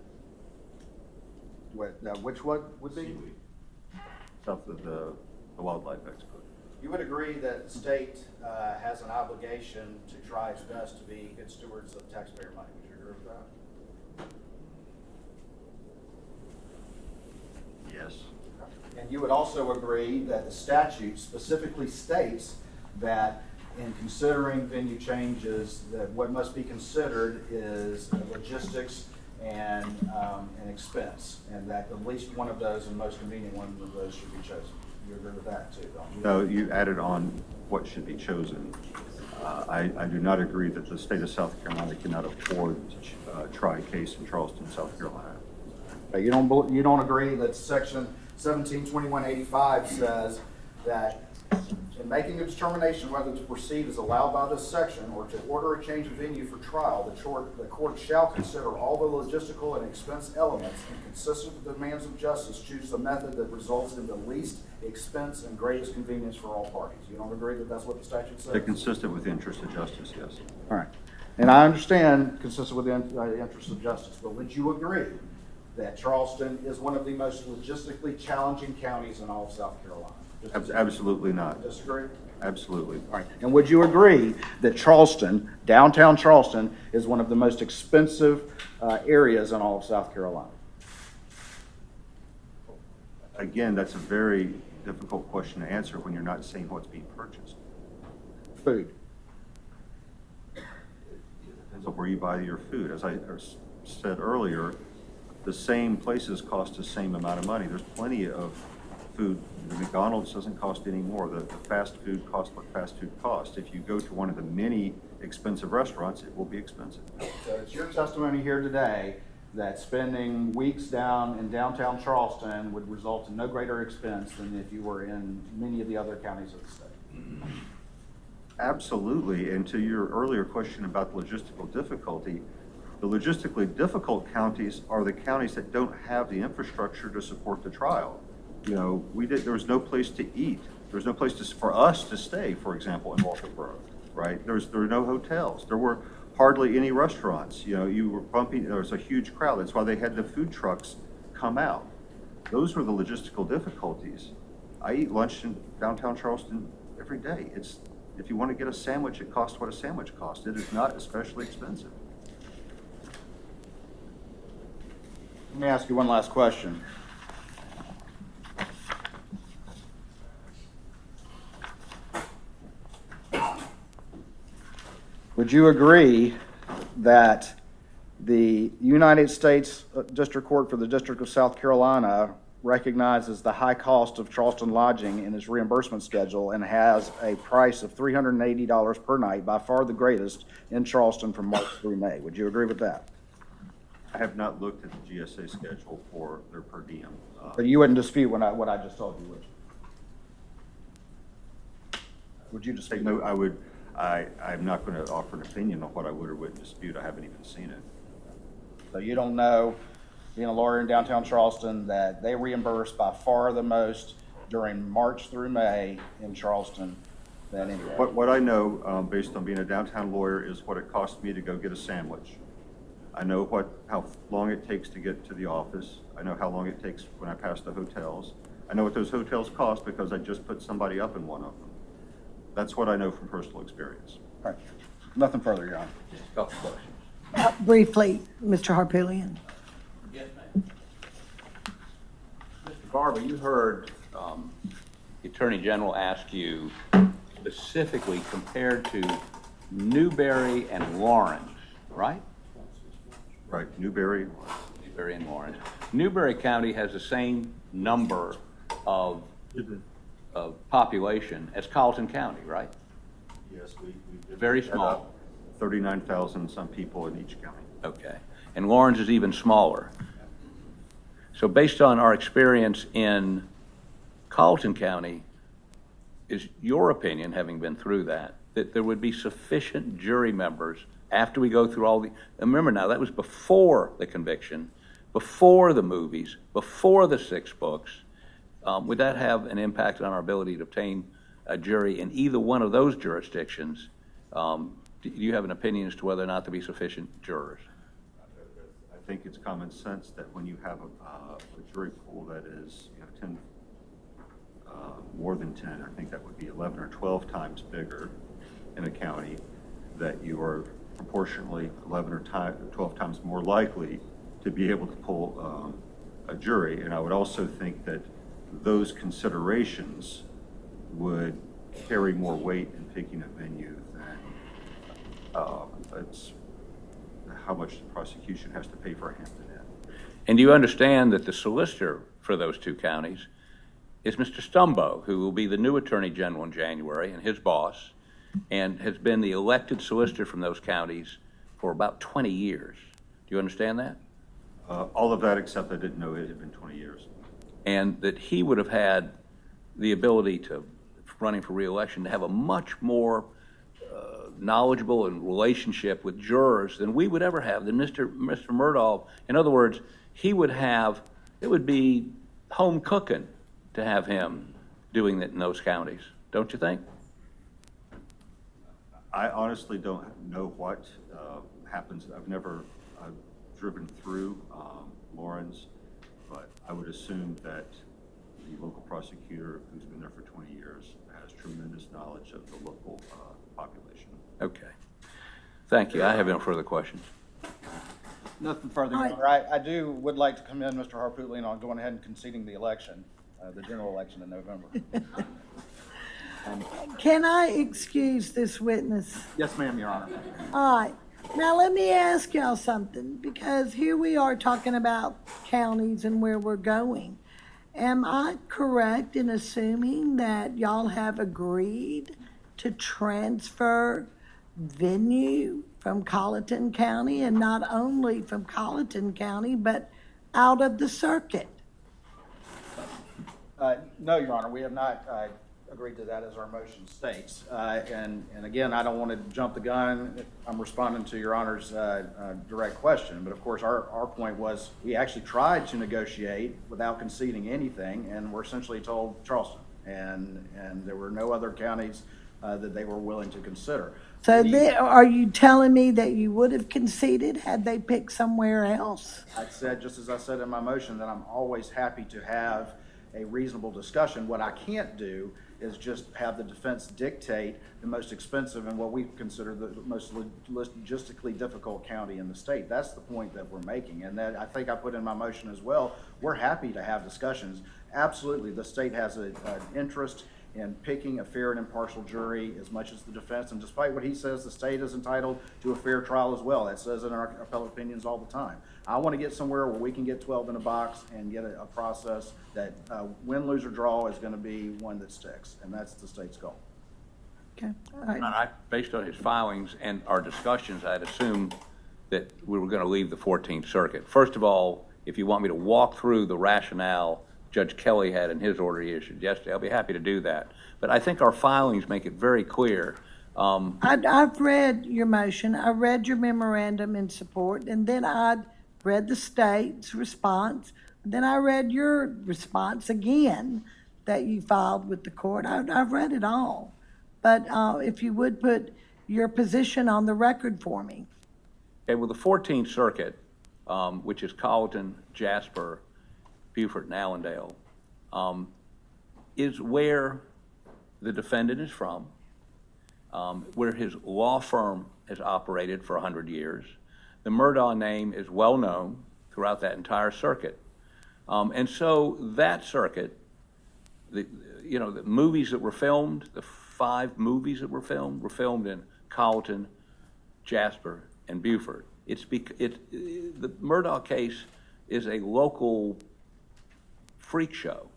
Which one would be? Seawee, south of the Wildlife Expo. You would agree that the state has an obligation to try its best to be good stewards of taxpayer money. Would you agree with that? Yes. And you would also agree that the statute specifically states that in considering venue changes, that what must be considered is logistics and expense, and that the least one of those and most convenient one of those should be chosen. You agree with that too, don't you? No, you added on what should be chosen. I do not agree that the state of South Carolina cannot afford to try a case in Charleston, South Carolina. You don't agree that section 172185 says that in making a determination whether to proceed as allowed by this section or to order a change of venue for trial, the court shall consider all the logistical and expense elements and, consistent with the demands of justice, choose the method that results in the least expense and greatest convenience for all parties. You don't agree that that's what the statute says? They're consistent with the interest of justice, yes. All right. And I understand consistent with the interest of justice, but would you agree that Charleston is one of the most logistically challenging counties in all of South Carolina? Absolutely not. Disagree? Absolutely. All right. And would you agree that Charleston, downtown Charleston, is one of the most expensive areas in all of South Carolina? Again, that's a very difficult question to answer when you're not saying what's being purchased. Food. Depends on where you buy your food. As I said earlier, the same places cost the same amount of money. There's plenty of food. The McDonald's doesn't cost any more. The fast food costs what fast food costs. If you go to one of the many expensive restaurants, it will be expensive. So it's your testimony here today that spending weeks down in downtown Charleston would result in no greater expense than if you were in many of the other counties of the state. Absolutely. And to your earlier question about logistical difficulty, the logistically difficult counties are the counties that don't have the infrastructure to support the trial. You know, there was no place to eat. There was no place for us to stay, for example, in Walterboro, right? There were no hotels. There were hardly any restaurants. You know, there was a huge crowd. That's why they had the food trucks come out. Those were the logistical difficulties. I eat lunch in downtown Charleston every day. If you want to get a sandwich, it costs what a sandwich costs. It is not especially expensive. Let me ask you one last question. Would you agree that The United States District Court for the District of South Carolina recognizes the high cost of Charleston lodging in its reimbursement schedule and has a price of $380 per night, by far the greatest in Charleston from March through May. Would you agree with that? I have not looked at the GSA schedule for their per diem. But you wouldn't dispute what I just told you, would you? Would you dispute? No, I'm not going to offer an opinion on what I would or wouldn't dispute. I haven't even seen it. So you don't know, being a lawyer in downtown Charleston, that they reimburse by far the most during March through May in Charleston than anywhere. What I know, based on being a downtown lawyer, is what it costs me to go get a sandwich. I know how long it takes to get to the office. I know how long it takes when I pass the hotels. I know what those hotels cost because I just put somebody up in one of them. That's what I know from personal experience. All right. Nothing further, Your Honor. Just a couple questions. Briefly, Mr. Harpootlian. Yes, ma'am. Mr. Barber, you heard the Attorney General ask you specifically compared to Newberry and Lawrence, right? Right, Newberry. Newberry and Lawrence. Newberry County has the same number of population as Colleton County, right? Yes, we Very small. 39,000 some people in each county. Okay. And Lawrence is even smaller. So based on our experience in Colleton County, is your opinion, having been through that there would be sufficient jury members after we go through all the, remember now, that was before the conviction, before the movies, before the 6 books. Would that have an impact on our ability to obtain a jury in either one of those jurisdictions? Do you have an opinion as to whether or not there be sufficient jurors? I think it's common sense that when you have a jury pool that is 10, more than 10, I think that would be 11 or 12 times bigger in a county, that you are proportionally 11 or 12 times more likely to be able to pull a jury. And I would also think that those considerations would carry more weight in picking a venue than it's how much the prosecution has to pay for a Hampton Inn. And do you understand that the solicitor for those 2 counties is Mr. Stumbo, who will be the new Attorney General in January, and his boss, and has been the elected solicitor from those counties for about 20 years. Do you understand that? All of that, except I didn't know it had been 20 years. And that he would have had the ability to, running for re-election, to have a much more knowledgeable and relationship with jurors than we would ever have, than Mr. Murdaugh. In other words, he would have, it would be home cooking to have him doing it in those counties. Don't you think? I honestly don't know what happens. I've never driven through Lawrence, but I would assume that the local prosecutor, who's been there for 20 years, has tremendous knowledge of the local population. Okay. Thank you. I have no further questions. Nothing further, Your Honor. I would like to commend Mr. Harpootlian on going ahead and conceding the election, the general election in November. Can I excuse this witness? Yes, ma'am, Your Honor. All right. Now, let me ask y'all something, because here we are talking about counties and where we're going. Am I correct in assuming that y'all have agreed to transfer venue from Colleton County, and not only from Colleton County, but out of the circuit? No, Your Honor, we have not agreed to that, as our motion states. And again, I don't want to jump the gun. I'm responding to Your Honor's direct question, but of course our point was we actually tried to negotiate without conceding anything, and we're essentially told Charleston, and there were no other counties that they were willing to consider. So are you telling me that you would have conceded had they picked somewhere else? I said, just as I said in my motion, that I'm always happy to have a reasonable discussion. What I can't do is just have the defense dictate the most expensive and what we consider the most logistically difficult county in the state. That's the point that we're making, and that I think I put in my motion as well. We're happy to have discussions. Absolutely, the state has an interest in picking a fair and impartial jury as much as the defense. And despite what he says, the state is entitled to a fair trial as well. That says in our appellate opinions all the time. I want to get somewhere where we can get 12 in a box and get a process that win, lose, or draw is going to be one that sticks. And that's the state's goal. Okay, all right. Based on his filings and our discussions, I'd assume that we were going to leave the 14th Circuit. First of all, if you want me to walk through the rationale Judge Kelly had in his order he issued yesterday, I'll be happy to do that. But I think our filings make it very clear. I've read your motion, I read your memorandum in support, and then I read the state's response. Then I read your response again that you filed with the court. I've read it all. But if you would put your position on the record for me. Okay, well, the 14th Circuit, which is Colleton, Jasper, Beaufort, and Allendale, is where the defendant is from, where his law firm has operated for 100 years. The Murdaugh name is well known throughout that entire circuit. And so that circuit, the movies that were filmed, the 5 movies that were filmed in Colleton, Jasper, and Beaufort. The Murdaugh case is a local freak show.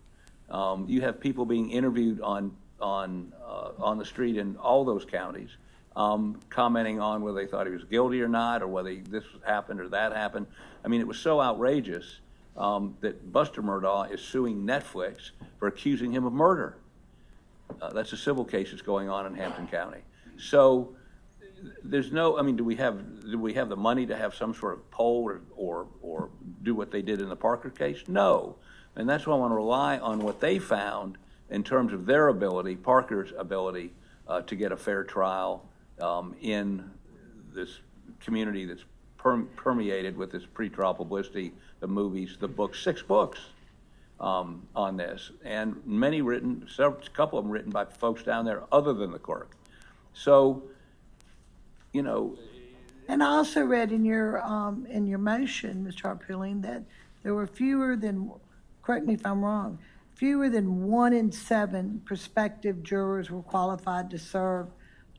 You have people being interviewed on the street in all those counties, commenting on whether they thought he was guilty or not, or whether this happened or that happened. I mean, it was so outrageous that Buster Murdaugh is suing Netflix for accusing him of murder. That's a civil case that's going on in Hampton County. So there's no, I mean, do we have the money to have some sort of poll or do what they did in the Parker case? No. And that's why I want to rely on what they found in terms of their ability, Parker's ability, to get a fair trial in this community that's permeated with this pretrial publicity, the movies, the books, 6 books on this, and many written, a couple of them written by folks down there other than the clerk. So, And I also read in your motion, Mr. Harpooling, that there were fewer than, correct me if I'm wrong, fewer than 1 in 7 prospective jurors were qualified to serve.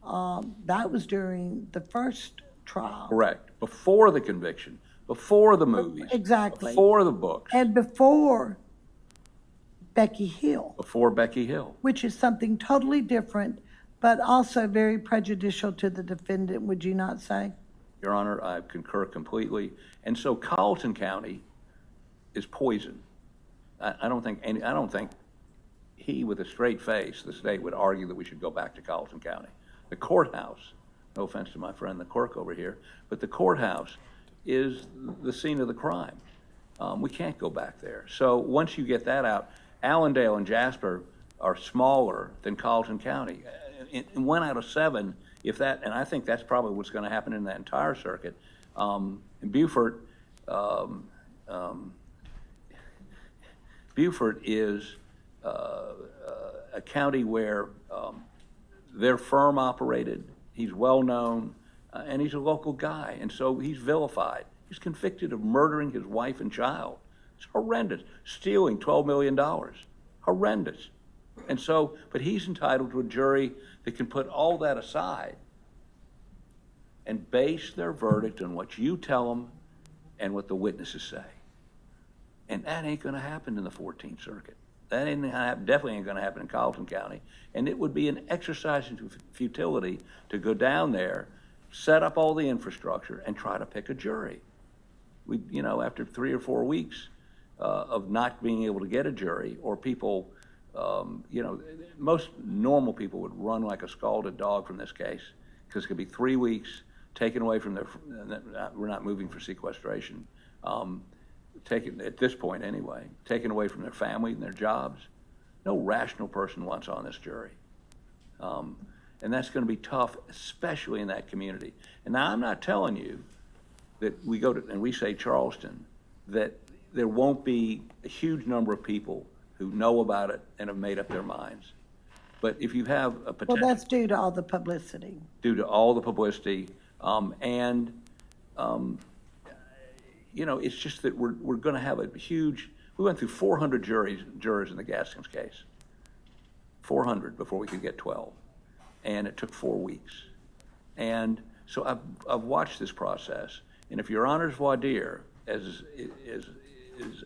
That was during the first trial. Correct. Before the conviction, before the movies. Exactly. Before the books. And before Becky Hill. Before Becky Hill. Which is something totally different, but also very prejudicial to the defendant, would you not say? Your Honor, I concur completely. And so Colleton County is poison. I don't think he, with a straight face, the state would argue that we should go back to Colleton County. The courthouse, no offense to my friend the clerk over here, but the courthouse is the scene of the crime. We can't go back there. So once you get that out, Allendale and Jasper are smaller than Colleton County. In 1 out of 7, and I think that's probably what's going to happen in that entire circuit. In Beaufort, Beaufort is a county where their firm operated. He's well known, and he's a local guy, and so he's vilified. He's convicted of murdering his wife and child. It's horrendous. Stealing $12 million. Horrendous. And so, but he's entitled to a jury that can put all that aside and base their verdict on what you tell them and what the witnesses say. And that ain't going to happen in the 14th Circuit. That definitely ain't going to happen in Colleton County. And it would be an exercise in futility to go down there, set up all the infrastructure, and try to pick a jury. After 3 or 4 weeks of not being able to get a jury, or people, most normal people would run like a scalded dog from this case, because it could be 3 weeks taken away from we're not moving for sequestration, taken at this point anyway, taken away from their family and their jobs. No rational person wants on this jury. And that's going to be tough, especially in that community. And now I'm not telling you that we go to, and we say Charleston, that there won't be a huge number of people who know about it and have made up their minds. But if you have a potential... Well, that's due to all the publicity. Due to all the publicity. It's just that we're going to have a huge... We went through 400 jurors in the Gaskins case. 400 before we could get 12. And it took 4 weeks. And so I've watched this process. And if Your Honor's voir dire is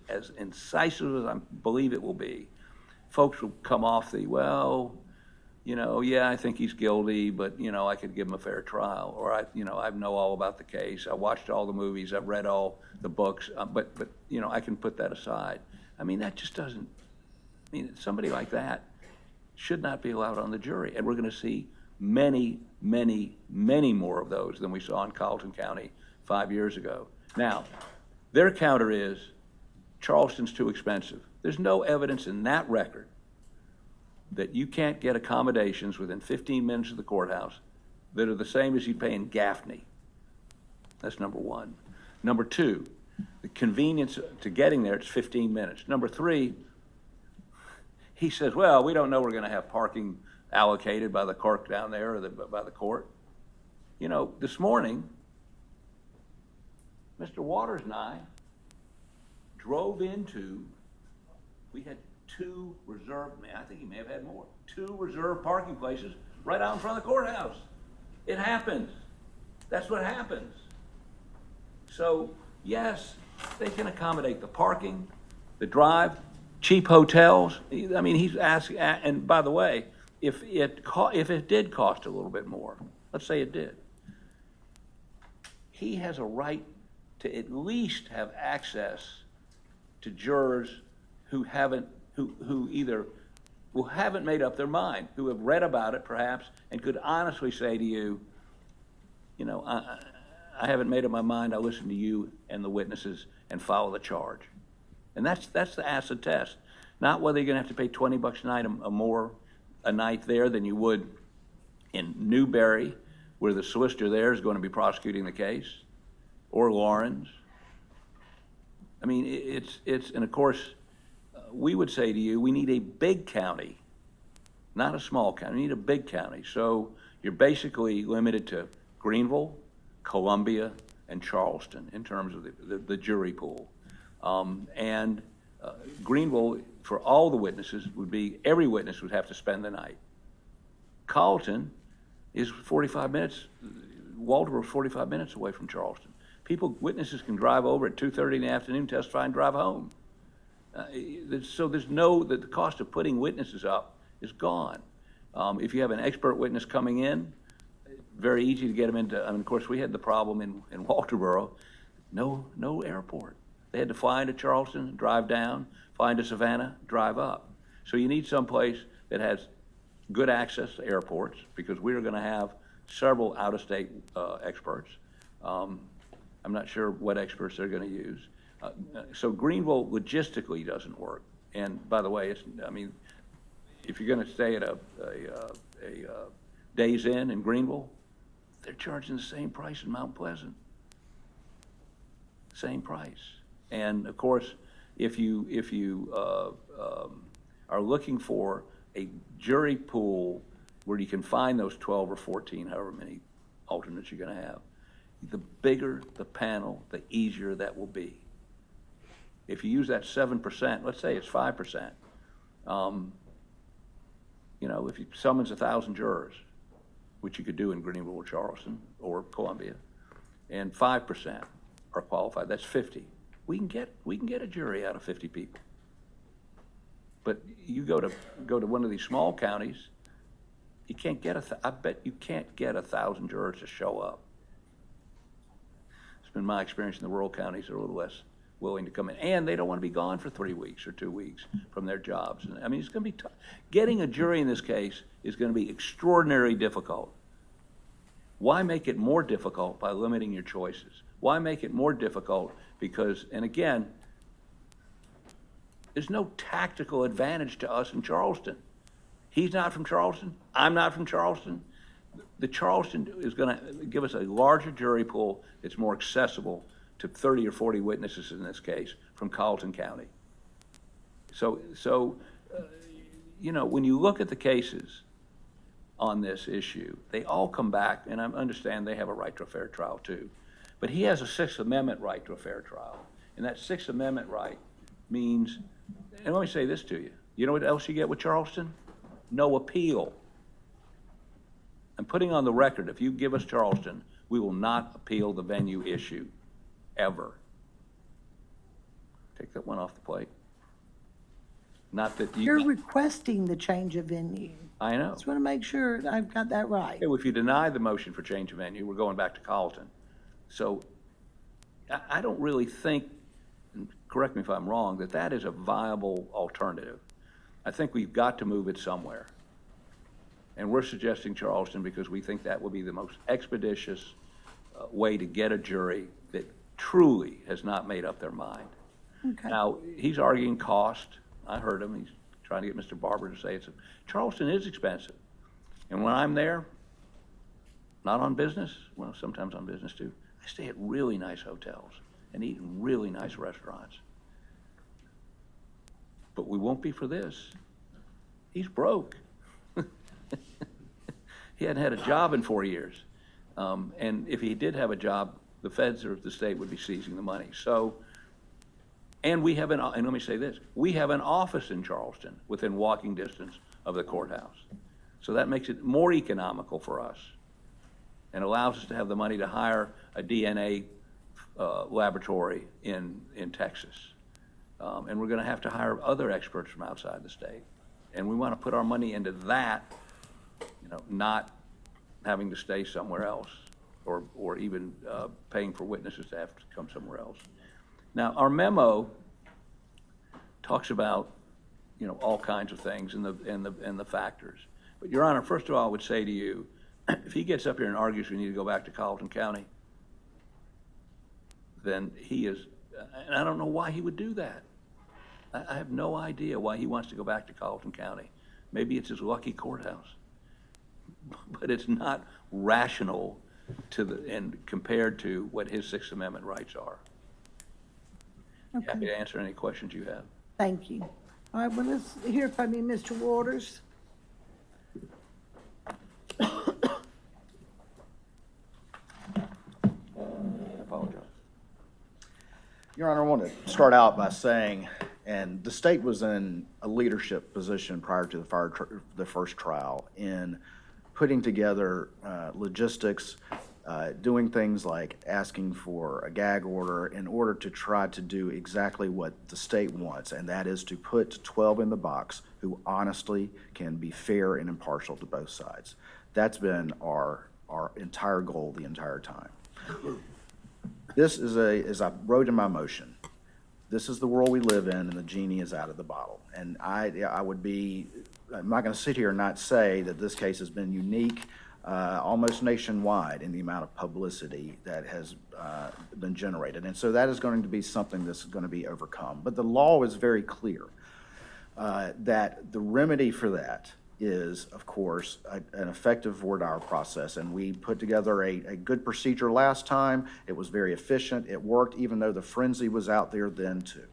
as incisive as I believe it will be, folks will come off the, well, yeah, I think he's guilty, but, I could give him a fair trial. Or, I know all about the case. I watched all the movies. I've read all the books. But I can put that aside. I mean, that just doesn't, somebody like that should not be allowed on the jury. And we're going to see many, many, many more of those than we saw in Colleton County 5 years ago. Now, their counter is Charleston's too expensive. There's no evidence in that record that you can't get accommodations within 15 minutes of the courthouse that are the same as you pay in Gaffney. That's number one. Number two, the convenience to getting there, it's 15 minutes. Number three, he says, well, we don't know we're going to have parking allocated by the clerk down there or by the court. This morning, Mr. Waters and I drove into, we had 2 reserved, I think he may have had more, 2 reserved parking places right out in front of the courthouse. It happens. That's what happens. So, yes, they can accommodate the parking, the drive, cheap hotels. He's asking, and by the way, if it did cost a little bit more, let's say it did, he has a right to at least have access to jurors who haven't made up their mind, who have read about it perhaps, and could honestly say to you, I haven't made up my mind. I'll listen to you and the witnesses and follow the charge. And that's the acid test. Not whether you're going to have to pay $20 a night or more a night there than you would in Newberry, where the solicitor there is going to be prosecuting the case, or Lawrence. And of course, we would say to you, we need a big county, not a small county. We need a big county. So you're basically limited to Greenville, Columbia, and Charleston in terms of the jury pool. Greenville, for all the witnesses, every witness would have to spend the night. Colleton is 45 minutes, Walterboro is 45 minutes away from Charleston. Witnesses can drive over at 2:30 in the afternoon, testify, and drive home. So the cost of putting witnesses up is gone. If you have an expert witness coming in, very easy to get them into. Of course, we had the problem in Walterboro, no airport. They had to fly into Charleston, drive down, fly into Savannah, drive up. So you need someplace that has good access to airports, because we are going to have several out-of-state experts. I'm not sure what experts they're going to use. So Greenville logistically doesn't work. And by the way, if you're going to stay at a Days Inn in Greenville, they're charging the same price in Mount Pleasant. Same price. And of course, if you are looking for a jury pool where you can find those 12 or 14, however many alternates you're going to have, the bigger the panel, the easier that will be. If you use that 7%, let's say it's 5%, if you summons 1,000 jurors, which you could do in Greenville or Charleston or Columbia, and 5% are qualified, that's 50. We can get a jury out of 50 people. But you go to one of these small counties, you can't get I bet you can't get 1,000 jurors to show up. It's been my experience in the rural counties are a little less willing to come in, and they don't want to be gone for 3 weeks or 2 weeks from their jobs. And it's going to be tough. Getting a jury in this case is going to be extraordinarily difficult. Why make it more difficult by limiting your choices? Why make it more difficult? Because, and again, there's no tactical advantage to us in Charleston. He's not from Charleston. I'm not from Charleston. The Charleston is going to give us a larger jury pool that's more accessible to 30 or 40 witnesses in this case from Colleton County. So when you look at the cases on this issue, they all come back, and I understand they have a right to a fair trial too. But he has a Sixth Amendment right to a fair trial. And that Sixth Amendment right means, and let me say this to you. You know what else you get with Charleston? no appeal. I'm putting on the record, if you give us Charleston, we will not appeal the venue issue, ever. Take that one off the plate. Not that You're you, requesting the change of venue. I know. Just want to make sure I've got that right. Okay, well, if you deny the motion for change of venue, we're going back to Colleton. So I don't really think, and correct me if I'm wrong, that that is a viable alternative. I think we've got to move it somewhere. And we're suggesting Charleston because we think that would be the most expeditious way to get a jury that truly has not made up their mind. Okay. Now, he's arguing cost. I heard him. He's trying to get Mr. Barber to say Charleston is expensive. And when I'm there, not on business, well, sometimes on business too, I stay at really nice hotels and eat in really nice restaurants. But we won't be for this. He's broke. He hadn't had a job in 4 years. And if he did have a job, the feds or the state would be seizing the money. So, and we have and let me say this, we have an office in Charleston within walking distance of the courthouse. So that makes it more economical for us and allows us to have the money to hire a DNA laboratory in Texas. And we're gonna have to hire other experts from outside the state. And we wanna put our money into that, not having to stay somewhere else or even paying for witnesses to have to come somewhere else. Now, our memo talks about, all kinds of things and the factors. But Your Honor, first of all, I would say to you, if he gets up here and argues we need to go back to Colleton County, then he is, and I don't know why he would do that. I have no idea why he wants to go back to Colleton County. Maybe it's his lucky courthouse. But it's not rational and compared to what his Sixth Amendment rights are. Okay. Happy to answer any questions you have. Thank you. All right, well, let's hear from you, Mr. Waters. I apologize. Your Honor, I want to start out by saying, and the state was in a leadership position prior to the first trial in putting together logistics, doing things like asking for a gag order in order to try to do exactly what the state wants, and that is to put 12 in the box who honestly can be fair and impartial to both sides. That's been our entire goal the entire time. This is as I wrote in my motion, this is the world we live in, and the genie is out of the bottle. And I'm not going to sit here and not say that this case has been unique, almost nationwide, in the amount of publicity that has been generated. And so that is going to be something that's going to be overcome. But the law is very clear that the remedy for that is, of course, an effective voir dire process. And we put together a good procedure last time. It was very efficient. It worked, even though the frenzy was out there then too.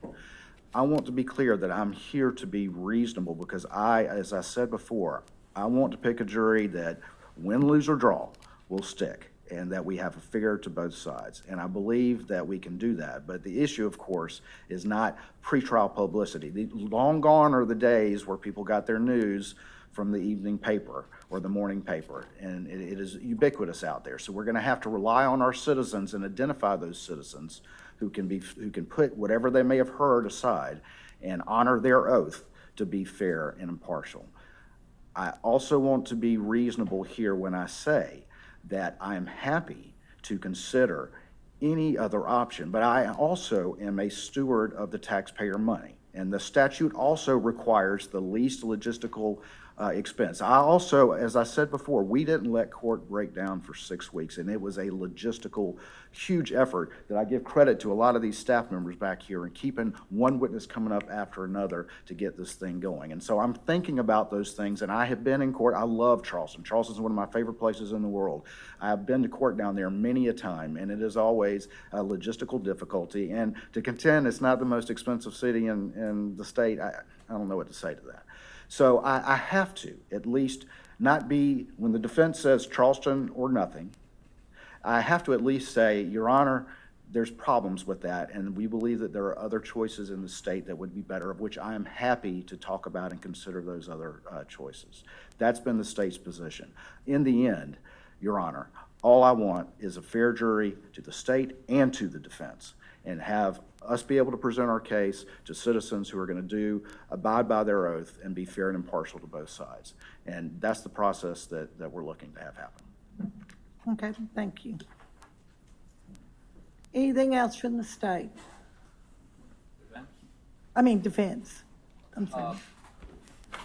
I want to be clear that I'm here to be reasonable because as I said before, I want to pick a jury that win, lose, or draw will stick, and that we have a fair to both sides. And I believe that we can do that. But the issue, of course, is not pretrial publicity. Long gone are the days where people got their news from the evening paper or the morning paper, and it is ubiquitous out there. So we're going to have to rely on our citizens and identify those citizens who can put whatever they may have heard aside and honor their oath to be fair and impartial. I also want to be reasonable here when I say that I am happy to consider any other option, but I also am a steward of the taxpayer money. And the statute also requires the least logistical expense. I also, as I said before, we didn't let court break down for 6 weeks, and it was a logistical, huge effort that I give credit to a lot of these staff members back here and keeping one witness coming up after another to get this thing going. And so I'm thinking about those things, and I have been in court. I love Charleston. Charleston is one of my favorite places in the world. I have been to court down there many a time, and it is always a logistical difficulty. And to contend it's not the most expensive city in the state, I don't know what to say to that. So I have to at least not be, when the defense says Charleston or nothing, I have to at least say, Your Honor, there's problems with that, and we believe that there are other choices in the state that would be better, of which I am happy to talk about and consider those other choices. That's been the state's position. In the end, Your Honor, all I want is a fair jury to the state and to the defense, and have us be able to present our case to citizens who are going to abide by their oath and be fair and impartial to both sides. And that's the process that we're looking to have happen. Okay, thank you. Anything else from the state? Defense. I'm sorry. I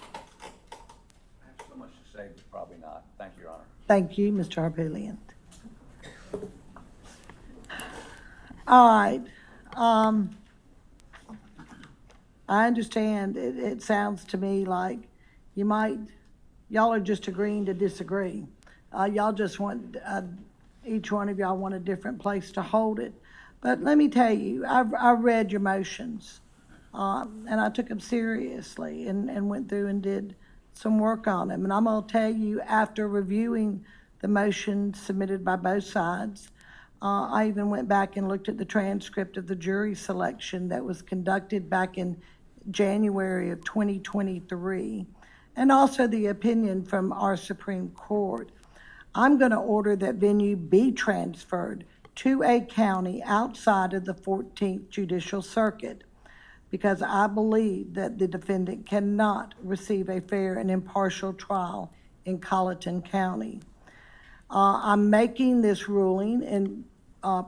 have so much to say, but probably not. Thank you, Your Honor. Thank you, Mr. Harpootlian. All right. I understand. It sounds to me like y'all are just agreeing to disagree. Y'all just want, each one of y'all want a different place to hold it. But let me tell you, I read your motions, and I took them seriously and went through and did some work on them. And I'm going to tell you, after reviewing the motions submitted by both sides, I even went back and looked at the transcript of the jury selection that was conducted back in January of 2023, and also the opinion from our Supreme Court. I'm going to order that venue be transferred to a county outside of the 14th Judicial Circuit, because I believe that the defendant cannot receive a fair and impartial trial in Colleton County. I'm making this ruling in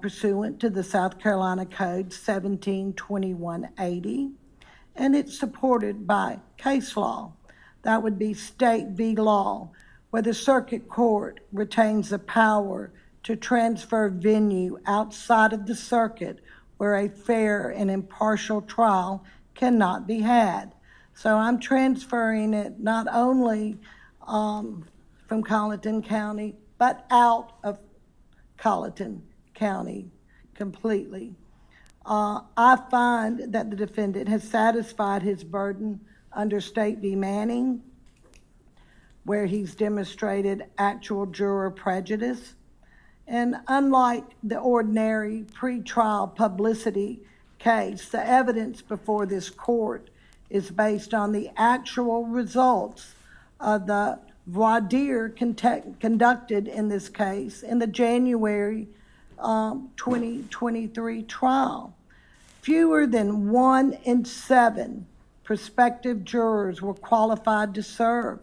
pursuant to the South Carolina Code 172180, and it's supported by case law. That would be State v. Law, where the circuit court retains the power to transfer venue outside of the circuit where a fair and impartial trial cannot be had. So I'm transferring it not only from Colleton County, but out of Colleton County completely. I find that the defendant has satisfied his burden under State v. Manning, where he's demonstrated actual juror prejudice. And unlike the ordinary pretrial publicity case, the evidence before this court is based on the actual results of the voir dire conducted in this case in the January 2023 trial. Fewer than 1 in 7 prospective jurors were qualified to serve,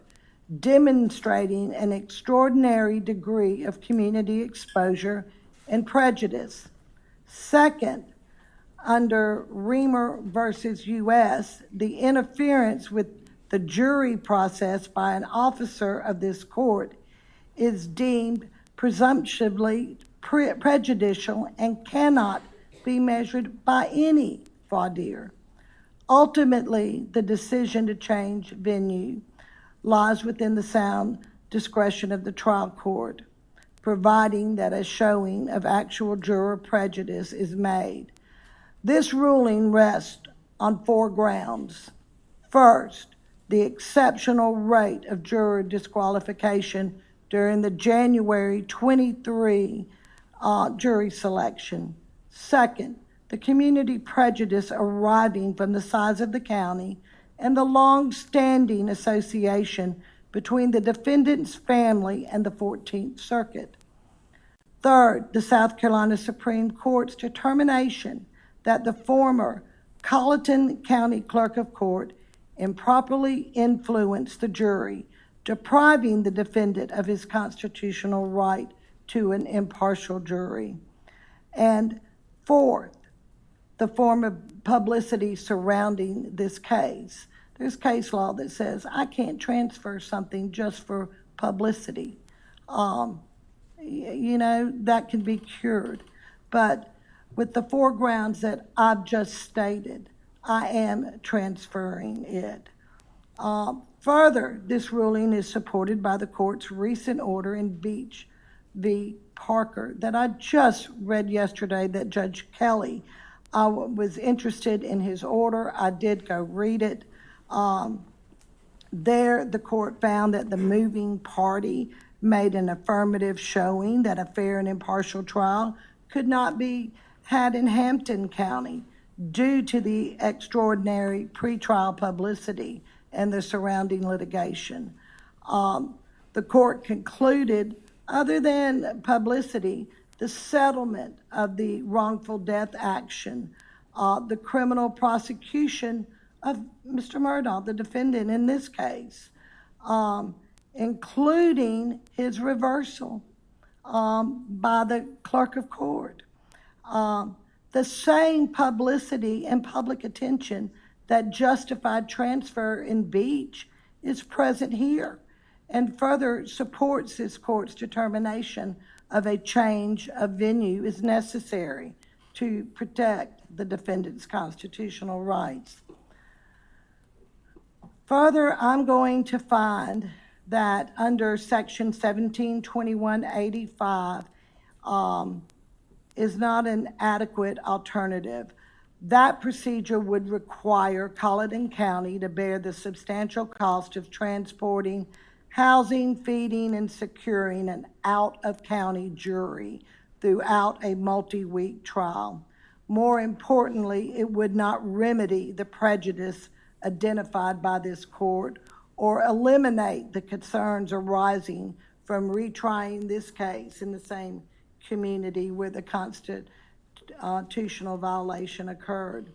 demonstrating an extraordinary degree of community exposure and prejudice. Second, under Reamer versus U.S., the interference with the jury process by an officer of this court is deemed presumptively prejudicial and cannot be measured by any voir dire. Ultimately, the decision to change venue lies within the sound discretion of the trial court, providing that a showing of actual juror prejudice is made. This ruling rests on 4 grounds. First, the exceptional rate of juror disqualification during the January 23 jury selection. Second, the community prejudice arising from the size of the county and the long-standing association between the defendant's family and the 14th Circuit. Third, the South Carolina Supreme Court's determination that the former Colleton County Clerk of Court improperly influenced the jury, depriving the defendant of his constitutional right to an impartial jury. And fourth, the form of publicity surrounding this case. There's case law that says I can't transfer something just for publicity. That can be cured. But with the 4 grounds that I've just stated, I am transferring it. Further, this ruling is supported by the court's recent order in Beach v. Parker that I just read yesterday, that Judge Kelly, I was interested in his order. I did go read it. There, the court found that the moving party made an affirmative showing that a fair and impartial trial could not be had in Hampton County due to the extraordinary pretrial publicity and the surrounding litigation. The court concluded, other than publicity, the settlement of the wrongful death action, the criminal prosecution of Mr. Murdaugh, the defendant in this case, including his reversal by the clerk of court. The same publicity and public attention that justified transfer in Beach is present here and further supports this court's determination of a change of venue is necessary to protect the defendant's constitutional rights. Further, I'm going to find that under Section 172185 is not an adequate alternative. That procedure would require Colleton County to bear the substantial cost of transporting, housing, feeding, and securing an out-of-county jury throughout a multi-week trial. More importantly, it would not remedy the prejudice identified by this court or eliminate the concerns arising from retrying this case in the same community where the constitutional violation occurred.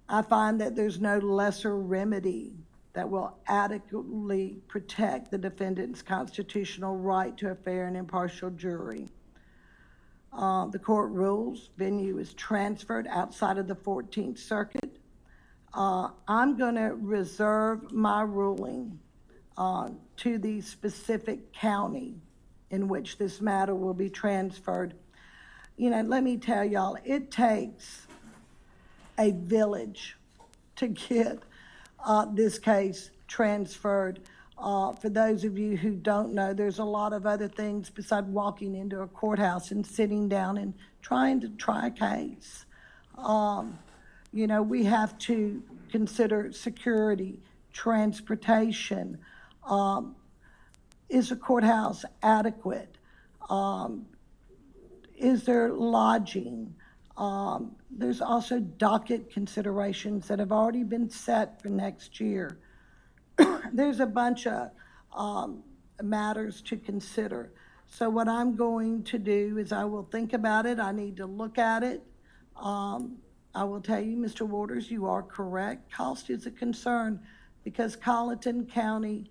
I find that there's no lesser remedy that will adequately protect the defendant's constitutional right to a fair and impartial jury. The court rules venue is transferred outside of the 14th Circuit. I'm going to reserve my ruling to the specific county in which this matter will be transferred. You know, let me tell y'all, it takes a village to get this case transferred. For those of you who don't know, there's a lot of other things besides walking into a courthouse and sitting down and trying to try a case. You know, we have to consider security, transportation. Is a courthouse adequate? Is there lodging? There's also docket considerations that have already been set for next year. There's a bunch of matters to consider. So what I'm going to do is I will think about it. I need to look at it. I will tell you, Mr. Waters, you are correct. Cost is a concern because Colleton County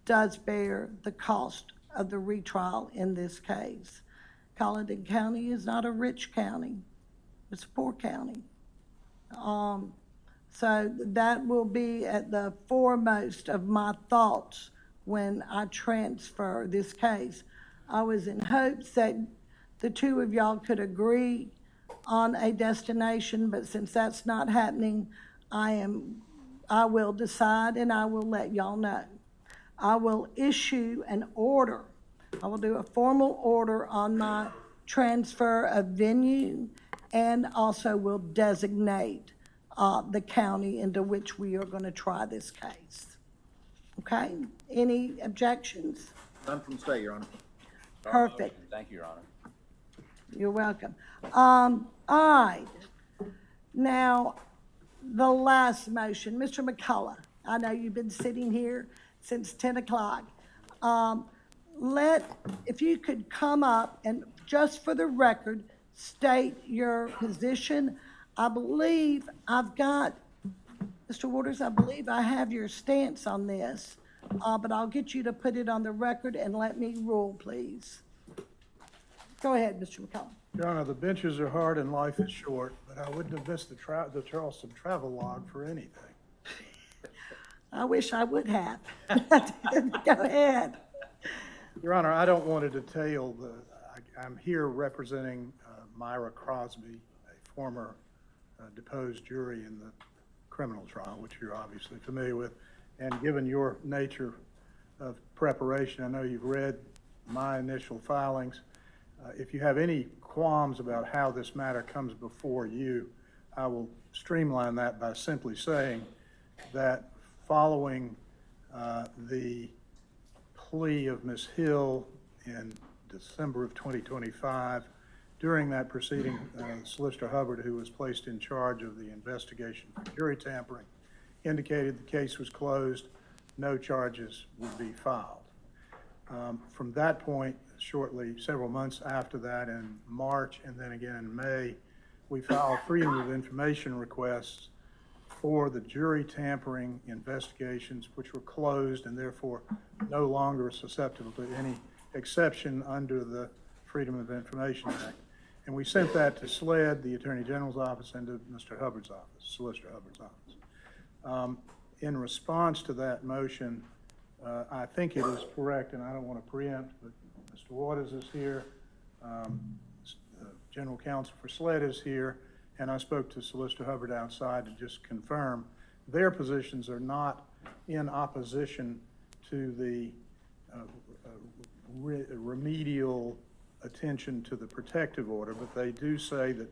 does bear the cost of the retrial in this case. Colleton County is not a rich county. It's a poor county. So that will be at the foremost of my thoughts when I transfer this case. I was in hopes that the two of y'all could agree on a destination, but since that's not happening, I will decide and I will let y'all know. I will issue an order. I will do a formal order on my transfer of venue and also will designate the county into which we are going to try this case. Okay? Any objections? None from the state, Your Honor. Perfect. Thank you, Your Honor. You're welcome. All right. Now, the last motion, Mr. McCullough, I know you've been sitting here since 10 o'clock. If you could come up and just for the record, state your position. I believe I've got, Mr. Waters, I believe I have your stance on this, but I'll get you to put it on the record and let me rule, please. Go ahead, Mr. McCullough. Your Honor, the benches are hard and life is short, but I wouldn't have missed the Charleston travel log for anything. I wish I would have. Go ahead. Your Honor, I don't want to detail I'm here representing Myra Crosby, a former deposed jury in the criminal trial, which you're obviously familiar with. And given your nature of preparation, I know you've read my initial filings. If you have any qualms about how this matter comes before you, I will streamline that by simply saying that following the plea of Ms. Hill in December of 2025 During that proceeding, Solicitor Hubbard, who was placed in charge of the investigation for jury tampering, indicated the case was closed, no charges would be filed. From that point, shortly, several months after that, in March and then again in May, we filed Freedom of Information requests for the jury tampering investigations, which were closed and therefore no longer susceptible to any exception under the Freedom of Information Act. And we sent that to SLED, the Attorney General's office, and to Mr. Hubbard's office, Solicitor Hubbard's office. In response to that motion, I think it is correct, and I don't want to preempt, but Mr. Waters is here, General Counsel for SLED is here, and I spoke to Solicitor Hubbard outside to just confirm their positions are not in opposition to the remedial attention to the protective order, but they do say that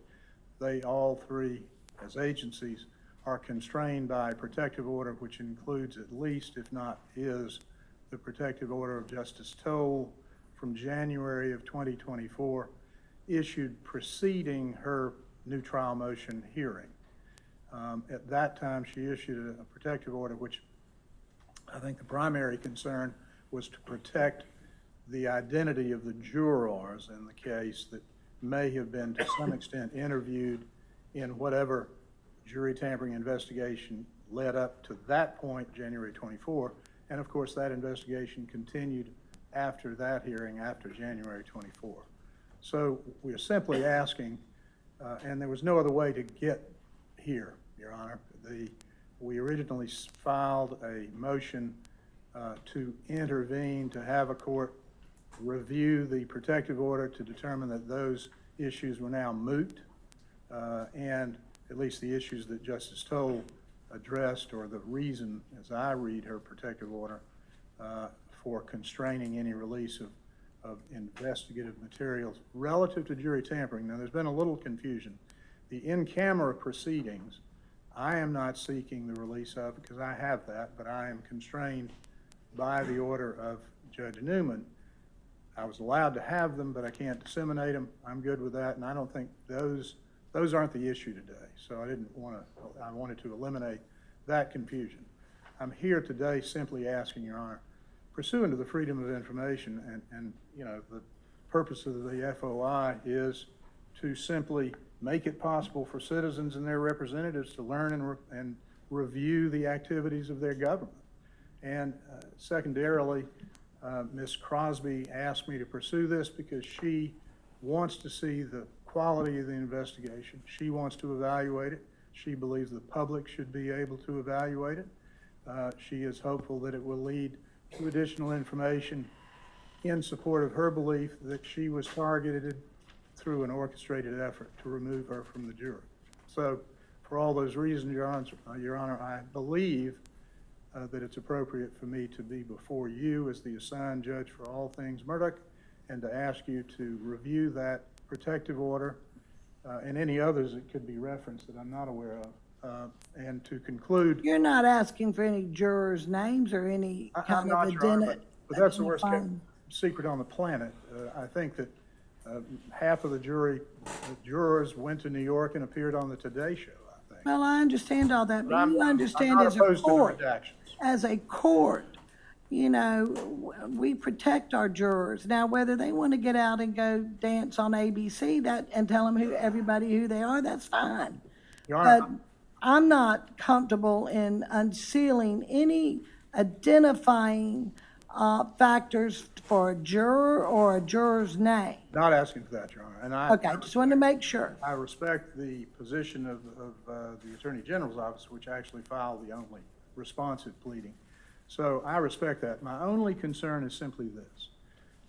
they all three, as agencies, are constrained by a protective order, which includes at least, if not is, the protective order of Justice Toll from January of 2024, issued preceding her new trial motion hearing. At that time, she issued a protective order, which I think the primary concern was to protect the identity of the jurors in the case that may have been to some extent interviewed in whatever jury tampering investigation led up to that point, January 24. And of course, that investigation continued after that hearing, after January 24. So we're simply asking, and there was no other way to get here, Your Honor. We originally filed a motion to intervene, to have a court review the protective order to determine that those issues were now moot, and at least the issues that Justice Toll addressed, or the reason, as I read her protective order, for constraining any release of investigative materials relative to jury tampering. Now, there's been a little confusion. The in-camera proceedings, I am not seeking the release of, because I have that, but I am constrained by the order of Judge Newman. I was allowed to have them, but I can't disseminate them. I'm good with that, and I don't think those aren't the issue today. So I wanted to eliminate that confusion. I'm here today simply asking, Your Honor, pursuant to the Freedom of Information, and you know, the purpose of the FOI is to simply make it possible for citizens and their representatives to learn and review the activities of their government. And secondarily, Ms. Crosby asked me to pursue this because she wants to see the quality of the investigation. She wants to evaluate it. She believes the public should be able to evaluate it. She is hopeful that it will lead to additional information in support of her belief that she was targeted through an orchestrated effort to remove her from the jury. So for all those reasons, Your Honor, I believe that it's appropriate for me to be before you as the assigned judge for all things Murdaugh, and to ask you to review that protective order and any others that could be referenced that I'm not aware of. And to conclude, You're not asking for any jurors' names or any kind of identity. but that's the worst kept secret on the planet. I think that half of the jurors went to New York and appeared on the Today Show, I think. Well, I understand all that, but you understand I'm not as a opposed to the court, redactions. you know, we protect our jurors. Now, whether they want to get out and go dance on ABC and tell them everybody who they are, that's fine. Your Honor, But I'm not comfortable in unsealing any identifying factors for a juror or a juror's name. not asking for that, Your Honor. And Okay, just wanted to make sure. I respect the position of the Attorney General's office, which actually filed the only responsive pleading. So I respect that. My only concern is simply this.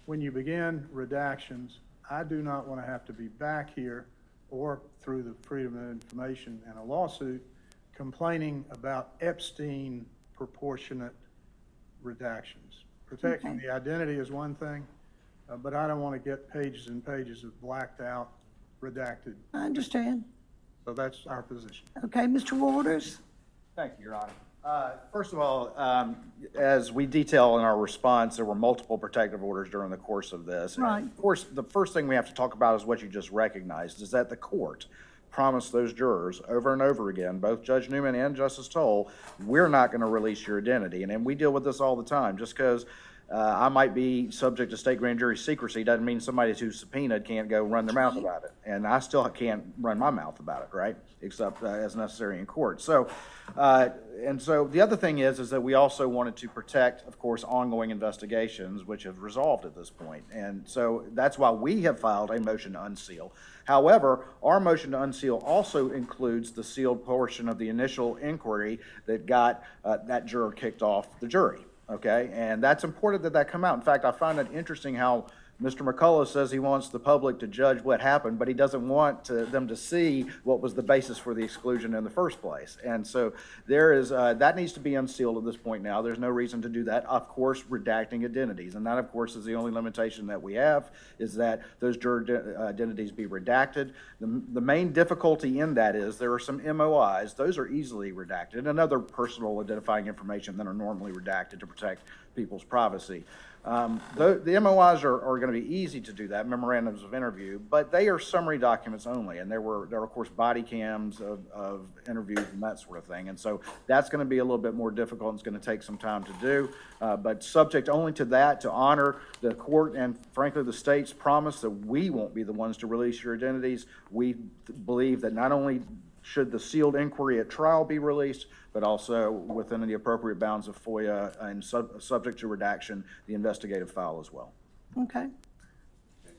When you begin redactions, I do not want to have to be back here or through the Freedom of Information and a lawsuit complaining about Epstein proportionate redactions. Protecting the identity is one thing, but I don't want to get pages and pages of blacked out, redacted. I understand. So that's our position. Okay, Mr. Waters? Thank you, Your Honor. First of all, as we detail in our response, there were multiple protective orders during the course of this. Right. And of course, the first thing we have to talk about is what you just recognized, is that the court promised those jurors over and over again, both Judge Newman and Justice Toll, we're not going to release your identity. And we deal with this all the time. Just because I might be subject to state grand jury secrecy doesn't mean somebody who's subpoenaed can't go run their mouth about it. And I still can't run my mouth about it, right? Except as necessary in court. So, and so the other thing is that we also wanted to protect, of course, ongoing investigations, which have resolved at this point. And so that's why we have filed a motion to unseal. However, our motion to unseal also includes the sealed portion of the initial inquiry that got that juror kicked off the jury. Okay, and that's important that come out. In fact, I find it interesting how Mr. McCullough says he wants the public to judge what happened, but he doesn't want them to see what was the basis for the exclusion in the first place. And so there is, that needs to be unsealed at this point now. There's no reason to do that. Of course, redacting identities. And that, of course, is the only limitation that we have, is that those juror identities be redacted. The main difficulty in that is there are some MOIs. Those are easily redacted, and other personal identifying information that are normally redacted to protect people's privacy. The MOIs are going to be easy to do that, memorandums of interview, but they are summary documents only, and there are of course body cams of interviews and that sort of thing, and so that's going to be a little bit more difficult and it's going to take some time to do, but subject only to that, to honor the court and frankly the state's promise that we won't be the ones to release your identities. We believe that not only should the sealed inquiry at trial be released, but also within the appropriate bounds of FOIA and subject to redaction, the investigative file as well. Okay.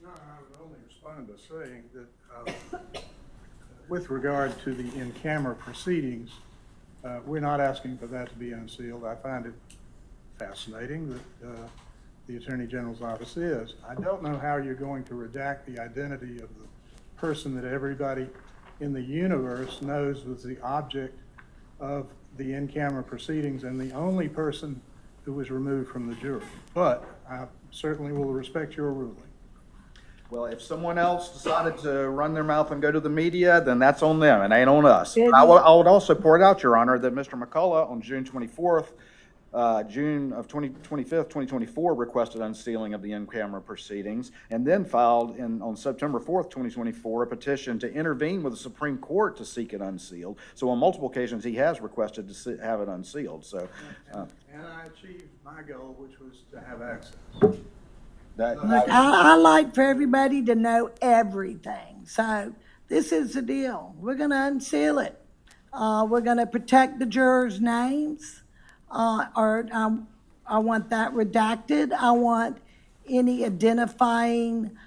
No, I would only respond to saying that with regard to the in-camera proceedings, we're not asking for that to be unsealed. I find it fascinating that the Attorney General's office is. I don't know how you're going to redact the identity of the person that everybody in the universe knows was the object of the in-camera proceedings and the only person who was removed from the jury. But I certainly will respect your ruling. Well, if someone else decided to run their mouth and go to the media, then that's on them and ain't on us. I would also point out, Your Honor, that Mr. McCullough on June 24th, June of 2024, requested unsealing of the in-camera proceedings and then filed on September 4th, 2024, a petition to intervene with the Supreme Court to seek it unsealed. So on multiple occasions, he has requested to have it unsealed. So, And I achieved my goal, which was to have access. Look, I like for everybody to know everything. So this is the deal. We're going to unseal it. We're going to protect the jurors' names. I want that redacted. I want any identifying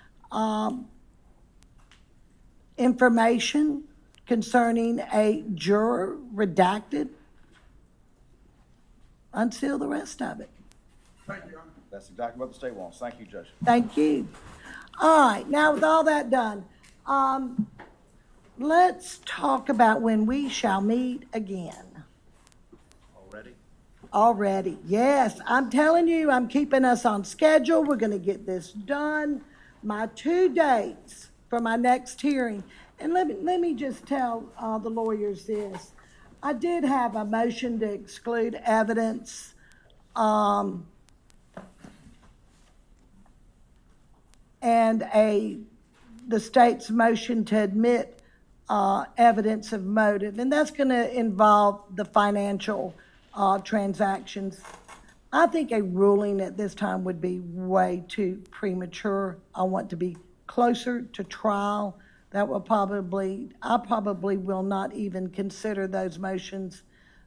information concerning a juror redacted. Unseal the rest of it. Thank you, Your Honor. that's exactly what the state wants. Thank you, Judge. Thank you. All right, now with all that done, let's talk about when we shall meet again. Already, yes. I'm telling you, I'm keeping us on schedule. We're going to get this done. My 2 dates for my next hearing. And let me just tell the lawyers this. I did have a motion to exclude evidence. And the state's motion to admit evidence of motive. And that's going to involve the financial transactions. I think a ruling at this time would be way too premature. I want to be closer to trial. I probably will not even consider those motions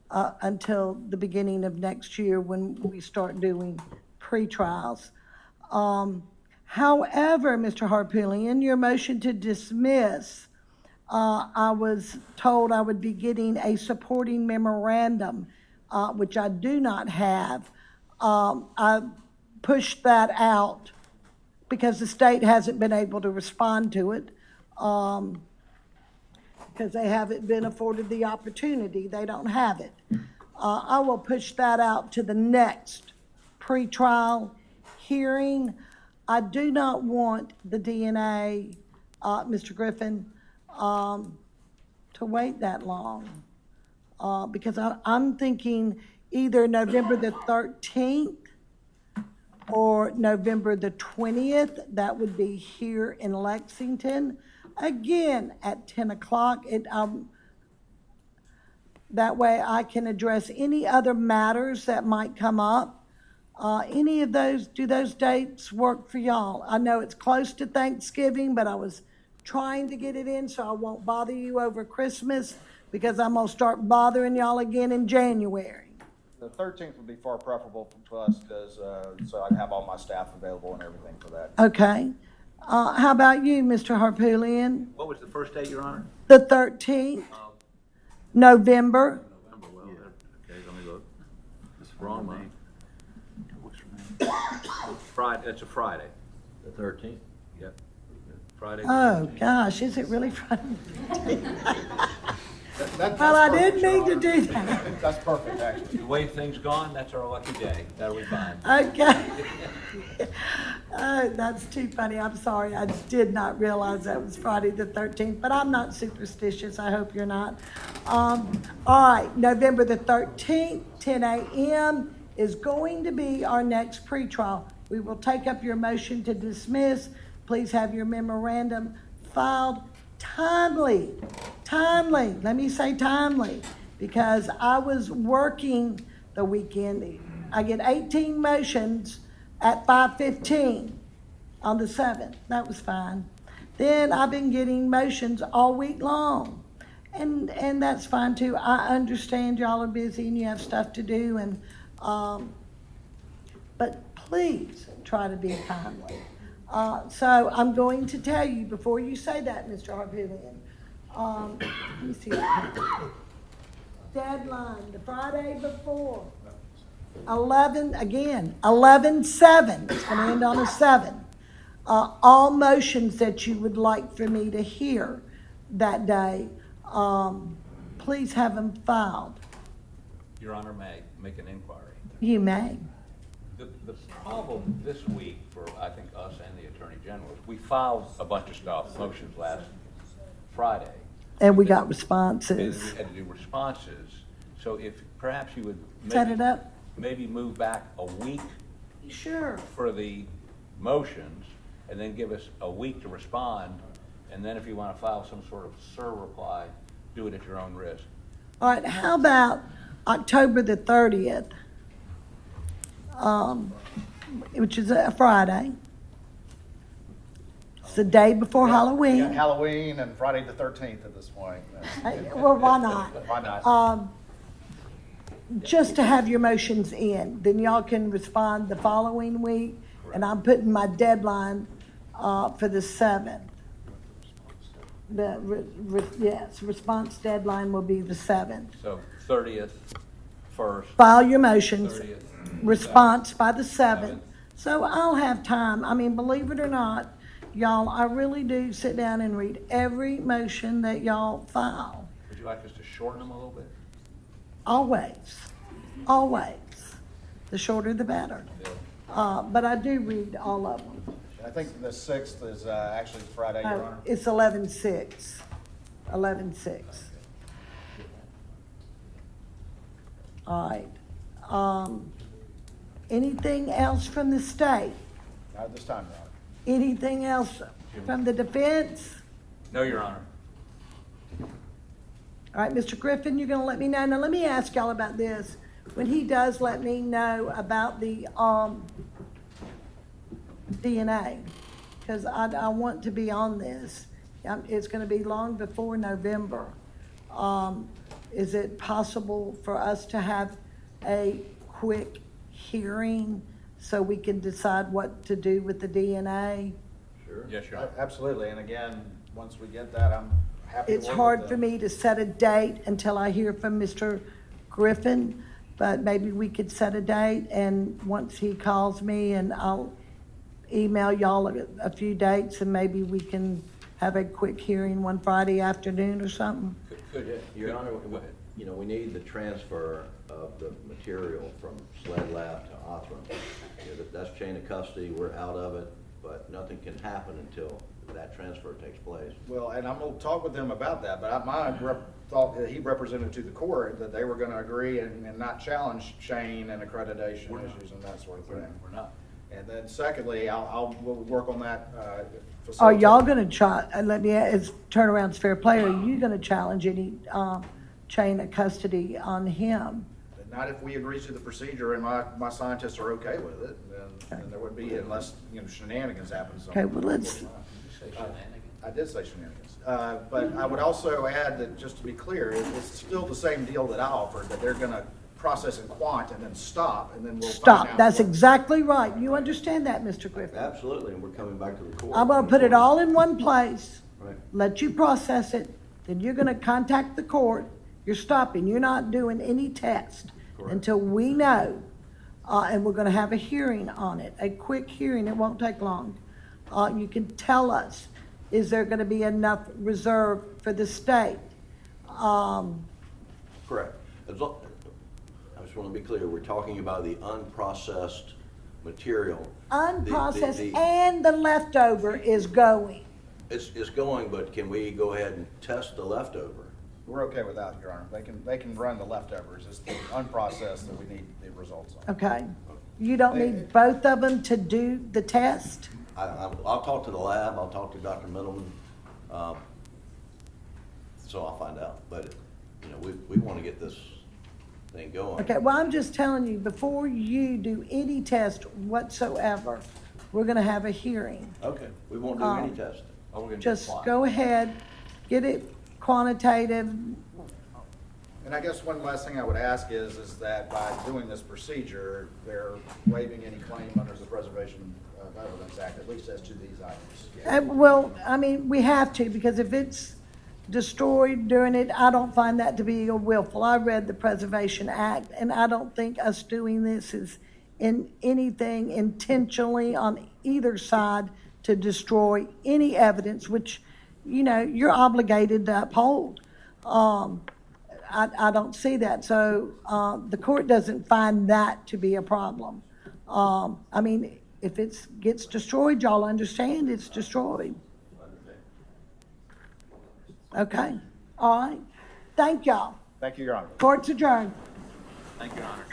until the beginning of next year when we start doing pretrials. However, Mr. Harpootlian, your motion to dismiss, I was told I would be getting a supporting memorandum, which I do not have. I pushed that out because the state hasn't been able to respond to it because they haven't been afforded the opportunity. They don't have it. I will push that out to the next pretrial hearing. I do not want the DNA, Mr. Griffin, to wait that long. because I'm thinking either November the 13th or November the 20th. That would be here in Lexington, again at 10 o'clock. That way I can address any other matters that might come up. Any of those, do those dates work for y'all? I know it's close to Thanksgiving, but I was trying to get it in so I won't bother you over Christmas, because I'm gonna start bothering y'all again in January. The 13th would be far preferable to us, because, so I can have all my staff available and everything for that. Okay. How about you, Mr. Harpoolian? What was the first date, Your Honor? The 13th, November. November, well, okay, let me look. It's the wrong month. Friday, that's a Friday. The 13th? Yep. Friday. Oh, gosh, is it really Friday? That's Well, I perfect, didn't Your mean to Honor. do that. That's perfect, actually. The way things gone, that's our lucky day. That'll be fine. Okay. Oh, that's too funny. I'm sorry. I did not realize that was Friday the 13th, but I'm not superstitious. I hope you're not. All right, November the 13th, 10 a.m. is going to be our next pretrial. We will take up your motion to dismiss. Please have your memorandum filed timely. Let me say timely, because I was working the weekend. I get 18 motions at 5:15 on the 7th. That was fine. Then I've been getting motions all week long. And that's fine too. I understand y'all are busy and you have stuff to do, and but please try to be timely. So I'm going to tell you before you say that, Mr. Harpoolian. Let me see. Deadline, the Friday before. 11/7. It's going to end on a 7. All motions that you would like for me to hear that day, please have them filed. Your Honor, may I make an inquiry? You may. The problem this week for, I think, us and the Attorney General is we filed a bunch of stuff, motions last Friday. And we got And responses. we had to do responses. So if perhaps you would Set maybe, it up. maybe move back a week Sure. for the motions, and then give us a week to respond, and then if you want to file some sort of SIR reply, do it at your own risk. All right, how about October the 30th, which is a Friday. It's the day before We got Halloween. Halloween and Friday the 13th at this point. Well, why not? Why not? Just to have your motions in, then y'all can respond the following week, and I'm putting my deadline for the 7th. Yes, response deadline will be the 7th. So 30th, first. File your motions, 30th, response by the 7th. So I'll have time. I mean, believe it or not, y'all, I really do sit down and read every motion that y'all file. Would you like us to shorten them a little bit? Always. The shorter the better. But I do read all of them. I think the 6th is actually Friday, Your Honor. It's 11/6. 11/6. All right. Anything else from the state? Not at this time, Your Honor. Anything else from the defense? No, Your Honor. All right, Mr. Griffin, you're going to let me know. Now, let me ask y'all about this. When he does let me know about the DNA, because I want to be on this. It's going to be long before November. Is it possible for us to have a quick hearing so we can decide what to do with the DNA? Sure. Yes, Your Honor. Absolutely, and again, once we get that, I'm happy to It's work hard with for them. me to set a date until I hear from Mr. Griffin, but maybe we could set a date, and once he calls me, and I'll email y'all a few dates, and maybe we can have a quick hearing one Friday afternoon or something. Your Honor, Go ahead. you know, we need the transfer of the material from SLED Lab to Othram. That's chain of custody, we're out of it, but nothing can happen until that transfer takes place. Well, and I'm gonna talk with them about that, but thought that he represented to the court that they were gonna agree and not challenge Shane and accreditation issues and that sort of thing. We're not. And then secondly, we'll work on that, Are y'all facility. gonna let me ask, turnaround's fair play, are you gonna challenge any, chain of custody on him? Not if we agree to the procedure and my scientists are okay with it, then there would be, unless, shenanigans happen. Okay, well, let's, I did say shenanigans. But I would also add that, just to be clear, it's still the same deal that I offered, that they're gonna process in quant and then stop, and then we'll find stop, out that's what- exactly right, you understand that, Mr. Griffin? Absolutely, and we're coming back to the court. I'm gonna put it all in one place, Right. let you process it, then you're gonna contact the court, you're stopping, you're not doing any test Correct. until we know, and we're gonna have a hearing on it, a quick hearing, it won't take long. You can tell us, is there gonna be enough reserve for the state? Correct. I just want to be clear, we're talking about the unprocessed material. Unprocessed and the leftover is going. It's going, but can we go ahead and test the leftover? We're okay with that, Your Honor. They can run the leftovers. It's the unprocessed that we need the results on. Okay, you don't need both of them to do the test? I'll talk to the lab, I'll talk to Dr. Middleman, so I'll find out. But, we want to get this thing going. Okay, well, I'm just telling you, before you do any test whatsoever, we're gonna have a hearing. Okay, we won't do any testing. Oh, we're gonna Just apply. go ahead, get it quantitative. And I guess one last thing I would ask is that by doing this procedure, they're waiving any claim under the Preservation of Evidence Act, at least as to these items. Well, I mean, we have to, because if it's destroyed during it, I don't find that to be a willful. I read the Preservation Act, and I don't think us doing this is in anything intentionally on either side to destroy any evidence, which, you're obligated to uphold. I don't see that, so, the court doesn't find that to be a problem. I mean, if it gets destroyed, y'all understand it's destroyed. Okay, all right. Thank y'all. Thank you, Your Honor. Court's adjourned. Thank you, Your Honor.